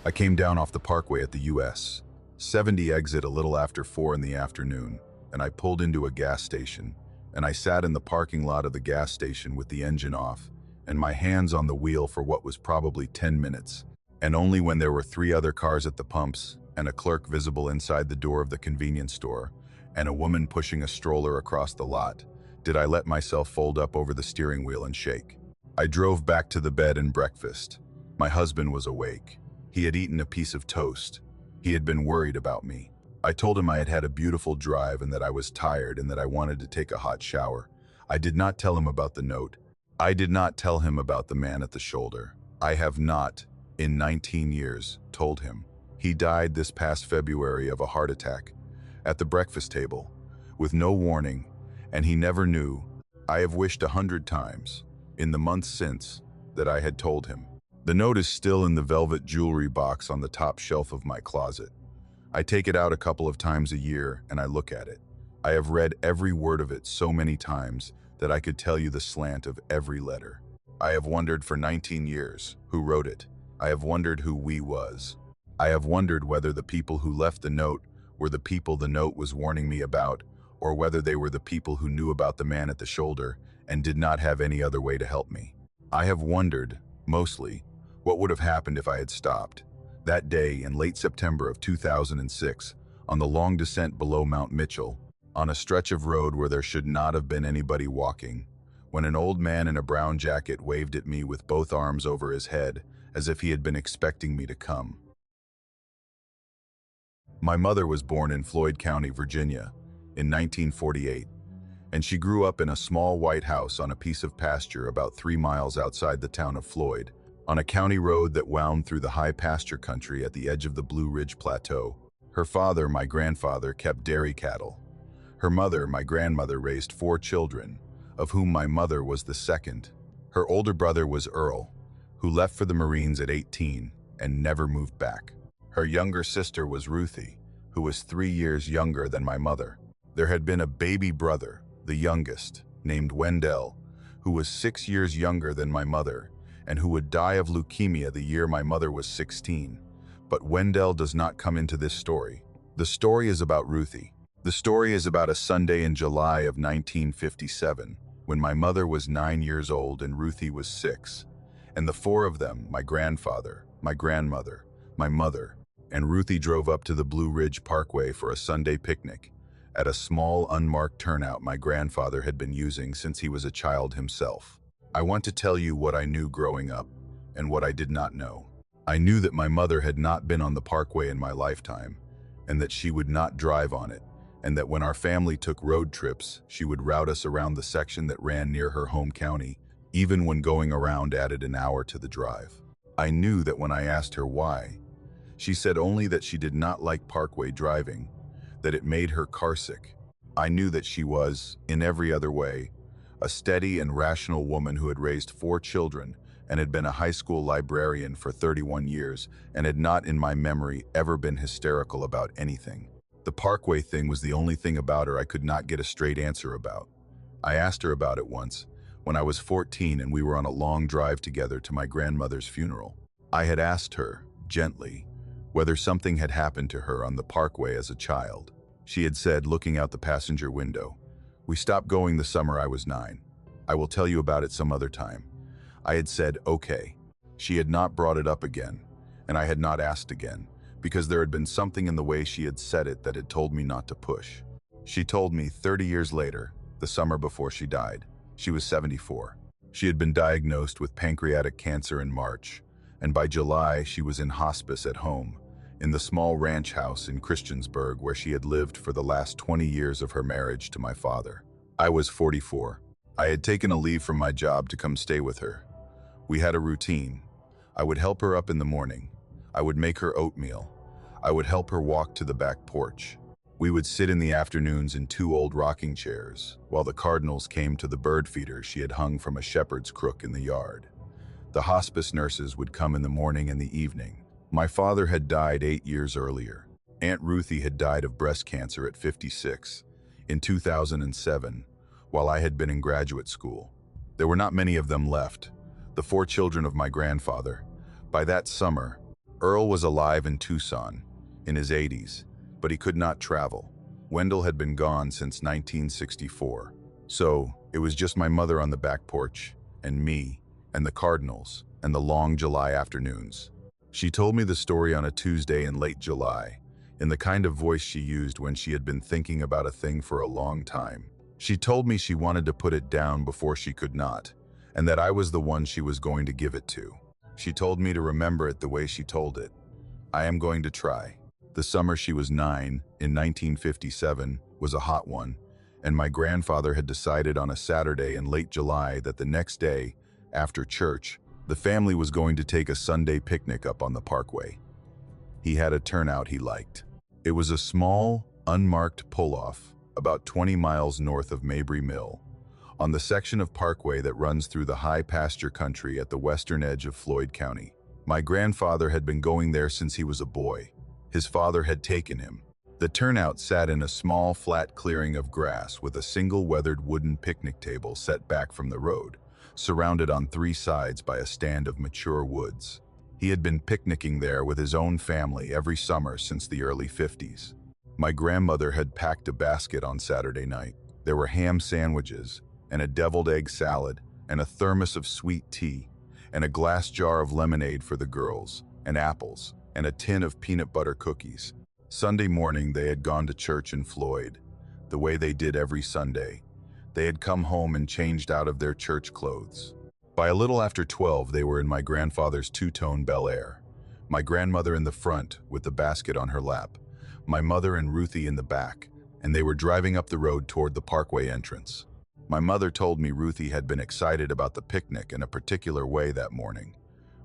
I came down off the parkway at the US 70 exit a little after 4 in the afternoon, and I pulled into a gas station, and I sat in the parking lot of the gas station with the engine off, and my hands on the wheel for what was probably 10 minutes, and only when there were 3 other cars at the pumps, and a clerk visible inside the door of the convenience store, and a woman pushing a stroller across the lot, did I let myself fold up over the steering wheel and shake. I drove back to the bed and breakfast. My husband was awake. He had eaten a piece of toast. He had been worried about me. I told him I had had a beautiful drive and that I was tired and that I wanted to take a hot shower. I did not tell him about the note. I did not tell him about the man at the shoulder. I have not, in 19 years, told him. He died this past February of a heart attack, at the breakfast table, with no warning, and he never knew. I have wished 100 times, in the months since, that I had told him. The note is still in the velvet jewelry box on the top shelf of my closet. I take it out a couple of times a year and I look at it. I have read every word of it so many times that I could tell you the slant of every letter. I have wondered for 19 years who wrote it. I have wondered who we was. I have wondered whether the people who left the note were the people the note was warning me about, or whether they were the people who knew about the man at the shoulder and did not have any other way to help me. I have wondered, mostly, what would have happened if I had stopped. That day in late September of 2006, on the long descent below Mount Mitchell, on a stretch of road where there should not have been anybody walking, when an old man in a brown jacket waved at me with both arms over his head as if he had been expecting me to come. My mother was born in Floyd County, Virginia, in 1948, and she grew up in a small white house on a piece of pasture about 3 miles outside the town of Floyd, on a county road that wound through the high pasture country at the edge of the Blue Ridge Plateau. Her father, my grandfather, kept dairy cattle. Her mother, my grandmother, raised 4 children, of whom my mother was the second. Her older brother was Earl, who left for the Marines at 18 and never moved back. Her younger sister was Ruthie, who was 3 years younger than my mother. There had been a baby brother, the youngest, named Wendell, who was 6 years younger than my mother, and who would die of leukemia the year my mother was 16. But Wendell does not come into this story. The story is about Ruthie. The story is about a Sunday in July of 1957, when my mother was 9 years old and Ruthie was 6. And the 4 of them, my grandfather, my grandmother, my mother, and Ruthie drove up to the Blue Ridge Parkway for a Sunday picnic, at a small unmarked turnout my grandfather had been using since he was a child himself. I want to tell you what I knew growing up and what I did not know. I knew that my mother had not been on the parkway in my lifetime, and that she would not drive on it, and that when our family took road trips, she would route us around the section that ran near her home county, even when going around added an hour to the drive. I knew that when I asked her why, she said only that she did not like parkway driving, that it made her carsick. I knew that she was, in every other way, a steady and rational woman who had raised 4 children and had been a high school librarian for 31 years and had not, in my memory, ever been hysterical about anything. The parkway thing was the only thing about her I could not get a straight answer about. I asked her about it once, when I was 14 and we were on a long drive together to my grandmother's funeral. I had asked her, gently, whether something had happened to her on the parkway as a child. She had said, looking out the passenger window, "We stopped going the summer I was 9. I will tell you about it some other time." I had said, okay. She had not brought it up again, and I had not asked again, because there had been something in the way she had said it that had told me not to push. She told me 30 years later, the summer before she died. She was 74. She had been diagnosed with pancreatic cancer in March, and by July she was in hospice at home, in the small ranch house in Christiansburg where she had lived for the last 20 years of her marriage to my father. I was 44. I had taken a leave from my job to come stay with her. We had a routine. I would help her up in the morning. I would make her oatmeal. I would help her walk to the back porch. We would sit in the afternoons in 2 old rocking chairs, while the cardinals came to the bird feeder she had hung from a shepherd's crook in the yard. The hospice nurses would come in the morning and the evening. My father had died 8 years earlier. Aunt Ruthie had died of breast cancer at 56, in 2007, while I had been in graduate school. There were not many of them left, the 4 children of my grandfather. By that summer, Earl was alive in Tucson, in his 80s, but he could not travel. Wendell had been gone since 1964. So, it was just my mother on the back porch, and me, and the cardinals, and the long July afternoons. She told me the story on a Tuesday in late July, in the kind of voice she used when she had been thinking about a thing for a long time. She told me she wanted to put it down before she could not, and that I was the one she was going to give it to. She told me to remember it the way she told it. I am going to try. The summer she was 9, in 1957, was a hot one, and my grandfather had decided on a Saturday in late July that the next day, after church, the family was going to take a Sunday picnic up on the parkway. He had a turnout he liked. It was a small, unmarked pull-off, about 20 miles north of Mabry Mill, on the section of parkway that runs through the high pasture country at the western edge of Floyd County. My grandfather had been going there since he was a boy. His father had taken him. The turnout sat in a small, flat clearing of grass with a single weathered wooden picnic table set back from the road, surrounded on 3 sides by a stand of mature woods. He had been picnicking there with his own family every summer since the early 50s. My grandmother had packed a basket on Saturday night. There were ham sandwiches, and a deviled egg salad, and a thermos of sweet tea, and a glass jar of lemonade for the girls, and apples, and a tin of peanut butter cookies. Sunday morning they had gone to church in Floyd, the way they did every Sunday. They had come home and changed out of their church clothes. By a little after 12 they were in my grandfather's 2-tone Bel Air. My grandmother in the front with the basket on her lap, my mother and Ruthie in the back, and they were driving up the road toward the parkway entrance. My mother told me Ruthie had been excited about the picnic in a particular way that morning.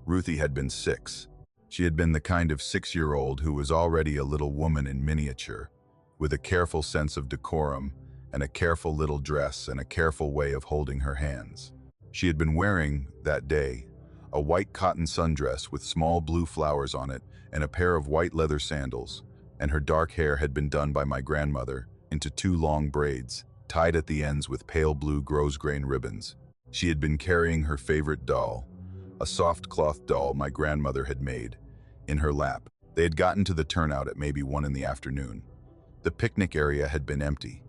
Ruthie had been 6. She had been the kind of 6-year-old who was already a little woman in miniature, with a careful sense of decorum and a careful little dress and a careful way of holding her hands. She had been wearing, that day, a white cotton sundress with small blue flowers on it and a pair of white leather sandals, and her dark hair had been done by my grandmother into 2 long braids, tied at the ends with pale blue grosgrain ribbons. She had been carrying her favorite doll, a soft cloth doll my grandmother had made, in her lap. They had gotten to the turnout at maybe 1 in the afternoon. The picnic area had been empty.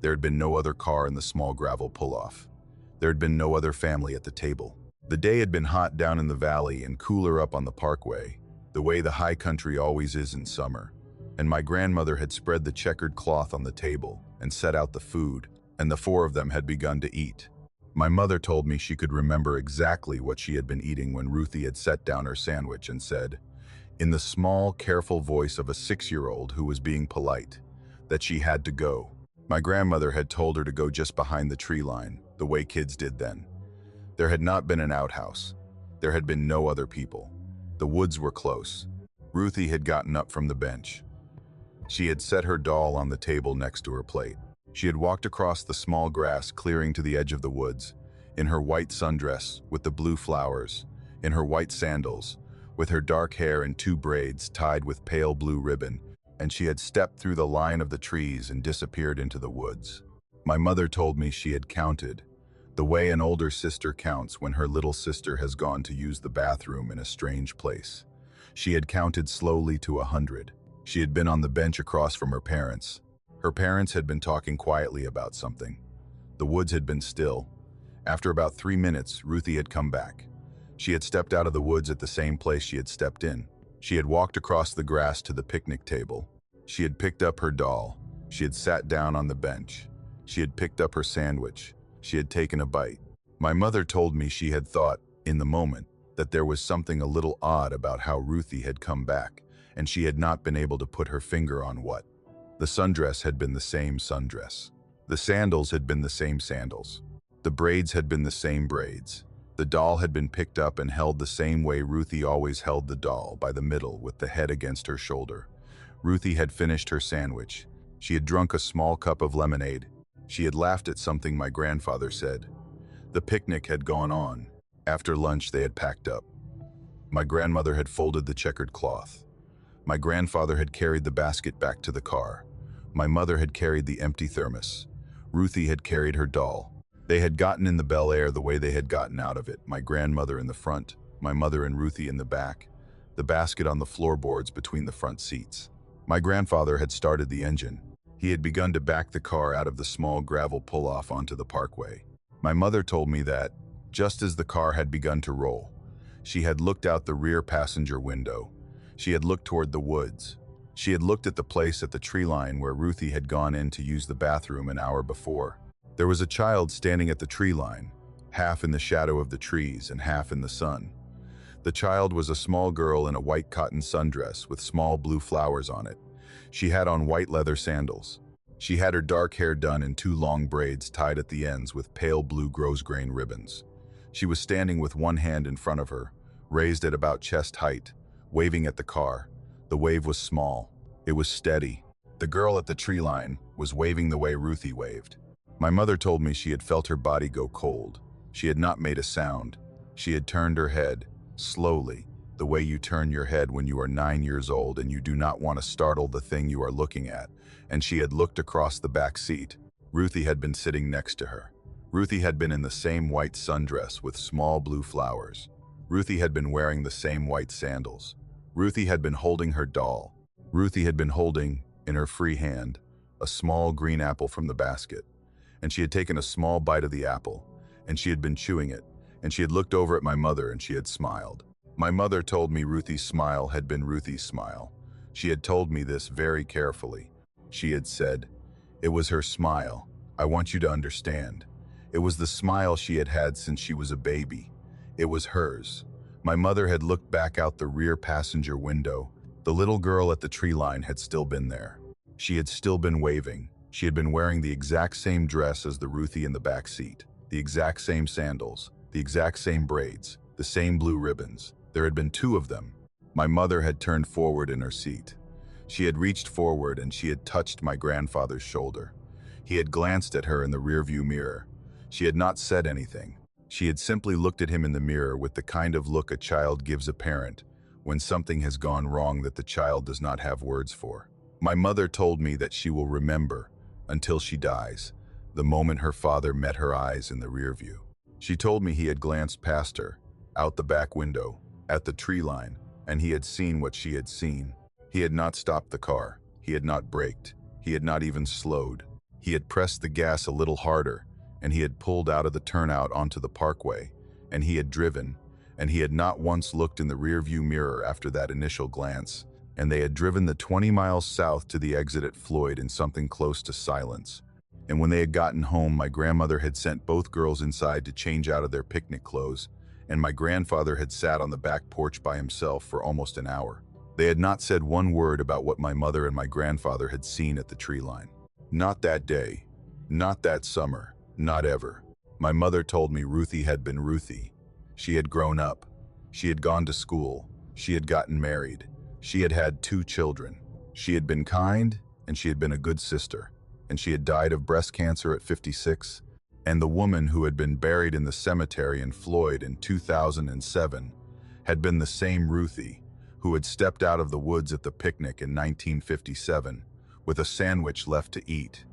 There had been no other car in the small gravel pull-off. There had been no other family at the table. The day had been hot down in the valley and cooler up on the parkway, the way the high country always is in summer, and my grandmother had spread the checkered cloth on the table and set out the food, and the 4 of them had begun to eat. My mother told me she could remember exactly what she had been eating when Ruthie had set down her sandwich and said, in the small, careful voice of a 6-year-old who was being polite, that she had to go. My grandmother had told her to go just behind the tree line, the way kids did then. There had not been an outhouse. There had been no other people. The woods were close. Ruthie had gotten up from the bench. She had set her doll on the table next to her plate. She had walked across the small grass clearing to the edge of the woods, in her white sundress with the blue flowers, in her white sandals, with her dark hair in 2 braids tied with pale blue ribbon, and she had stepped through the line of the trees and disappeared into the woods. My mother told me she had counted, the way an older sister counts when her little sister has gone to use the bathroom in a strange place. She had counted slowly to 100. She had been on the bench across from her parents. Her parents had been talking quietly about something. The woods had been still. After about 3 minutes, Ruthie had come back. She had stepped out of the woods at the same place she had stepped in. She had walked across the grass to the picnic table. She had picked up her doll. She had sat down on the bench. She had picked up her sandwich. She had taken a bite. My mother told me she had thought, in the moment, that there was something a little odd about how Ruthie had come back, and she had not been able to put her finger on what. The sundress had been the same sundress. The sandals had been the same sandals. The braids had been the same braids. The doll had been picked up and held the same way Ruthie always held the doll, by the middle with the head against her shoulder. Ruthie had finished her sandwich. She had drunk a small cup of lemonade. She had laughed at something my grandfather said. The picnic had gone on. After lunch they had packed up. My grandmother had folded the checkered cloth. My grandfather had carried the basket back to the car. My mother had carried the empty thermos. Ruthie had carried her doll. They had gotten in the Bel Air the way they had gotten out of it, my grandmother in the front, my mother and Ruthie in the back, the basket on the floorboards between the front seats. My grandfather had started the engine. He had begun to back the car out of the small gravel pull-off onto the parkway. My mother told me that, just as the car had begun to roll, she had looked out the rear passenger window. She had looked toward the woods. She had looked at the place at the tree line where Ruthie had gone in to use the bathroom an hour before. There was a child standing at the tree line, half in the shadow of the trees and half in the sun. The child was a small girl in a white cotton sundress with small blue flowers on it. She had on white leather sandals. She had her dark hair done in 2 long braids tied at the ends with pale blue grosgrain ribbons. She was standing with one hand in front of her, raised at about chest height, waving at the car. The wave was small. It was steady. The girl at the tree line was waving the way Ruthie waved. My mother told me she had felt her body go cold. She had not made a sound. She had turned her head, slowly, the way you turn your head when you are 9 years old and you do not want to startle the thing you are looking at, and she had looked across the back seat. Ruthie had been sitting next to her. Ruthie had been in the same white sundress with small blue flowers. Ruthie had been wearing the same white sandals. Ruthie had been holding her doll. Ruthie had been holding, in her free hand, a small green apple from the basket. And she had taken a small bite of the apple, and she had been chewing it, and she had looked over at my mother and she had smiled. My mother told me Ruthie's smile had been Ruthie's smile. She had told me this very carefully. She had said, "It was her smile. I want you to understand. It was the smile she had had since she was a baby. It was hers." My mother had looked back out the rear passenger window. The little girl at the tree line had still been there. She had still been waving. She had been wearing the exact same dress as the Ruthie in the back seat, the exact same sandals, the exact same braids, the same blue ribbons. There had been 2 of them. My mother had turned forward in her seat. She had reached forward and she had touched my grandfather's shoulder. He had glanced at her in the rearview mirror. She had not said anything. She had simply looked at him in the mirror with the kind of look a child gives a parent when something has gone wrong that the child does not have words for. My mother told me that she will remember, until she dies, the moment her father met her eyes in the rear view. She told me he had glanced past her, out the back window, at the tree line, and he had seen what she had seen. He had not stopped the car. He had not braked. He had not even slowed. He had pressed the gas a little harder, and he had pulled out of the turnout onto the parkway, and he had driven, and he had not once looked in the rearview mirror after that initial glance, and they had driven the 20 miles south to the exit at Floyd in something close to silence. And when they had gotten home, my grandmother had sent both girls inside to change out of their picnic clothes, and my grandfather had sat on the back porch by himself for almost an hour. They had not said one word about what my mother and my grandfather had seen at the tree line. Not that day, not that summer, not ever. My mother told me Ruthie had been Ruthie. She had grown up. She had gone to school. She had gotten married. She had had 2 children. She had been kind, and she had been a good sister. And she had died of breast cancer at 56. And the woman who had been buried in the cemetery in Floyd in 2007 had been the same Ruthie who had stepped out of the woods at the picnic in 1957 with a sandwich left to eat.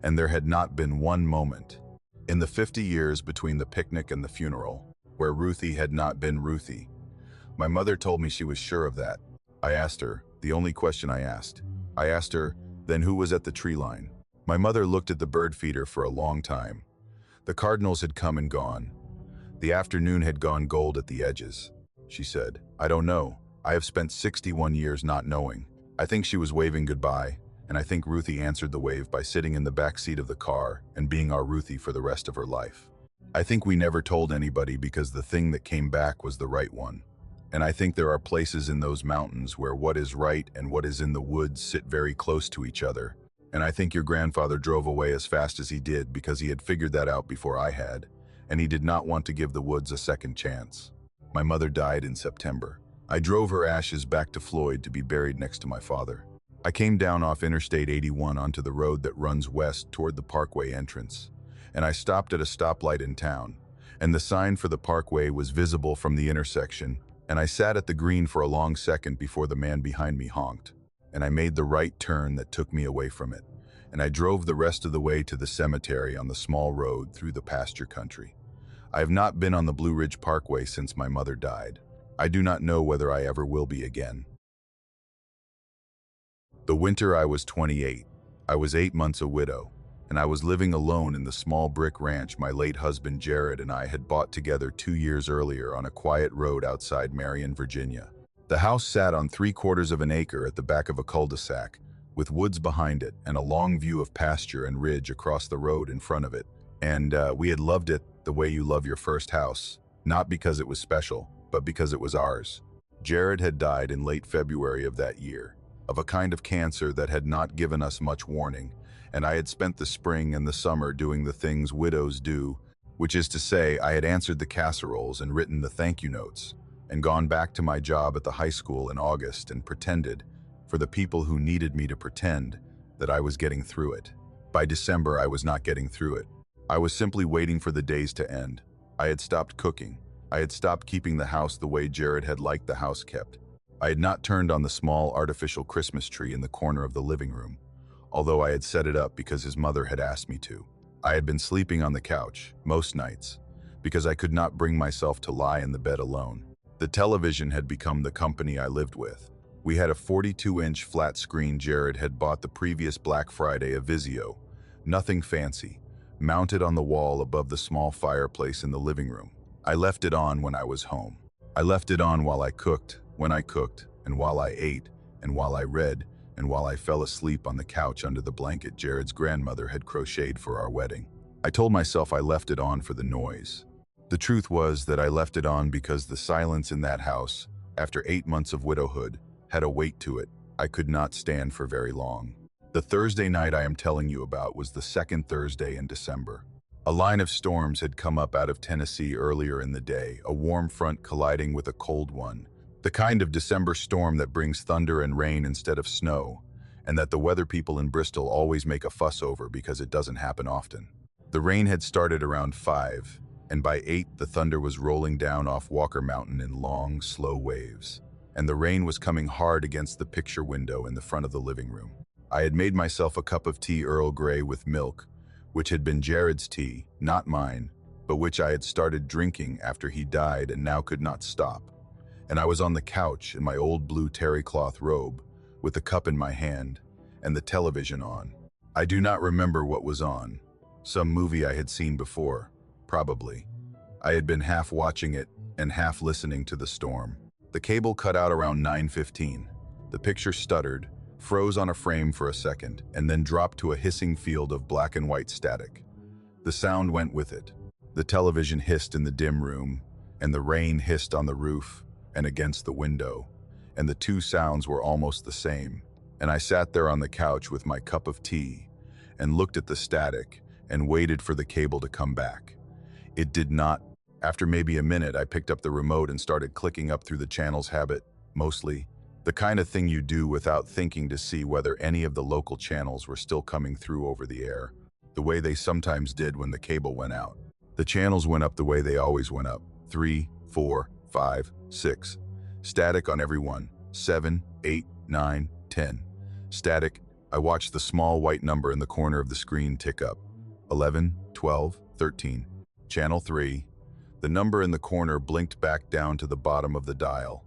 And there had not been one moment in the 50 years between the picnic and the funeral where Ruthie had not been Ruthie. My mother told me she was sure of that. I asked her, the only question I asked her, then who was at the tree line? My mother looked at the bird feeder for a long time. The cardinals had come and gone. The afternoon had gone gold at the edges. She said, I don't know. I have spent 61 years not knowing. I think she was waving goodbye, and I think Ruthie answered the wave by sitting in the back seat of the car and being our Ruthie for the rest of her life. I think we never told anybody because the thing that came back was the right one. And I think there are places in those mountains where what is right and what is in the woods sit very close to each other. And I think your grandfather drove away as fast as he did because he had figured that out before I had, and he did not want to give the woods a second chance. My mother died in September. I drove her ashes back to Floyd to be buried next to my father. I came down off Interstate 81 onto the road that runs west toward the Parkway entrance, and I stopped at a stoplight in town, and the sign for the Parkway was visible from the intersection, and I sat at the green for a long second before the man behind me honked, and I made the right turn that took me away from it, and I drove the rest of the way to the cemetery on the small road through the pasture country. I have not been on the Blue Ridge Parkway since my mother died. I do not know whether I ever will be again. The winter I was 28. I was 8 months a widow, and I was living alone in the small brick ranch my late husband Jared and I had bought together 2 years earlier on a quiet road outside Marion, Virginia. The house sat on 3/4 of an acre at the back of a cul-de-sac, with woods behind it and a long view of pasture and ridge across the road in front of it. And we had loved it the way you love your first house, not because it was special, but because it was ours. Jared had died in late February of that year, of a kind of cancer that had not given us much warning, and I had spent the spring and the summer doing the things widows do, which is to say, I had answered the casseroles and written the thank you notes, and gone back to my job at the high school in August and pretended, for the people who needed me to pretend, that I was getting through it. By December, I was not getting through it. I was simply waiting for the days to end. I had stopped cooking. I had stopped keeping the house the way Jared had liked the house kept. I had not turned on the small artificial Christmas tree in the corner of the living room, although I had set it up because his mother had asked me to. I had been sleeping on the couch, most nights, because I could not bring myself to lie in the bed alone. The television had become the company I lived with. We had a 42-inch flat screen Jared had bought the previous Black Friday, a Vizio, nothing fancy, mounted on the wall above the small fireplace in the living room. I left it on when I was home. I left it on while I cooked, when I cooked, and while I ate, and while I read, and while I fell asleep on the couch under the blanket Jared's grandmother had crocheted for our wedding. I told myself I left it on for the noise. The truth was that I left it on because the silence in that house, after 8 months of widowhood, had a weight to it I could not stand for very long. The Thursday night I am telling you about was the second Thursday in December. A line of storms had come up out of Tennessee earlier in the day, a warm front colliding with a cold one, the kind of December storm that brings thunder and rain instead of snow, and that the weather people in Bristol always make a fuss over because it doesn't happen often. The rain had started around 5, and by 8 the thunder was rolling down off Walker Mountain in long, slow waves, and the rain was coming hard against the picture window in the front of the living room. I had made myself a cup of tea Earl Grey with milk, which had been Jared's tea, not mine, but which I had started drinking after he died and now could not stop. And I was on the couch in my old blue terry cloth robe, with the cup in my hand, and the television on. I do not remember what was on. Some movie I had seen before, probably. I had been half watching it and half listening to the storm. The cable cut out around 9:15. The picture stuttered, froze on a frame for a second, and then dropped to a hissing field of black and white static. The sound went with it. The television hissed in the dim room, and the rain hissed on the roof and against the window, and the two sounds were almost the same. And I sat there on the couch with my cup of tea and looked at the static and waited for the cable to come back. It did not. After maybe a minute, I picked up the remote and started clicking up through the channels, habit, mostly. The kind of thing you do without thinking to see whether any of the local channels were still coming through over the air, the way they sometimes did when the cable went out. The channels went up the way they always went up. 3, 4, 5, 6. Static on every one. 7, 8, 9, 10. Static. I watched the small white number in the corner of the screen tick up. 11, 12, 13. Channel 3. The number in the corner blinked back down to the bottom of the dial.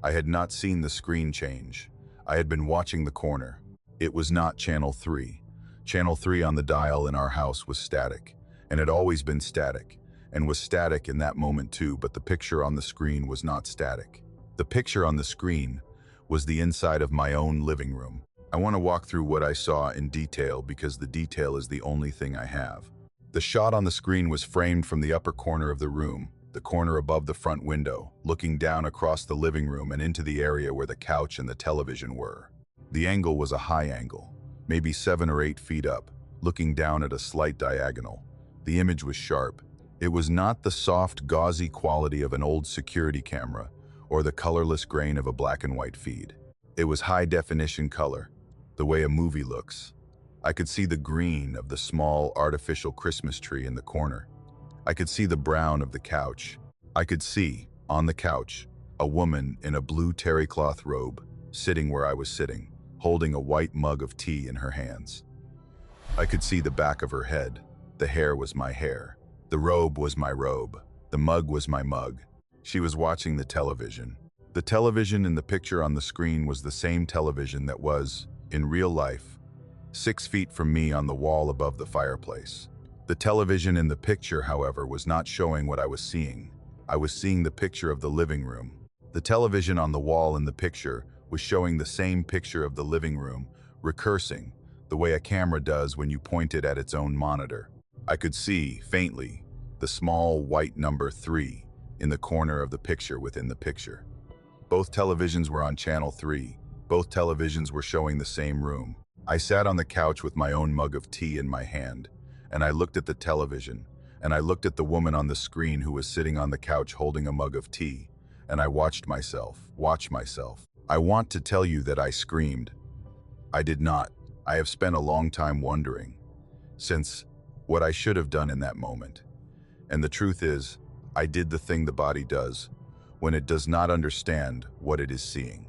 I had not seen the screen change. I had been watching the corner. It was not channel 3. Channel 3 on the dial in our house was static, and had always been static, and was static in that moment too, but the picture on the screen was not static. The picture on the screen was the inside of my own living room. I want to walk through what I saw in detail because the detail is the only thing I have. The shot on the screen was framed from the upper corner of the room, the corner above the front window, looking down across the living room and into the area where the couch and the television were. The angle was a high angle, maybe 7 or 8 feet up, looking down at a slight diagonal. The image was sharp. It was not the soft, gauzy quality of an old security camera or the colorless grain of a black and white feed. It was high-definition color, the way a movie looks. I could see the green of the small artificial Christmas tree in the corner. I could see the brown of the couch. I could see, on the couch, a woman in a blue terry cloth robe, sitting where I was sitting, holding a white mug of tea in her hands. I could see the back of her head. The hair was my hair. The robe was my robe. The mug was my mug. She was watching the television. The television in the picture on the screen was the same television that was, in real life, 6 feet from me on the wall above the fireplace. The television in the picture, however, was not showing what I was seeing. I was seeing the picture of the living room. The television on the wall in the picture was showing the same picture of the living room, recursing, the way a camera does when you point it at its own monitor. I could see, faintly, the small white number 3 in the corner of the picture within the picture. Both televisions were on channel 3. Both televisions were showing the same room. I sat on the couch with my own mug of tea in my hand, and I looked at the television, and I looked at the woman on the screen who was sitting on the couch holding a mug of tea, and I watched myself. I want to tell you that I screamed. I did not. I have spent a long time wondering, since what I should have done in that moment. And the truth is, I did the thing the body does when it does not understand what it is seeing.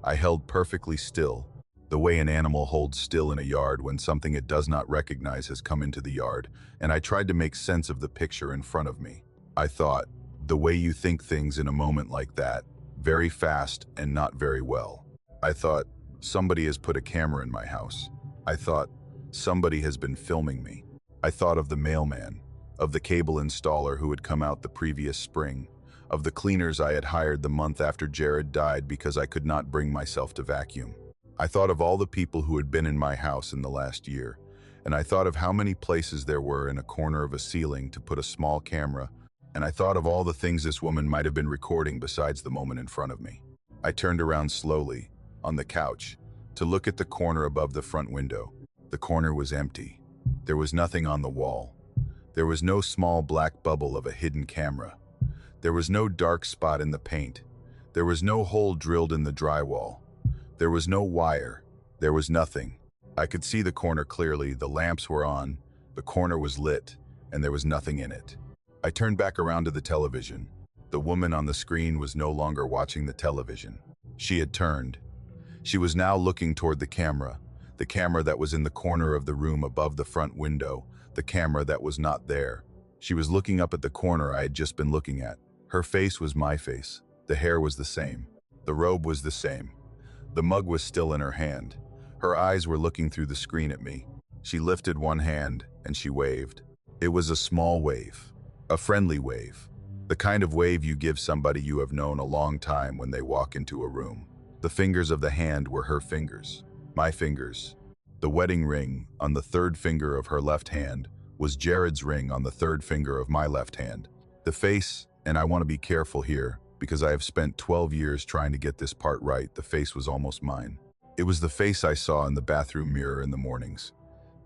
I held perfectly still, the way an animal holds still in a yard when something it does not recognize has come into the yard, and I tried to make sense of the picture in front of me. I thought, the way you think things in a moment like that, very fast and not very well. I thought, somebody has put a camera in my house. I thought, somebody has been filming me. I thought of the mailman, of the cable installer who had come out the previous spring, of the cleaners I had hired the month after Jared died because I could not bring myself to vacuum. I thought of all the people who had been in my house in the last year, and I thought of how many places there were in a corner of a ceiling to put a small camera, and I thought of all the things this woman might have been recording besides the moment in front of me. I turned around slowly, on the couch, to look at the corner above the front window. The corner was empty. There was nothing on the wall. There was no small black bubble of a hidden camera. There was no dark spot in the paint. There was no hole drilled in the drywall. There was no wire. There was nothing. I could see the corner clearly. The lamps were on. The corner was lit, and there was nothing in it. I turned back around to the television. The woman on the screen was no longer watching the television. She had turned. She was now looking toward the camera that was in the corner of the room above the front window, the camera that was not there. She was looking up at the corner I had just been looking at. Her face was my face. The hair was the same. The robe was the same. The mug was still in her hand. Her eyes were looking through the screen at me. She lifted one hand and she waved. It was a small wave, a friendly wave, the kind of wave you give somebody you have known a long time when they walk into a room. The fingers of the hand were her fingers. My fingers. The wedding ring on the third finger of her left hand was Jared's ring on the third finger of my left hand. The face, and I want to be careful here because I have spent 12 years trying to get this part right, the face was almost mine. It was the face I saw in the bathroom mirror in the mornings.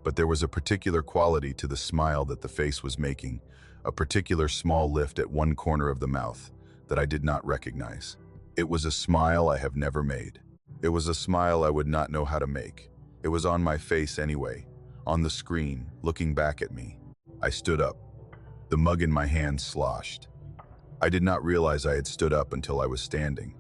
But there was a particular quality to the smile that the face was making, a particular small lift at one corner of the mouth that I did not recognize. It was a smile I have never made. It was a smile I would not know how to make. It was on my face anyway, on the screen, looking back at me. I stood up. The mug in my hand sloshed. I did not realize I had stood up until I was standing.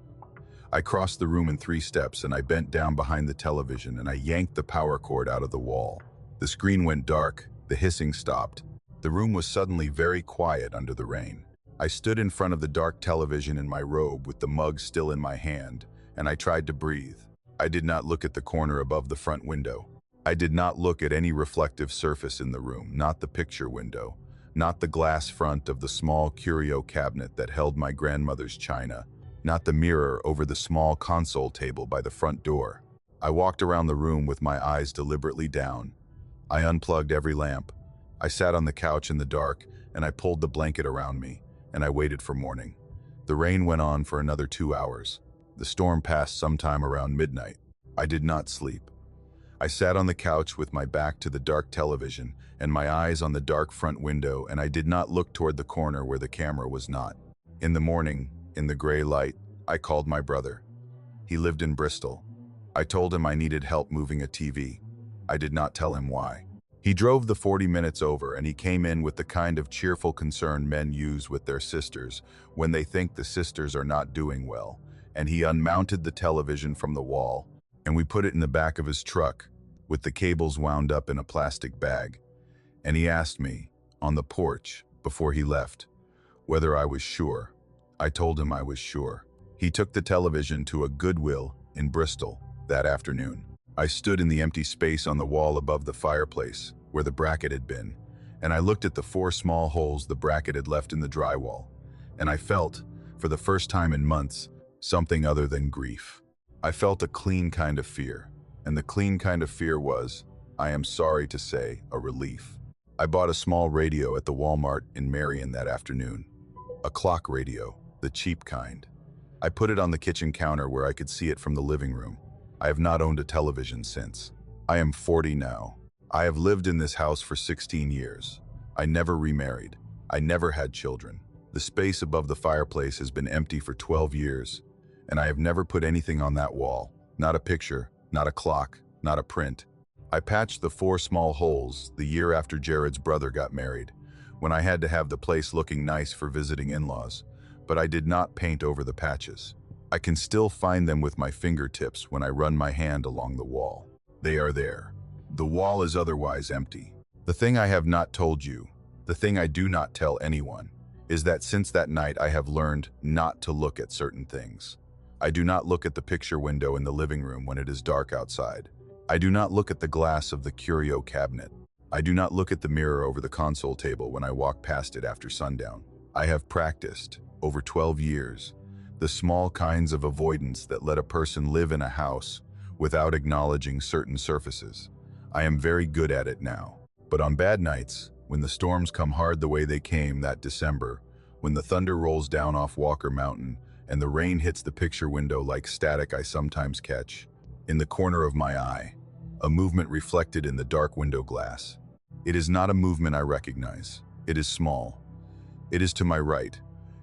I crossed the room in 3 steps and I bent down behind the television and I yanked the power cord out of the wall. The screen went dark, the hissing stopped. The room was suddenly very quiet under the rain. I stood in front of the dark television in my robe with the mug still in my hand, and I tried to breathe. I did not look at the corner above the front window. I did not look at any reflective surface in the room, not the picture window, not the glass front of the small curio cabinet that held my grandmother's china, not the mirror over the small console table by the front door. I walked around the room with my eyes deliberately down. I unplugged every lamp. I sat on the couch in the dark, and I pulled the blanket around me, and I waited for morning. The rain went on for another 2 hours. The storm passed sometime around midnight. I did not sleep. I sat on the couch with my back to the dark television and my eyes on the dark front window, and I did not look toward the corner where the camera was not. In the morning, in the gray light, I called my brother. He lived in Bristol. I told him I needed help moving a TV. I did not tell him why. He drove the 40 minutes over, and he came in with the kind of cheerful concern men use with their sisters when they think the sisters are not doing well, and he unmounted the television from the wall, and we put it in the back of his truck with the cables wound up in a plastic bag. And he asked me, on the porch, before he left, whether I was sure. I told him I was sure. He took the television to a Goodwill in Bristol that afternoon. I stood in the empty space on the wall above the fireplace, where the bracket had been, and I looked at the 4 small holes the bracket had left in the drywall, and I felt, for the first time in months, something other than grief. I felt a clean kind of fear, and the clean kind of fear was, I am sorry to say, a relief. I bought a small radio at the Walmart in Marion that afternoon. A clock radio, the cheap kind. I put it on the kitchen counter where I could see it from the living room. I have not owned a television since. I am 40 now. I have lived in this house for 16 years. I never remarried. I never had children. The space above the fireplace has been empty for 12 years, and I have never put anything on that wall. Not a picture, not a clock, not a print. I patched the 4 small holes the year after Jared's brother got married, when I had to have the place looking nice for visiting in-laws, but I did not paint over the patches. I can still find them with my fingertips when I run my hand along the wall. They are there. The wall is otherwise empty. The thing I have not told you, the thing I do not tell anyone, is that since that night I have learned not to look at certain things. I do not look at the picture window in the living room when it is dark outside. I do not look at the glass of the curio cabinet. I do not look at the mirror over the console table when I walk past it after sundown. I have practiced, over 12 years, the small kinds of avoidance that let a person live in a house without acknowledging certain surfaces. I am very good at it now. But on bad nights, when the storms come hard the way they came that December, when the thunder rolls down off Walker Mountain and the rain hits the picture window like static I sometimes catch, in the corner of my eye, a movement reflected in the dark window glass. It is not a movement I recognize. It is small. It is to my right,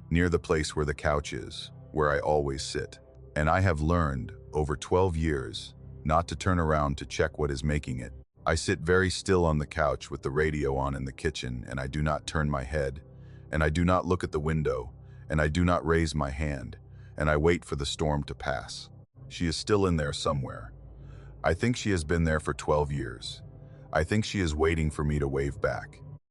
near the place where the couch is, where I always sit. And I have learned, over 12 years, not to turn around to check what is making it. I sit very still on the couch with the radio on in the kitchen, and I do not turn my head, and I do not look at the window, and I do not raise my hand, and I wait for the storm to pass. She is still in there somewhere. I think she has been there for 12 years. I think she is waiting for me to wave back.